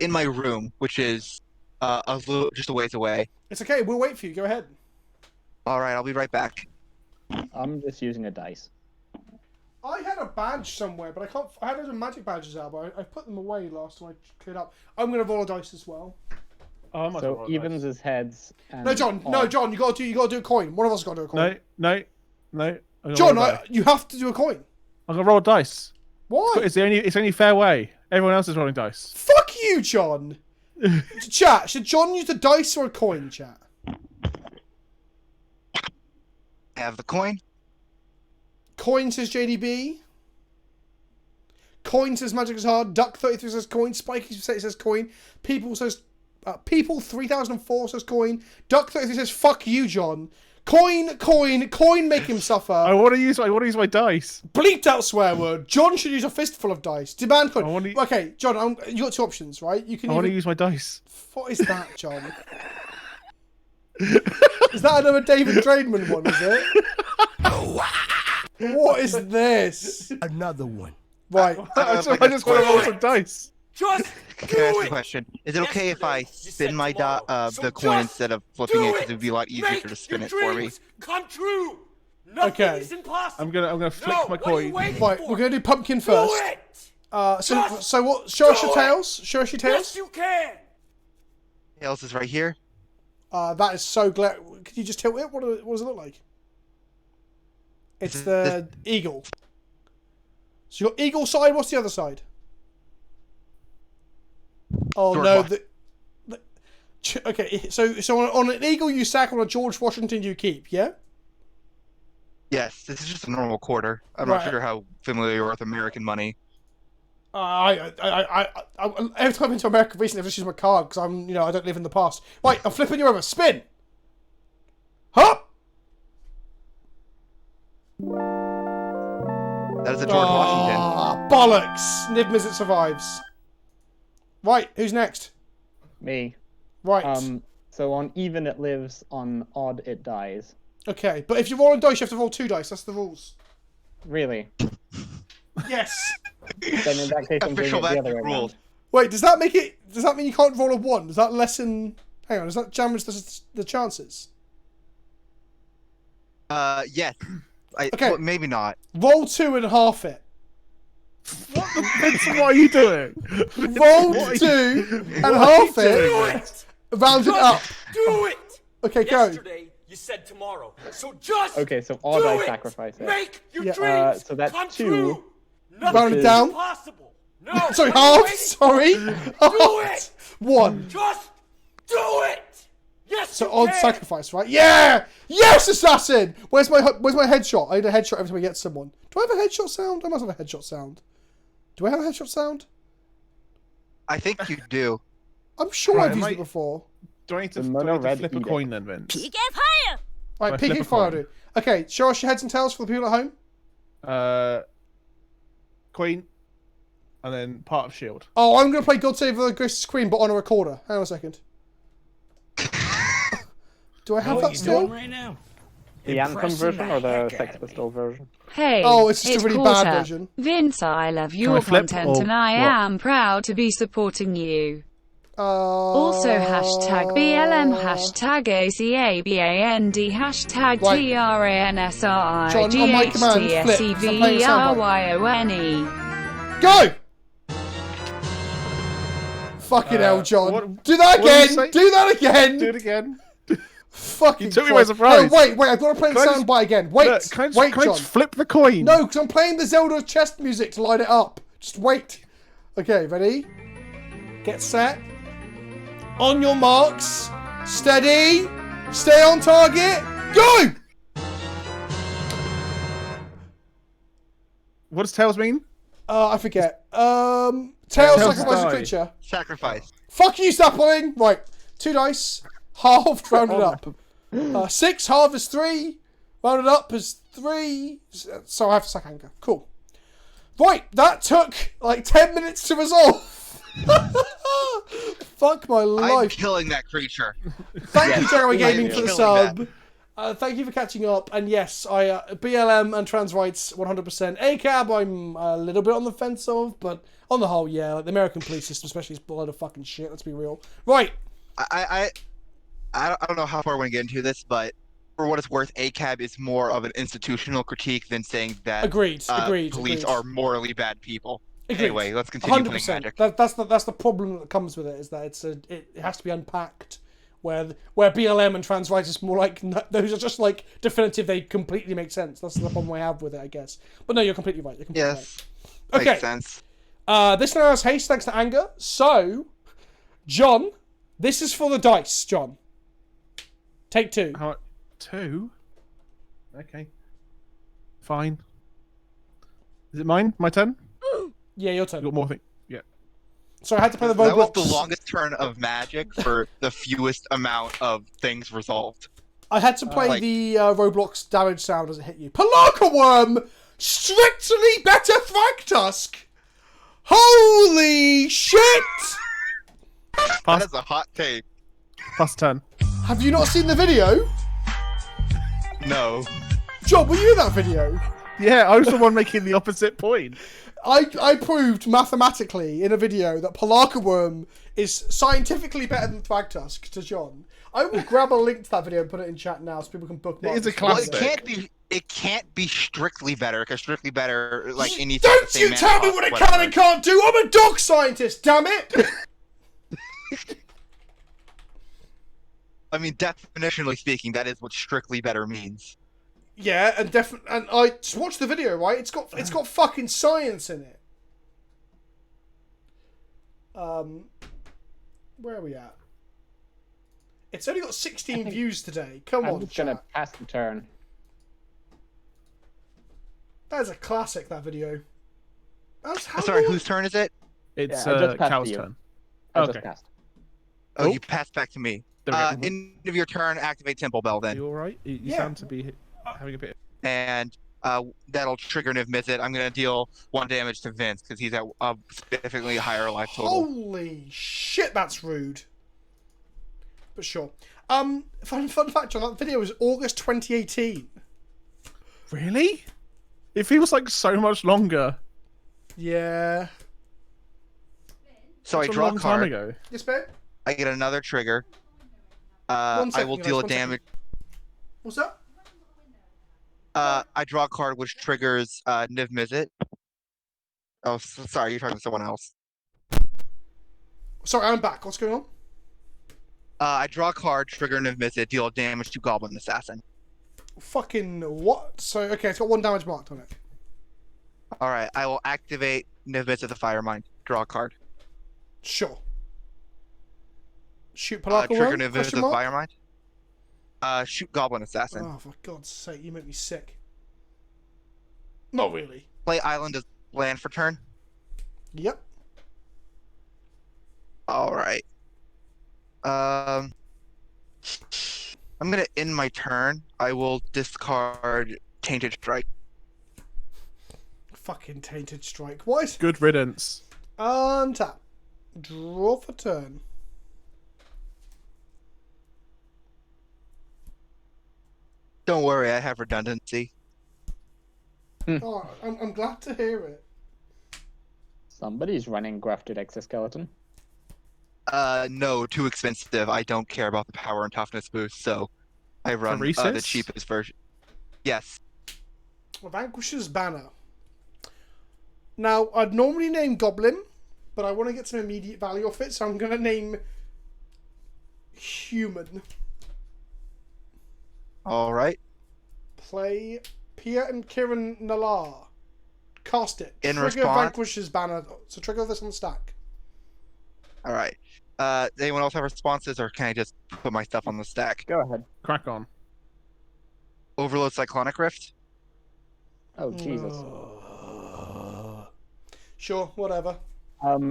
In my room, which is just a ways away. It's okay. We'll wait for you. Go ahead. All right, I'll be right back. I'm just using a dice. I had a badge somewhere, but I can't. I had those magic badges out, but I put them away last time I cleared up. I'm going to roll a dice as well. Oh, I might So roll evens dice. is heads. And No, John. No, odds. John. You got to do a coin. One of us got to do a coin. No. I'm gonna John, roll a die. you have to do a coin. I'm gonna roll dice. Why? It's the only fair way. Everyone else is rolling dice. Fuck you, John. Chat. Should John use the dice or a coin? Chat. I have the coin. Coin says JDB. Coin says Magic is hard. Duck 33 says coin. Spiky says coin. People 3004 says coin. Duck 33 says fuck you, John. Coin, make him suffer. I want to use my dice. Bleeped out swear word. John should use a fistful of dice. Demand coin. I wanna- Okay, John, you got 2 options, right? You can I want to either... use my dice. What is that, John? Is that another David Draidman one, is it? What is this? Another one. Right. I just want to roll some dice. Just Can I ask you a question? Is it okay if I spin my the coin instead of flipping it? Because it'd be a lot easier to spin it for me. Come true. Nothing Okay. is impossible. I'm gonna flick No, my what are you coin. waiting Right, for? we're going to do pumpkin Do first. it. So what? Show us your do it. tails. Show us your tails. Yes, you can. Tails is right here. That is so glad. Could you just tilt it? What does it look like? It's the eagle. So you got eagle side. What's the other side? Oh George no. Washington. Okay, so on an eagle you sack, on a George Washington you keep. Yeah. Yes, this is just a normal quarter. I'm Right. not sure how familiar you are with American money. I every time I've been to America recently, I've just used my card because I don't live in the past. Right, I'm flipping you over. Spin. Hop. That is a George Washington. Ah, bollocks. Niv Mizzet survives. Right, who's next? Me. Right. So on even it lives, on odd it dies. Okay, but if you roll a dice, you have to roll 2 dice. That's the rules. Really? Yes. Then in that case, I'm doing Official it the other way rules. around. Wait, does that mean you can't roll a 1? Does that lessen Hang on, does that damage the chances? Yes. Okay. Well, maybe not. Roll 2 and half it. What are you doing? Roll 2 and half it. Round it up. Do it! Okay, go. Yesterday, you said tomorrow. So just Okay, so odd do I it! sacrifice it. Make your Yeah. dreams So that's come 2. true! Round Nothing it is down. impossible. No! Sorry, what are you half. waiting Sorry. for? Do it! 1. Just do it! Yes, So you odd can! sacrifice, right? Yeah! Yes, assassin! Where's my headshot? I need a headshot every time I get someone. Do I have a headshot sound? I must have a headshot sound. Do I have a headshot sound? I think you do. I'm sure Right, I've used mate. it before. Do I need to, The do I mono need to red flip a edict. coin then, Vince? Right, I flip PK a fire coin? do. Okay, show us your heads and tails for the people at home. Queen, and then part of shield. Oh, I'm going to play God Save the Gracious Queen, but on a recorder. Hang on a second. Do I have What that are you still? doing right now? The anthem Impressing version or the heck Sex out of me. Pistol version? Hey, Oh, it's just a really bad Porter. version. Vince, I love I your flip content or and I what? am proud to be supporting you. Also, Also hashtag BLM, hashtag ACABAND, hashtag Right. John, on my command, flip, 'cause I'm playing TRANSEVERYONE. Go! Fucking hell, John. what- Do that what did you again! say? Do that again! Do it again. Fucking You took me by Christ. surprise. Oh, wait, I've got to play the Can I just- soundbite again. Wait, Look, can I just, wait, can I John. just flip the coin? No, because I'm playing the Zelda chest music to light it up. Just wait. Okay, ready? Get set. On your marks. Steady. Stay on target. Go! What does tails mean? I forget. Tails Tails sacrifice a die. creature. Sacrifice. Fuck you, sapling! Right, 2 dice. Halved, rounded up. 6, half is 3. Rounded up is 3. So I have to sack anchor. Cool. Right, that took like 10 minutes to resolve. Fuck my I'm life. killing that creature. Thank you, Jeremy I'm Gaming, for the killing sub. Thank you for catching up. And yes, I BLM and trans rights 100%. ACAB, I'm a little bit on the fence of, but on the whole, yeah, like the American police system, especially, is a load of fucking shit. Let's be real. Right. I don't know how far I want to get into this, but for what it's worth, ACAB is more of an institutional critique than saying that Agreed. police are morally bad people. Agreed. Anyway, let's continue playing 100%. Magic. That's the problem that comes with it, is that it has to be unpacked. Where BLM and trans rights is more like, those are just like definitive. They completely make sense. That's the problem I have with it, I guess. But no, you're completely right. You're completely Yes. right. Okay. Makes sense. This now has haste thanks to anger. So, John, this is for the dice. John, take 2. How, 2? Okay. Fine. Is it mine? My turn? Yeah, your You turn. got more thing. Yeah. So I had to play the That was Roblox. the longest turn of Magic for the fewest amount of things resolved. I had to play like- the Roblox damage sound as it hit you. Palaka Worm! Strictly better Thragtusk! Holy shit! That Pass, is a hot take. pass turn. Have you not seen the video? No. John, were you in that video? Yeah, I was the one making the opposite point. I proved mathematically in a video that Palaka Worm is scientifically better than Thragtusk to John. I will grab a link to that video and put it in chat now so people can bookmark It is a this Well, video. classic. it can't be strictly better, because strictly better, like, any Don't you tell me what it can and can't do! I'm a dog scientist, damn it! I mean, definitionally speaking, that is what strictly better means. Yeah, and I just watched the video, right? It's got fucking science in it. Where are we at? It's only got 16 views today. Come I'm on, just gonna chat. pass the turn. That is a classic, that video. That's how Sorry, long- whose turn is it? It's Yeah, I just passed Cow's you. turn. I Okay. just passed. Oh, Oh. you passed back to me. There we go. End of your turn, activate Temple Bell Are then. you alright? You Yeah. sound to be having a bit. And that'll trigger Niv Mizzet. I'm going to deal 1 damage to Vince, because he's at a significantly higher life total. Holy shit, that's rude. But sure. Fun fact on that video was August 2018. Really? It feels like so much longer. Yeah. So I It's a draw a long time card, ago. Yes, babe? I get another trigger, One I second, will guys, deal a 1 second. damage. What's that? I draw a card which triggers Niv Mizzet. Oh, sorry, you're talking to someone else. Sorry, I'm back. What's going on? I draw a card, trigger Niv Mizzet, deal damage to Goblin Assassin. Fucking what? So, okay, it's got 1 damage marked on it. All right, I will activate Niv Mizzet the Firemind. Draw a card. Sure. Shoot Palaka Trigger one? Niv Mizzet Question the mark? Firemind. Shoot Goblin Assassin. Oh, for God's sake, you make me sick. Not really. Play Island as land for turn. Yep. All right. I'm gonna end my turn. I will discard Tainted Strike. Fucking Tainted Strike. What? Good riddance. Untap. Draw for turn. Don't worry, I have redundancy. Oh, I'm glad to hear it. Somebody's running grafted exoskeleton. No, too expensive. I don't care about the power and toughness boost, so I run the Pharesis? cheapest version. Yes. Vanquisher's Banner. Now, I'd normally name Goblin, but I want to get some immediate value off it, so I'm going to name Human. All right. Play Pia and Kiran Nalar. Cast it. In Trigger response- Vanquisher's Banner. So trigger this on the stack. All right. Does anyone else have responses, or can I just put my stuff on the stack? Go ahead. Crack on. Overload Cyclonic Rift. Oh, Jesus. Sure, whatever.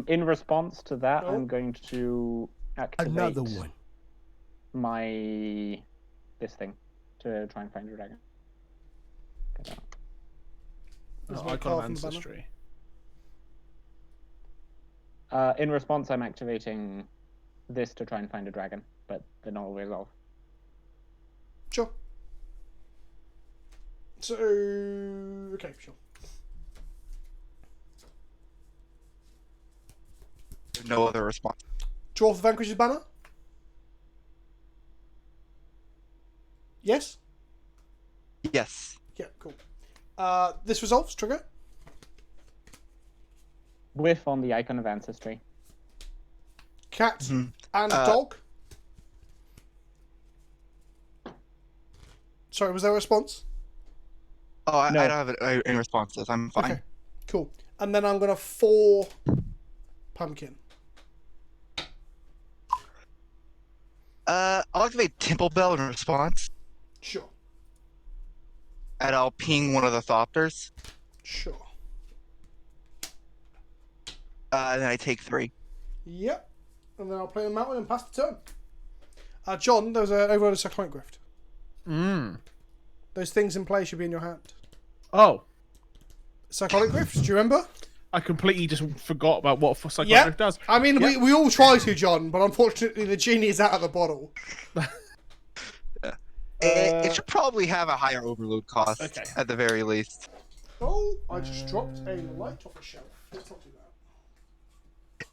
In response to that, Oh. I'm going to activate Another one. my this thing to try and find a dragon. Get out. There's Oh, my Icon card of from the banner. Ancestry. In response, I'm activating this to try and find a dragon, but they're not always off. Sure. So, okay, sure. No other response. Draw for Vanquisher's Banner? Yes? Yes. Yeah, cool. This resolves, trigger. Whiff on the Icon of Ancestry. Cat Mhm. and dog. Sorry, was there a response? Oh, I No. don't have any responses. I'm fine. Okay, cool. And then I'm going to 4 pumpkin. I'll activate Temple Bell in response, Sure, and I'll ping one of the Thopters, sure. and then I take 3. Yep. And then I'll play a mountain and pass the turn. John, there was an overloaded Cyclonic Rift. Those things in play should be in your hand. Oh, Cyclonic Rift, do you remember? I completely just forgot about what Cyclonic Yeah. Rift does. I mean, we all try to, John, but unfortunately the genie is out of the bottle. It should probably have a higher overload cost, Okay. at the very least. Oh, I just dropped a light off a shelf. Let's not do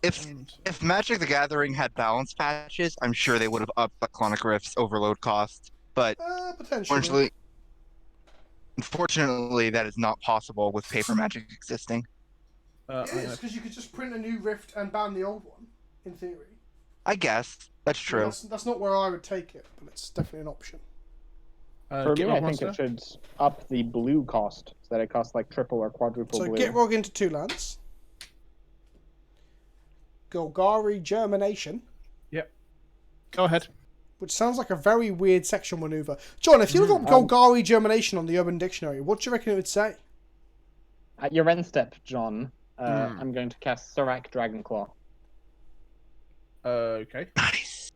that. If Magic the Gathering had balance patches, I'm sure they would have upped Cyclonic Rift's overload cost. But Potentially. unfortunately, that is not possible with paper Magic existing. It is, because you could just print a new Rift and ban the old one, in theory. I guess that's true. That's not where I would take it, but it's definitely an option. For Get me, I Rock think Monster. it should up the blue cost so that it costs like triple or quadruple So blue. get Rog into 2 lands. Golgari Germination, Yep. Go ahead. which sounds like a very weird sexual maneuver. John, if you look up Golgari Germination on the Urban Dictionary, what do you reckon it would say? At your end step, John, I'm going to cast Serac Dragonclaw. Okay. Nice.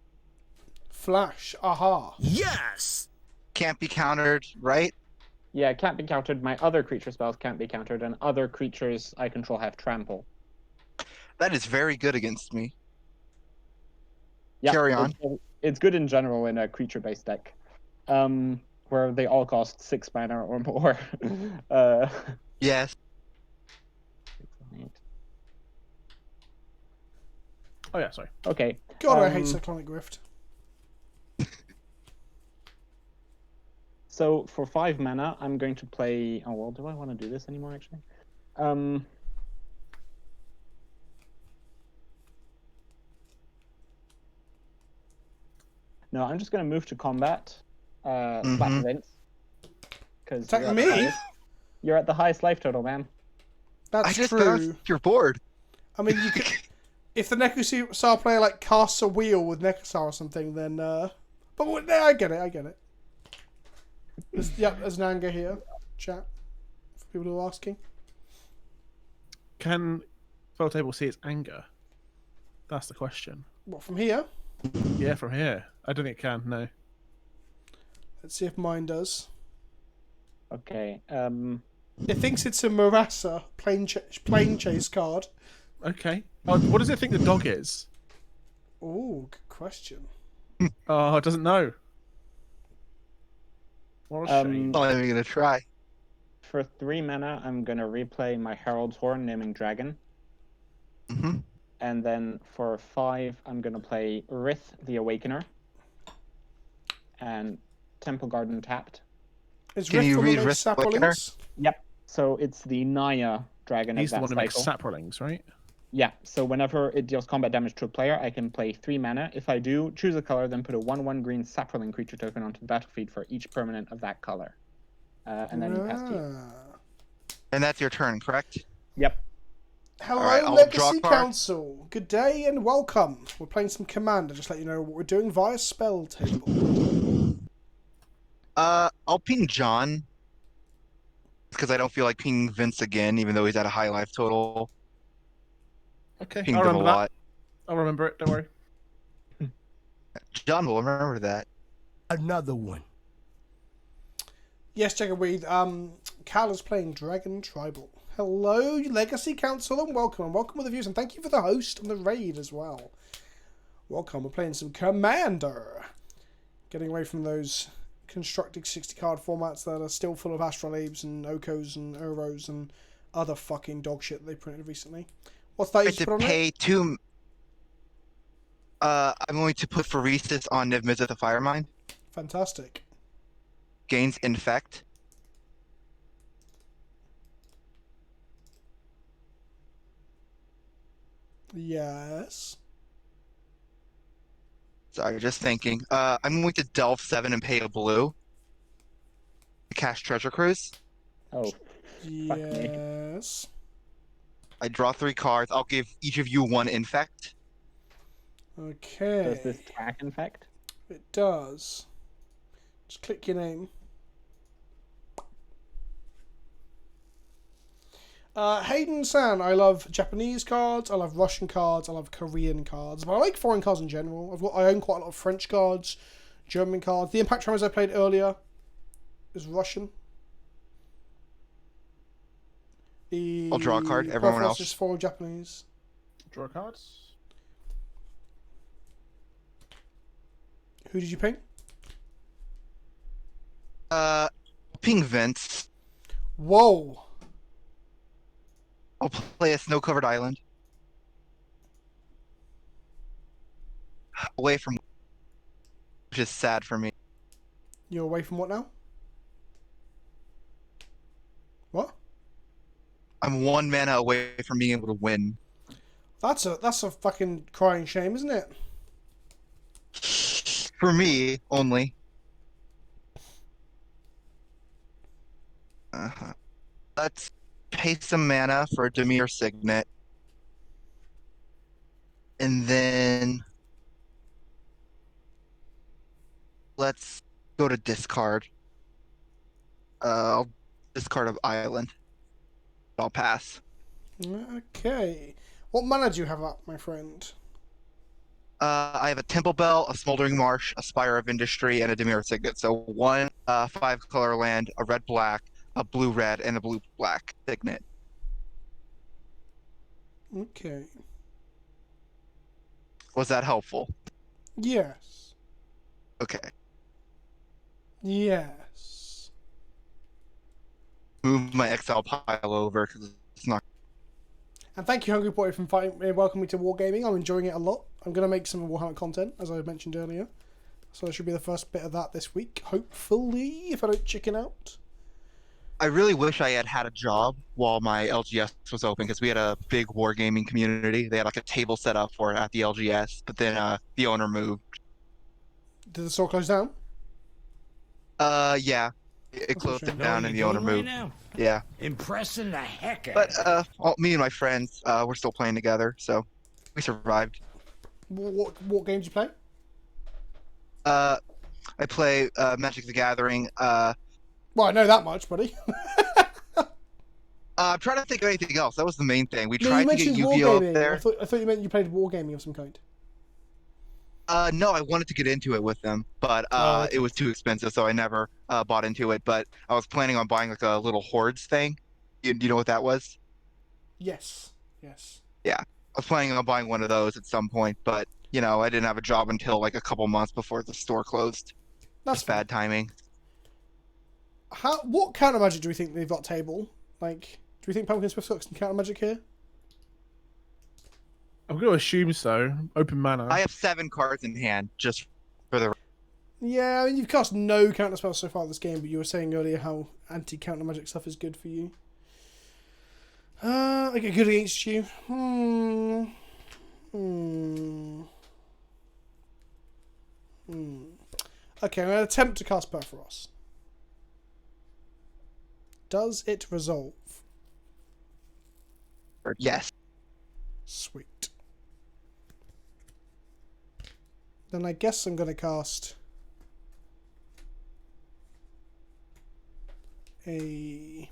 Flash, aha. Yes! Can't be countered, right? Yeah, it can't be countered. My other creature spells can't be countered, and other creatures I control have trample. That is very good against me. Yeah, Carry on. It's good in general in a creature-based deck, where they all cost 6 mana or more. Yes. Oh yeah, sorry. Okay. God, I hate Cyclonic Rift. So for 5 mana, I'm going to play. Oh well, do I want to do this anymore? Actually, no, I'm just going to move to combat. Slap Vince. Because Attack me? You're at the highest life total, man. That's I just true. bounced your board. I mean, you could. If the Nekusar player like casts a wheel with Nekusar or something, then. But I get it. There's an anger here. Chat. For people who are asking. Can Fail Table see its anger? That's the question. What, from here? Yeah, from here. I don't think it can, no. Let's see if mine does. Okay. It thinks it's a Marassa plane chase card. Okay. What does it think the dog is? Oh, good question. Oh, it doesn't know. What a shame. I'm not even gonna try. For 3 mana, I'm gonna replay my Herald's Horn, naming Dragon. And then for 5, I'm gonna play Rith the Awakener. And Temple Garden tapped. Can you read Rith the Awakener? Yep. So it's the Naya dragon He's of the that one who makes cycle. saprolings, right? Yeah, so whenever it deals combat damage to a player, I can play 3 mana. If I do, choose a color, then put a 1/1 green saproling creature token onto the battlefield for each permanent of that color. And then you pass to you. And that's your turn, correct? Yep. Hello, Alright, I'll draw Legacy a card. Council. Good day and welcome. We're playing some Commander. Just let you know what we're doing via spell table. I'll ping John. Because I don't feel like pinging Vince again, even though he's at a high life total. Okay, Pinged I'll him a remember that. lot. I'll remember it, don't worry. John will remember that. Another one. Yes, Jacob Weed. Cal is playing Dragon Tribal. Hello, Legacy Council, and welcome with the views, and thank you for the host and the raid as well. Welcome. We're playing some Commander. Getting away from those constructed 60-card formats that are still full of Astrolabes and Okos and Uros and other fucking dog shit they printed recently. What's that I you have just to put on pay it? 2. I'm going to put Phoresis on Niv Mizzet the Firemind. Fantastic. Gains Infect. Yes. Sorry, just thinking. I'm going to delve 7 and pay a blue. Cast Treasure Cruise. Oh, Yes. I draw 3 cards. I'll give each of you 1 Infect. Okay. does this track infect? It does. Just click your name. Hayden San, I love Japanese cards, I love Russian cards, I love Korean cards, but I like foreign cards in general. I own quite a lot of French cards, German cards. The Impact Tremors I played earlier is Russian. I'll draw a card. Everyone else is for Japanese. Draw cards. Who did you ping? Ping Vince. Whoa. I'll play a snow-covered island. Away from, which is sad for me. You're away from what now? What? I'm 1 mana away from being able to win. That's a fucking crying shame, isn't it? For me, only. Let's pay some mana for a Dimir Signet. And then let's go to discard. I'll discard of Island. I'll pass. Okay. What mana do you have up, my friend? I have a Temple Bell, a Smoldering Marsh, a Spire of Industry, and a Dimir Signet. So 1 5-color land, a red-black, a blue-red, and a blue-black Signet. Okay. Was that helpful? Yes. Okay. Yes. Move my Excel pile over because it's not. And thank you, Hungry Boy, for welcoming me to Wargaming. I'm enjoying it a lot. I'm going to make some Warhammer content, as I mentioned earlier. So that should be the first bit of that this week, hopefully, if I don't chicken out. I really wish I had had a job while my LGS was open because we had a big wargaming community. They had like a table set up for it at the LGS, but then the owner moved. Did the store close down? Yeah, it That's a closed shame. it Know down what and you're the owner doing right moved. now? Yeah, Impressing the heck out but of me. me and my friends, we're still playing together, so we survived. What games do you play? I play Magic the Gathering. Well, I know that much, buddy. I'm trying to think of anything else. That was the main thing. We No, tried you to get mentioned Yu-Gi-Oh up wargaming. there. I thought you meant you played wargaming of some kind. No, I wanted to get into it with them, but Okay. it was too expensive, so I never bought into it. But I was planning on buying like a little Hordes thing. You know what that was? Yes. Yes. Yeah, I was planning on buying one of those at some point, but you know, I didn't have a job until like a couple months before the store closed. That's Just bad timing. What counter magic do we think they've got table? Like, do we think Pumpkin Swift's got some counter magic here? I'm going to assume so. Open mana. I have 7 cards in hand just for the. Yeah, I mean, you've cast no counter spells so far this game, but you were saying earlier how anti-counter magic stuff is good for you. Like a good against you. Okay, I'm going to attempt to cast Perforos. Does it resolve? Yes. Sweet. Then I guess I'm going to cast a...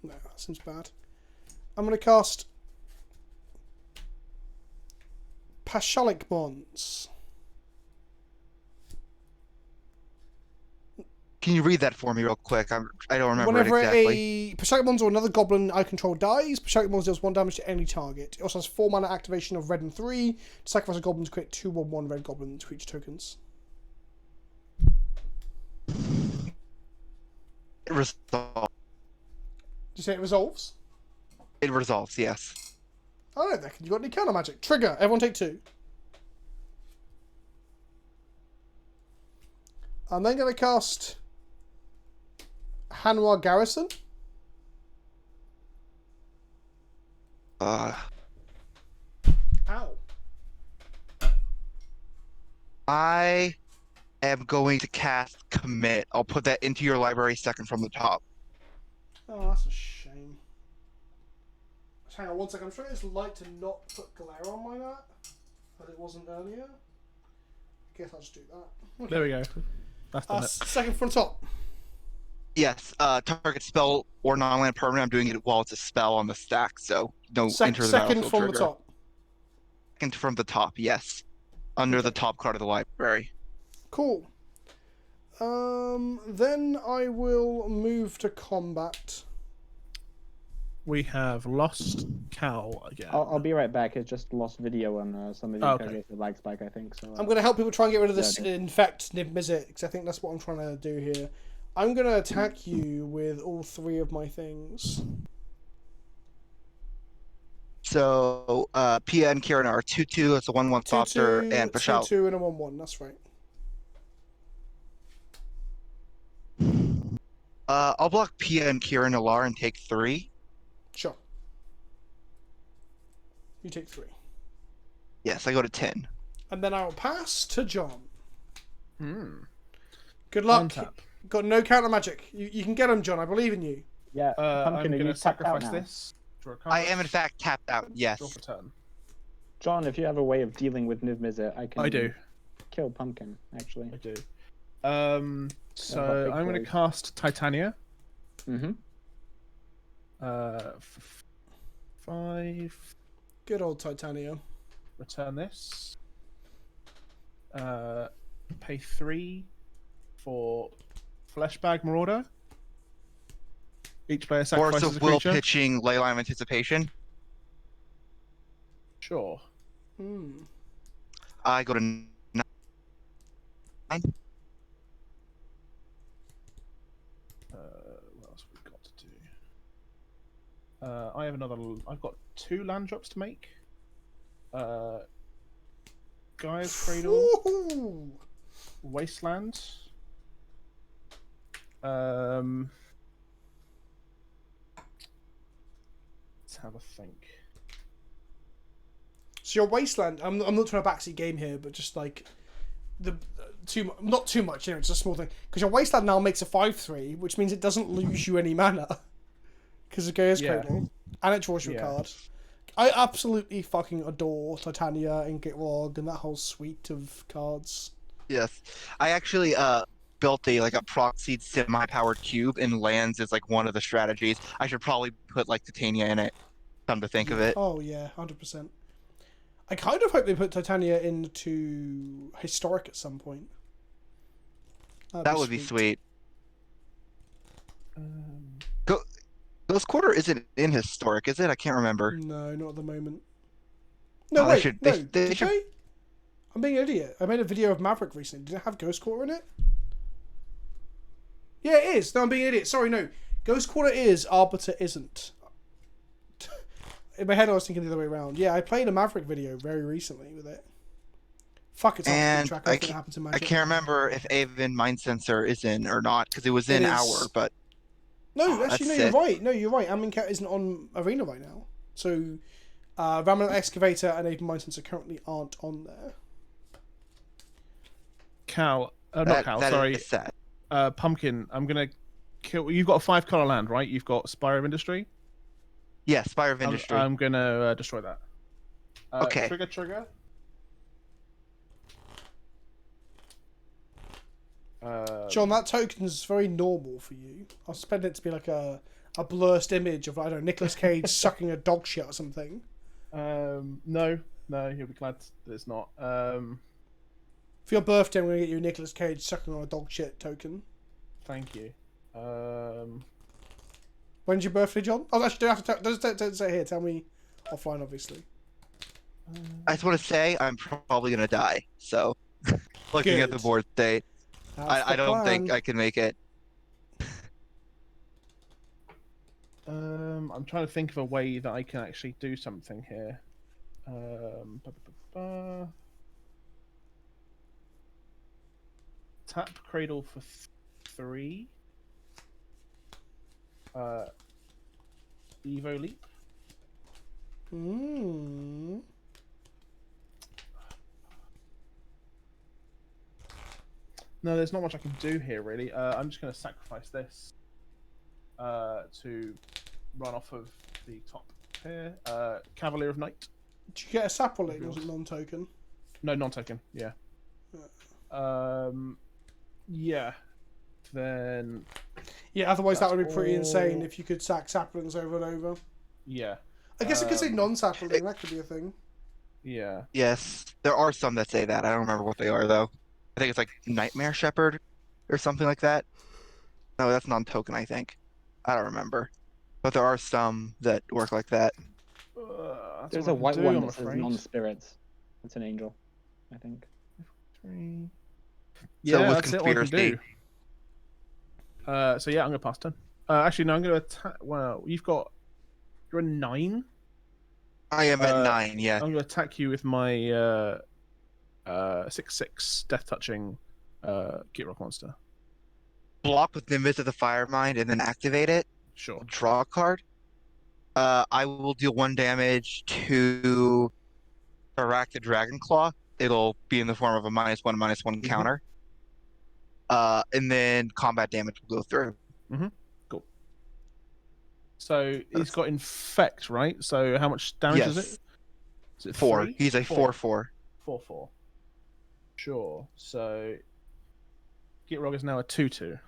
No, that seems bad. I'm going to cast Pashalik Bonds. Can you read that for me real quick? I don't remember Whenever it exactly. a Pashalik Bonds or another goblin I control dies, Pashalik Bonds deals 1 damage to any target. It also has 4 mana activation of red and 3. To sacrifice a goblin to create 2/1/1 red goblin creature tokens. It resolves. Did you say it resolves? It resolves, yes. I don't know, you got any counter magic? Trigger, everyone take 2. I'm then going to cast Hanwha Garrison. Uh, Ow. I am going to cast Commit. I'll put that into your library second from the top. Oh, that's a shame. Hang on one second. I'm trying this light to not put glare on my map, but it wasn't earlier. I guess I'll just do that. Okay. There we go. That's done it. Second from top. Yes, target spell or non-land permanent. I'm doing it while it's a spell on the stack, so no enter the Second battlefield from trigger. the top. Second from the top, yes. Under the top card of the library. Cool. Then I will move to combat. We have lost Cal again. I'll be right back. It's just lost video on some of the Okay. lag spike, I think. So I'm going to help people try and get rid of this Yeah, infect Nib Mizzet, because I think that's what I'm trying to do here. I'm going to attack you with all 3 of my things. So, Pia and Kieran are 2/2. It's a 1/1 Foster, and Pashal. 2/2 and a 1/1. That's right. I'll block Pia and Kieran Alar and take 3. Sure. You take 3. Yes, I go to 10. And then I will pass to John. Good On luck. tap. Got no counter magic. You can get him, John. I believe in you. yeah, I'm Pumpkin, are going you to tapped out sacrifice now? this. Draw a card. I am in fact tapped out. Yes. Draw for turn. John, if you have a way of dealing with Niv Mizzet, I can I do. kill Pumpkin, actually. I do. So got big I'm going to boys. cast Titania. Mm-hmm. 5. Good old Titania. Return this. Pay 3 for Fleshbag Marauder. Each player Force sacrifices a of Will creature. pitching Leyline of Anticipation. Sure. I go to 9. What else have we got to do? I have another. I've got 2 land drops to make. Guy's Cradle. Ooh. Wasteland. Let's have a think. So your Wasteland, I'm not trying to backseat game here, but just like not too much, you know, it's a small thing. Because your Wasteland now makes a 5/3, which means it doesn't lose you any mana. Because of Gaia's Cradle. And it draws you a card. I absolutely fucking adore Titania and Gitrog and that whole suite of cards. Yes, I actually built a proxied semi-powered cube, and lands is like one of the strategies. I should probably put like Titania in it. Come to think of it. Oh yeah, 100%. I kind of hope they put Titania into Historic at some point. That would be sweet. Ghost Quarter isn't in Historic, is it? I can't remember. No, not at the moment. No, Oh, wait, they should. I'm being an idiot. I made a video of Maverick recently. Did it have Ghost Quarter in it? Yeah, it is. No, I'm being an idiot. Sorry, no. Ghost Quarter is, Arbiter isn't. In my head, I was thinking the other way around. Yeah, I played a Maverick video very recently with it. Fuck, it's And track I of what happened to Magic. I can't remember if Aven Mind Sensor is in or not, because it was in Hour, but... No, actually, no, that's you're it. right. No, you're right. Amonkhet isn't on Arena right now. So, Ramanant Excavator and Aven Mind Sensor currently aren't on there. Cal, not Cal, sorry. Is sad. Pumpkin, I'm going to kill... You've got a 5-color land, right? You've got Spire of Industry? Yeah, Spire of Industry. I'm going to destroy that. Okay. Trigger. John, that token's very normal for you. I expect it to be like a blurst image of, I don't know, Nicolas Cage sucking a dog shit or something. No, you'll be glad that it's not. For your birthday, I'm going to get you a Nicolas Cage sucking on a dog shit token. Thank you. When's your birthday, John? Oh, actually, don't say it here. Tell me offline, obviously. I just want to say I'm probably going to die, so... Looking at the board state, I don't think I can make it. I'm trying to think of a way that I can actually do something here. Tap Cradle for 3. Evo Leap. No, there's not much I can do here, really. I'm just going to sacrifice this to run off of the top here. Cavalier of Night. Did you get a Saproling? Was it non-token? No, non-token, yeah. Yeah. Then... Yeah, otherwise that would be pretty insane if you could sack Saplings over and over. Yeah. I guess I could say non-Sapling. That could be a thing. Yeah. Yes, there are some that say that. I don't remember what they are, though. I think it's like Nightmare Shepherd or something like that. No, that's non-token, I think. I don't remember. But there are some that work like that. There's a white one that says non-spirits. It's an angel, I think. 3. So Yeah, with that's it, all I can conspiracy. do. So yeah, I'm going to pass turn. Actually, no, I'm going to attack... Well, you're a 9? I am at 9, yeah. I'm going to attack you with my 6/6 death touching Gitrog monster. Block with Nimbus of the Firemind and then activate it. Sure. Draw a card. I will deal 1 damage to Barak the Dragonclaw. It'll be in the form of a -1/-1 counter. And then combat damage will go through. Cool. So he's got Infect, right? So how much damage is it? Is it 4. 3? He's a 4/4. 4/4. Sure. So Gitrog is now a 2/2.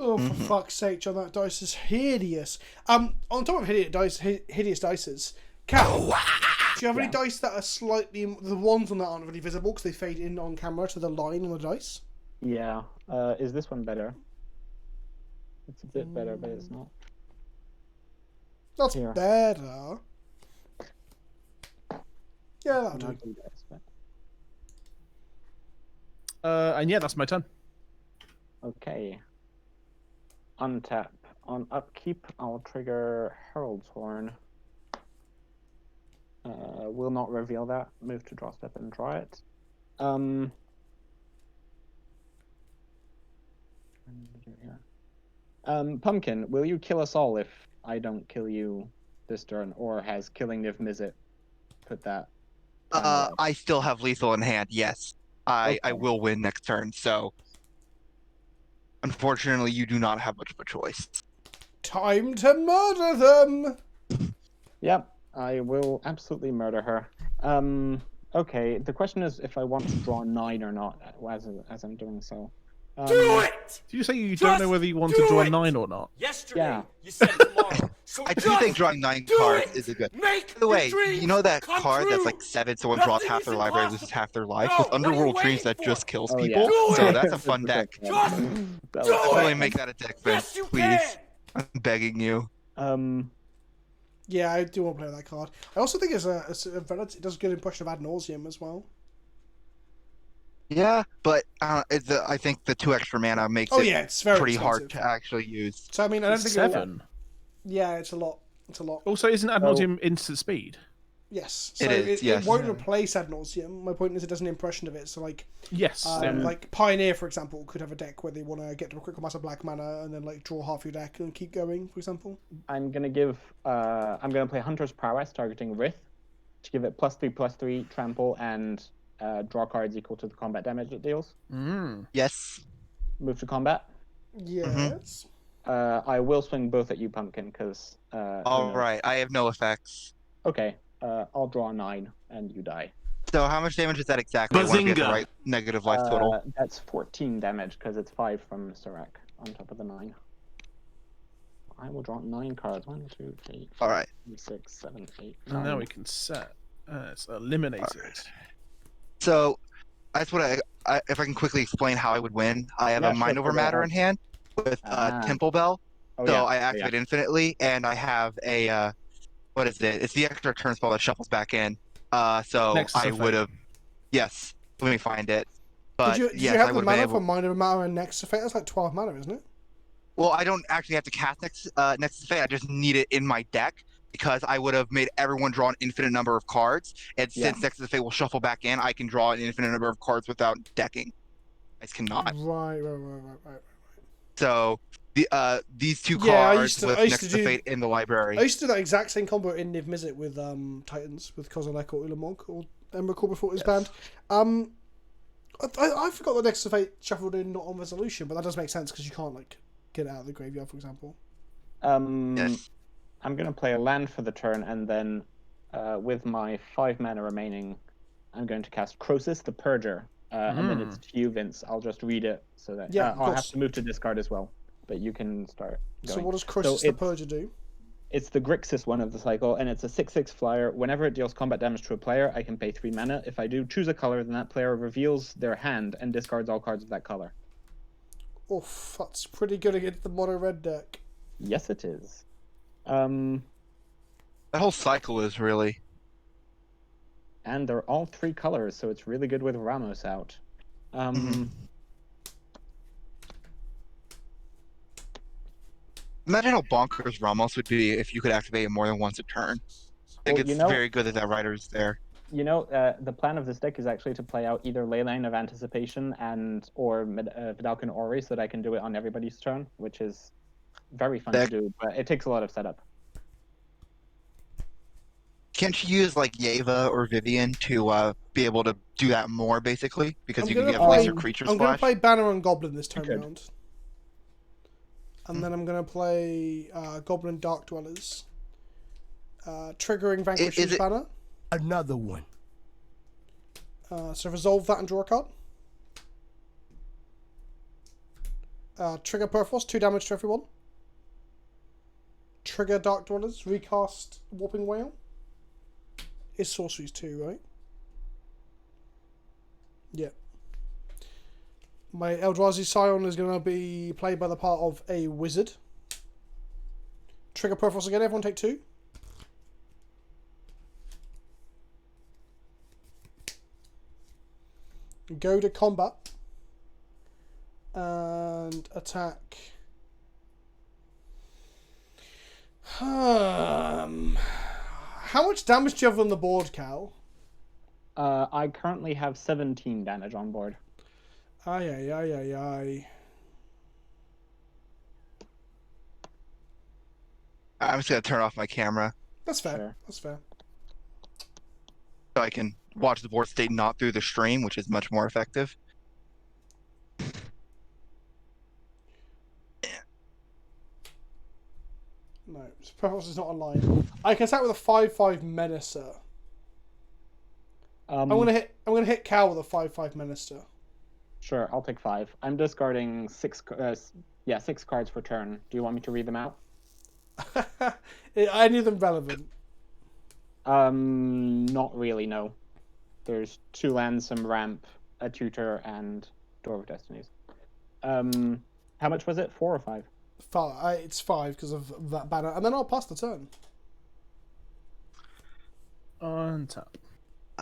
Oh, for fuck's sake, John, that dice is hideous. On top of hideous dices, Cal, do you have any dice that are slightly... The ones on that aren't really visible because they fade in on camera to the line on the dice? Yeah. Is this one better? It's a bit better, but it's not. That's Here. better. Yeah, that'll do. Not good dice, but- And yeah, that's my turn. Okay. Untap. On upkeep, I'll trigger Herald's Horn. Will not reveal that. Move to draw step and draw it. Pumpkin, will you kill us all if I don't kill you this turn, or has killing Niv Mizzet put that? I still have lethal in hand. Yes, I Okay. will win next turn. So, unfortunately, you do not have much of a choice. Time to murder them. Yep, I will absolutely murder her. Okay, the question is if I want to draw 9 or not as I'm doing so. Do it! Did you say you don't know whether you want to draw 9 or not? Yesterday, Yeah. you said tomorrow. So I do just think drawing 9 do cards it! is a good. Make By the way, your dreams you know that come card that's true. like 7, someone draws Nothing half is their library, impossible. loses half their life? No, With what are you Underworld Dreams waiting that for? just kills Oh, people. yeah. Do So it! that's a fun deck. Just That do was- Definitely it! make that a deck, Yes, Vince. you Please. can! I'm begging you. Yeah, I do want to play that card. I also think it's a relative, it does a good impression of ad nauseum as well. Yeah, but I think the 2 extra mana makes Oh it yeah, it's very pretty expensive. hard to actually use. So I mean, I don't think it'll- 7. Yeah, it's a lot. It's a lot. Also, isn't ad nauseam instant speed? Yes. It So is, yes. it won't replace ad nauseum. My point is, it does an impression of it. So like, Yes. yeah. like Pioneer, for example, could have a deck where they want to get to a critical mass of black mana and then like draw half your deck and keep going, for example. I'm gonna play Hunter's Prowess targeting Rith to give it +3/+3 trample and draw cards equal to the combat damage it deals. Yes. Move to combat. Yes. I will swing both at you, Pumpkin, because. All right, I have no effects. Okay. I'll draw 9 and you die. So how much damage is that exactly? I want to be at the right negative life total. That's 14 damage because it's 5 from Serac on top of the 9. I will draw 9 cards. 1, 2, 3, 4, All right. 6, 7, 8, And 9. now we can set. It's eliminated. So I just want to, if I can quickly explain how I would win. I have Yeah, a Mind sure, Over go Matter ahead. in hand with Ah. Temple Bell. Oh, So yeah. I Oh, yeah. activate infinitely, and I have a what is it? It's the extra turn spell that shuffles back in. So Nexus I of would Fate. have. Yes, let me find it. But Did you yes, have I the would have been mana able. for Mind Over Matter and Nexus of Fate? That's like 12 mana, isn't it? Well, I don't actually have to cast Nexus of Fate. I just need it in my deck because I would have made everyone draw an infinite number of cards. And Yeah. since Nexus of Fate will shuffle back in, I can draw an infinite number of cards without decking. I just cannot. Right. So these 2 Yeah, I cards used to- with I used to Nexus of do- Fate in the library. I used to do that exact same combo in Niv Mizzet with Titans, with Kozilek or Ulamog or Emrakul before it was banned. I forgot the Nexus of Fate shuffled in not on resolution, but that does make sense because you can't like get it out of the graveyard, for example. Yes. I'm going to play a land for the turn, and then with my 5 mana remaining, I'm going to cast Croesus the Purger. And then it's to you, Vince. I'll just read it so that Yeah, of I'll have course. to move to discard as well. But you can start going. So what does Croesus the it's- Purger do? It's the Grixis one of the cycle, and it's a 6/6 flyer. Whenever it deals combat damage to a player, I can pay 3 mana. If I do, choose a color, then that player reveals their hand and discards all cards of that color. Oof, that's pretty good against the mono red deck. Yes, it is. That whole cycle is really. And they're all 3 colors, so it's really good with Ramos out. Imagine how bonkers Ramos would be if you could activate it more than once a turn. I think Well, it's very good that writer's there. You know, the plan of this deck is actually to play out either Leyline of Anticipation or Vidalcan Ori, so that I can do it on everybody's turn, which is very fun to do, but it takes a lot of setup. Can't you use like Yeva or Vivian to be able to do that more, basically? Because you can gonna have laser creature I'm going to splash. play Banner and Goblin this time could. round. And then I'm going to play Goblin Dark Dwellers. Triggering Vanquish's Banner. Another one. So resolve that and draw a card. Trigger Perforce, 2 damage to everyone. Trigger Dark Dwellers, recast Warping Whale. It's sorceries too, right? Yep. My Eldrazi Scion is going to be played by the part of a wizard. Trigger Perforce again, everyone take 2. Go to combat. And attack. How much damage do you have on the board, Cal? I currently have 17 damage on board. Aye, aye, aye, aye, aye. I'm just gonna turn off my camera That's fair. Sure. That's fair. so I can watch the board state not through the stream, which is much more effective. No, Preference is not online. I can attack with a 5/5 Menacer. I'm gonna hit Cal with a 5/5 Menacer. Sure, I'll take 5. I'm discarding 6 cards per turn. Do you want me to read them out? Any of them relevant? Not really, no. There's 2 lands, some ramp, a tutor, and Door of Destinies. How much was it? 4 or 5? 5. It's 5 because of that banner, and then I'll pass the turn. On top.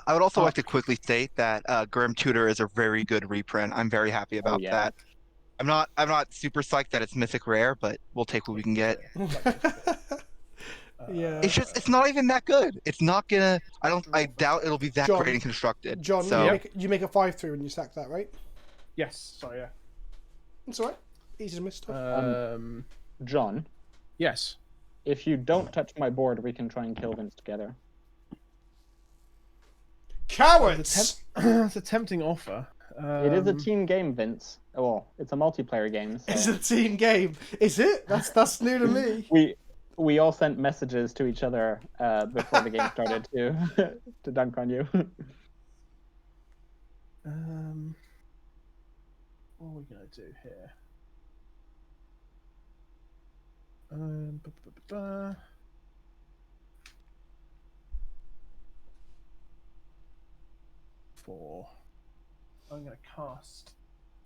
I would also like to quickly state that Grim Tutor is a very good reprint. I'm very happy about yeah. that. I'm not super psyched that it's mythic rare, but we'll take what we can get. Yeah. It's not even that good. It's not gonna. I doubt it'll be that John, great and constructed. John, so you make a 5/3 when you sack that, right? Yes. Sorry. Yeah. That's alright. Easy to miss. John, Yes. if you don't touch my board, we can try and kill Vince together. Cowards! It's a tempting offer. It is a team game, Vince. Well, it's a multiplayer game. So It's a team game. Is it? That's new to me. we all sent messages to each other before the game started to to dunk on you. What are we gonna do here? I'm gonna cast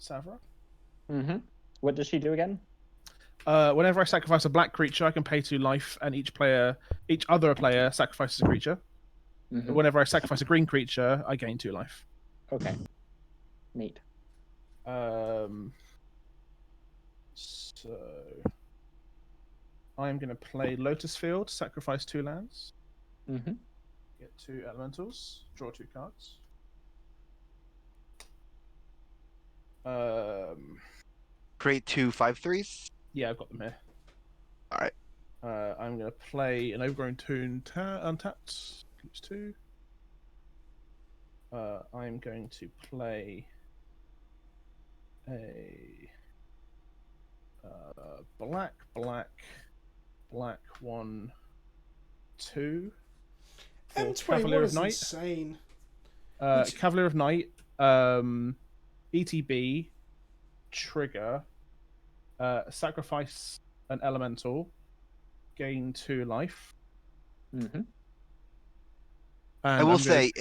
Savra. What does she do again? Whenever I sacrifice a black creature, I can pay 2 life, and each other player sacrifices a creature. Whenever I sacrifice a green creature, I gain 2 life. Okay. Neat. So I'm going to play Lotus Field, sacrifice 2 lands, get 2 elementals, draw 2 cards. create 2 5/3s. Yeah, I've got them here. All right. I'm going to play an Overgrown Toon untapped. Lose 2. I'm going to play a black 1/2 for Cavalier of Night. Insane. Cavalier of Night, ETB, trigger, sacrifice an elemental, gain 2 life. And I will say,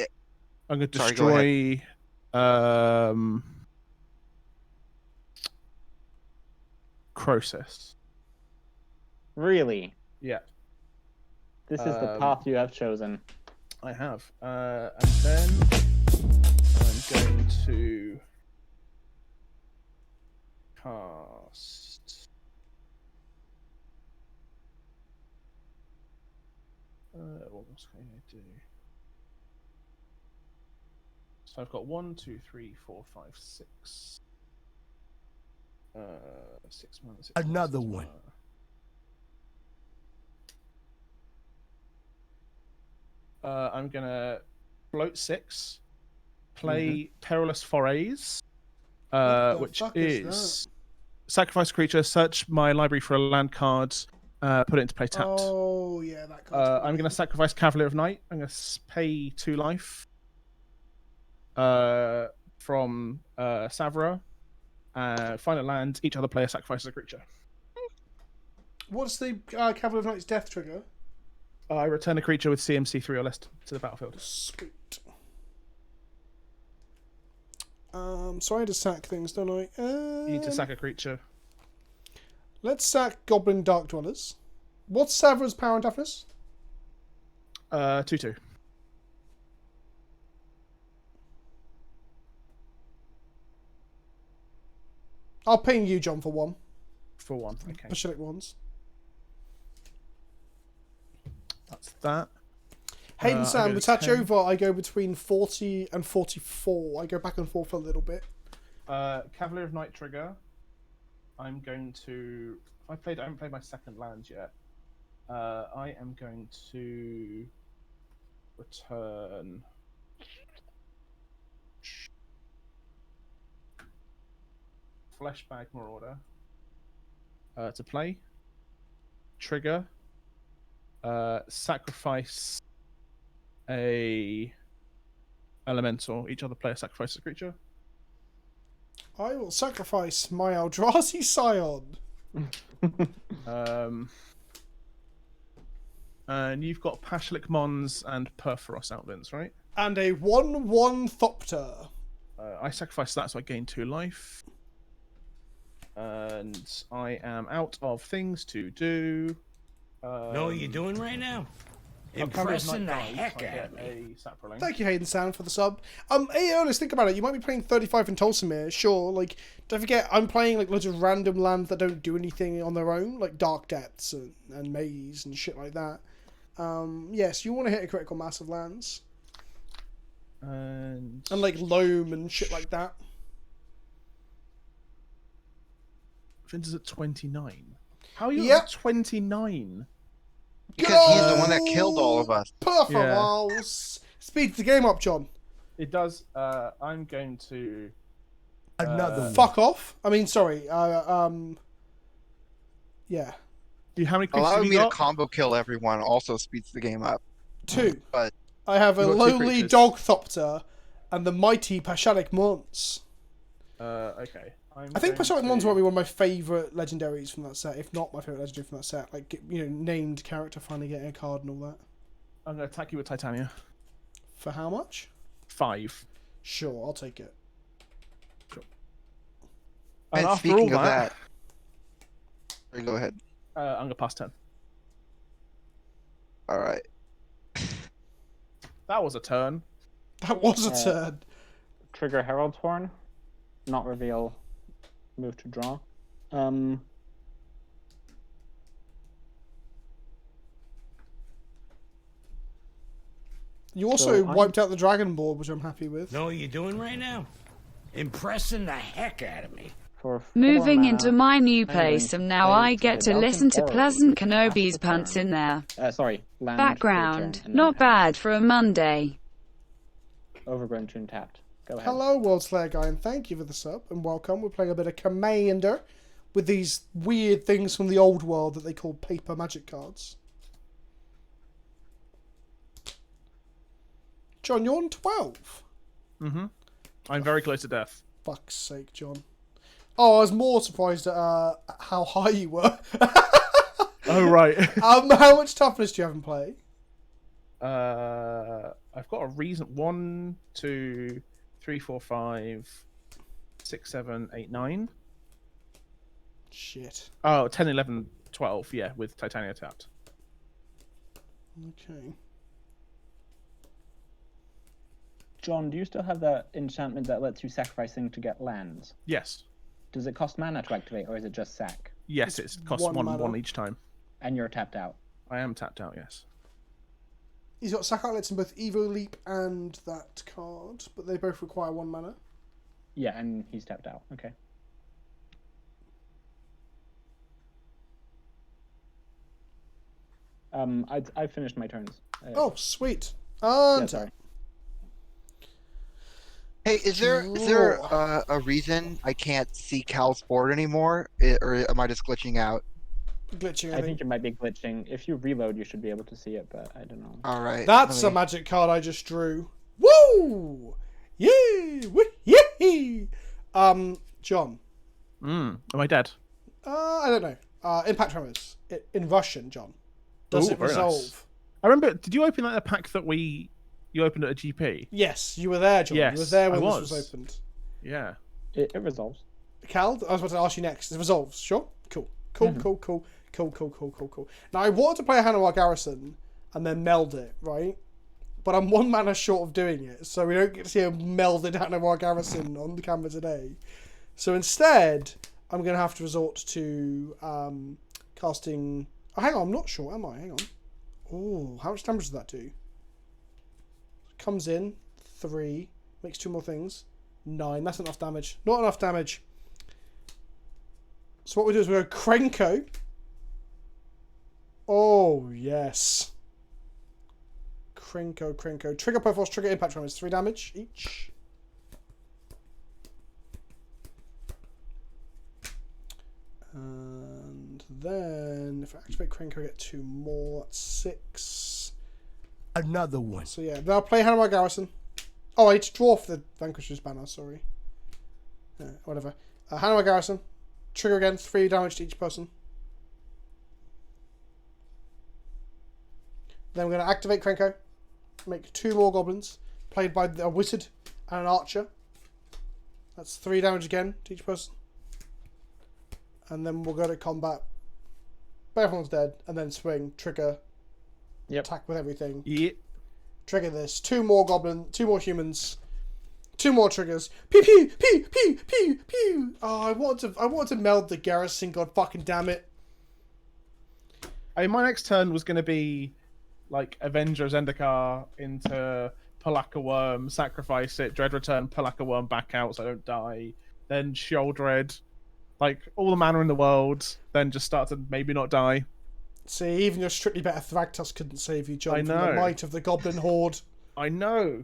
I'm going to Sorry, go ahead. destroy Croesus. Really? Yeah, This is the path you have chosen. I have. And then I'm going to cast. What else can I do? So I've got 1, 2, 3, 4, 5, 6. 6 mana. Another one. I'm gonna float 6, play Perilous Forays, which is sacrifice a creature, search my library for a land card, put it into play tapped. Oh yeah, that card. I'm gonna sacrifice Cavalier of Night. I'm gonna pay 2 life from Savra. Find a land. Each other player sacrifices a creature. What's the Cavalier of Night's death trigger? I return a creature with CMC 3 or less to the battlefield. Sweet. So I had to sack things, don't I? You need to sack a creature. Let's sack Goblin Dark Dwellers. What's Savra's power and toughness? 2/2. I'll ping you, John, for 1. For 1. Okay. Basilic ones. That's that. Hayden I Sam, go with touch 10. over, I go between 40 and 44. I go back and forth a little bit. Cavalier of Night Trigger. I'm going to. I haven't played my second land yet. I am going to return. Fleshbag Marauder. To play. Trigger. Sacrifice a elemental. Each other player sacrifices a creature. I will sacrifice my Eldrazi Scion. And you've got Pashlik Mons and Perforos Outlands, right? And a 1/1 Thopter. I sacrifice that, so I gain 2 life. And I am out of things to do. Know what you're doing right now? I'll cover his Impressing the night guard, heck so I out get of me. a Saproling. Thank you, Hayden Sound, for the sub. Hey, Ernest, think about it. You might be playing 35 in Tulsamere, sure. Like, don't forget, I'm playing like loads of random lands that don't do anything on their own, like Dark Depths and Maze and shit like that. Yes, you want to hit a critical mass of lands. And like Loam and shit like that. Vince is at 29. How are you Yep. at 29? Because he's the one that killed all of us. Perforals. Speed the game up, John. It does. I'm going to. Another one. Fuck off. I mean, sorry. Yeah. How many creatures have Allowing you me to got? combo kill everyone also speeds the game up. 2. But I have a You got 2 lowly creatures. Dog Thopter and the mighty Pashalik Mons. Okay. I think Pashalik Mons might be one of my favourite legendaries from that set, if not my favourite legendary from that set. Like, you know, named character finally getting a card and all that. I'm going to attack you with Titania. For how much? 5. Sure, I'll take it. And and after speaking all of that, that, go ahead. I'm going to pass 10. All right. That was a turn. That was a turn. Trigger Herald's Horn. Not reveal. Move to draw. You also So wiped out the Dragon board, which I'm happy with. Know what you're doing right now? Impressing the heck out of me. For 4 Moving mana, into my new I'm place, going and to now play I get to Developing listen to Aura. PleasantKenobi's punts in there. Sorry, land, Background, creature, and not then bad for a Monday. Overgrown Tune tapped. Go ahead. Hello, World Slayer Guy, and thank you for the sub, and welcome. We're playing a bit of Commander with these weird things from the old world that they call paper magic cards. John, you're on 12. Mm-hmm. I'm very close to death. Fuck's sake, John. Oh, I was more surprised at how high you were. Oh, right. How much toughness do you have in play? I've got a reason. 1, 2, 3, 4, 5, 6, 7, 8, 9. Shit. Oh, 10, 11, 12, yeah, with Titania tapped. Okay. John, do you still have that enchantment that lets you sacrifice things to get lands? Yes. Does it cost mana to activate, or is it just sack? Yes, it costs one mana. one each time. And you're tapped out. I am tapped out, yes. He's got sack outlets in both Evo Leap and that card, but they both require 1 mana. Yeah, and he's tapped out. Okay. I finished my turns. Oh, sweet. yeah, And sorry. Hey, is there a reason I can't see Cal's board anymore, or am I just glitching out? glitching, I I think think. it might be glitching. If you reload, you should be able to see it, but I don't know. All right. That's let a me- magic card I just drew. Woo! Yay! Yee! John. Am I dead? I don't know. Impact Tremors. In Russian, John. Does Ooh, it very resolve? nice. I remember. Did you open like a pack that you opened at a GP? Yes, you were there, John. Yes, you were there when I this was opened. Yeah. It resolves. Cal, I was about to ask you next. It resolves, sure? Cool. Cool. Now, I wanted to play a Hanwha Garrison and then meld it, right? But I'm 1 mana short of doing it, so we don't get to see a melded Hanwha Garrison on the camera today. So instead, I'm going to have to resort to casting... Oh, hang on, I'm not sure, am I? Hang on. Oh, how much damage does that do? comes in. 3. Makes 2 more things. 9. That's enough damage. Not enough damage. So what we do is we go Krenko. Oh, yes. Krenko. Trigger Perforce, trigger impact damage. 3 damage each. And then if I activate Krenko, I get 2 more. That's 6. Another one. So yeah, then I'll play Hanwha Garrison. Oh, I need to draw for the Vanquisher's banner, sorry. Whatever. Hanwha Garrison. Trigger again, 3 damage to each person. Then we're going to activate Krenko. Make 2 more goblins. Played by a wizard and an archer. That's 3 damage again to each person. And then we'll go to combat. Everyone's dead. And then swing, trigger, attack with everything. Yep. Trigger this. 2 more goblin, 2 more humans. 2 more triggers. Pew pew pew pew pew pew. Oh, I wanted to meld the garrison. God fucking damn it. I mean, my next turn was going to be like Avenger Zendikar into Palaka Worm, sacrifice it, Dread Return, Palaka Worm back out so I don't die. Then Sheoldred, like all the mana in the world. Then just start to maybe not die. See, even your strictly better Thragtusk couldn't save you, John, I from know. the might of the Goblin Horde. I know.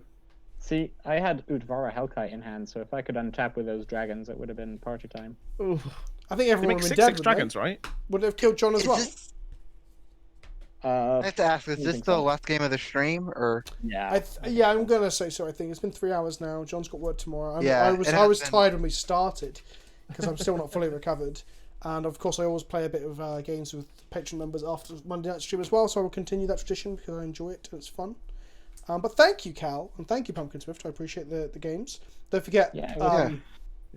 See, I had Utvara Hellkite in hand, so if I could untap with those dragons, it would have been party time. Oof. I think They everyone make would have been dead, 6 dragons, right? Would it have killed John as well? I have to ask, is I this think the so. last game of the stream, or? Yeah. Yeah, I'm gonna say so. I think it's been 3 hours now. John's got work tomorrow. Yeah, I it was has been. tired when we started because I'm still not fully recovered. And of course, I always play a bit of games with Patreon members after Monday night stream as well. So I will continue that tradition because I enjoy it and it's fun. But thank you, Cal, and thank you, Pumpkin Swift. I appreciate the games. Don't forget. Yeah,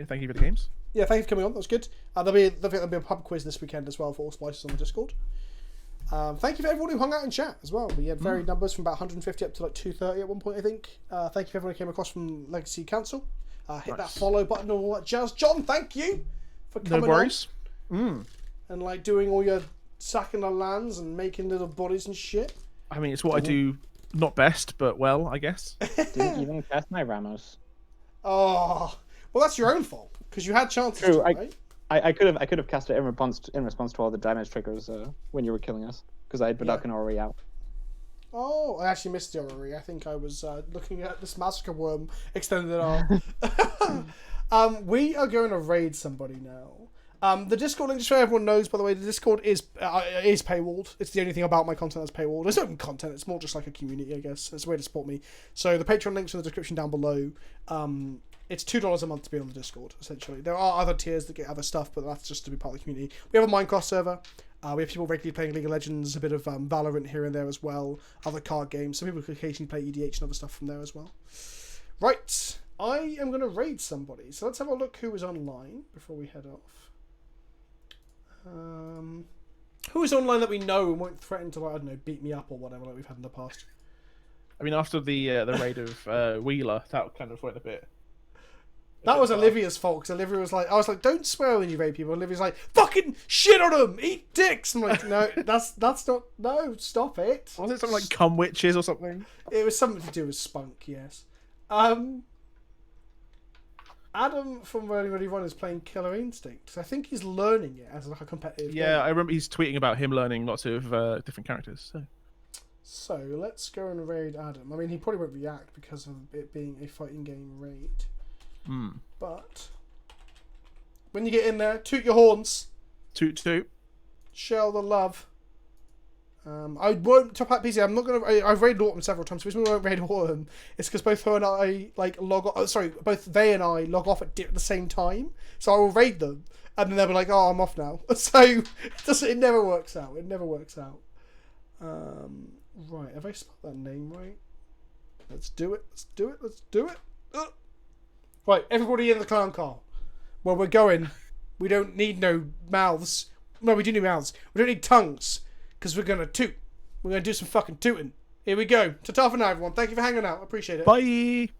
thank you for the games. Yeah, thank you for coming on. That was good. There'll be a pub quiz this weekend as well for all spices on the Discord. Thank you for everyone who hung out in chat as well. We had varied numbers from about 150 up to like 230 at one point, I think. Thank you for everyone who came across from Legacy Council. Hit that follow button and all that jazz. John, thank you for coming No worries. on. And like doing all your sacking the lands and making little bodies and shit. I mean, it's what I do, not best, but well, I guess. Didn't even cast my Ramos. Oh, well, that's your own fault because you had chances. True, to, right? I could have cast it in response to all the damage triggers when you were killing us because I had Badukan already out. Oh, I actually missed the orrery. I think I was looking at this Massacre Worm extended arm. We are going to raid somebody now. The Discord link, just so everyone knows, by the way, the Discord is paywalled. It's the only thing about my content that's paywalled. It's open content. It's more just like a community, I guess. It's a way to support me. So the Patreon link's in the description down below. It's $2 a month to be on the Discord, essentially. There are other tiers that get other stuff, but that's just to be part of the community. We have a Minecraft server. We have people regularly playing League of Legends, a bit of Valorant here and there as well, other card games. Some people can occasionally play EDH and other stuff from there as well. Right, I am going to raid somebody. So let's have a look who is online before we head off. Who is online that we know and won't threaten to, like, I don't know, beat me up or whatever like we've had in the past? I mean, after the raid of Wheeler, that kind of went a bit... That was Olivia's fault, because Olivia was like, I was like, don't swear when you raid people. Olivia's like, fucking shit on them, eat dicks. I'm like, no, that's not, no, stop it. Was it something like cum witches or something? It was something to do with spunk, yes. Adam from Rolling Ready Run is playing Killer Instinct. I think he's learning it as like a competitive game. I remember he's tweeting about him learning lots of different characters. So let's go and raid Adam. I mean, he probably won't react because of it being a fighting game raid. But when you get in there, toot your horns. Toot toot. Shell the love. I won't top out PC. I'm not gonna. I've raided Autumn several times. The reason we won't raid Autumn is because both her and I log off. Both they and I log off at the same time. So I will raid them, and then they'll be like, "Oh, I'm off now." So it never works out. It never works out. Right? Have I spelled that name right? Let's do it. Let's do it. Let's do it. Right, everybody in the clown car. Where we're going, we don't need no mouths. No, we do need mouths. We don't need tongues. Because we're going to toot. We're going to do some fucking tooting. Here we go. Ta-ta for now, everyone. Thank you for hanging out. I appreciate it. Bye.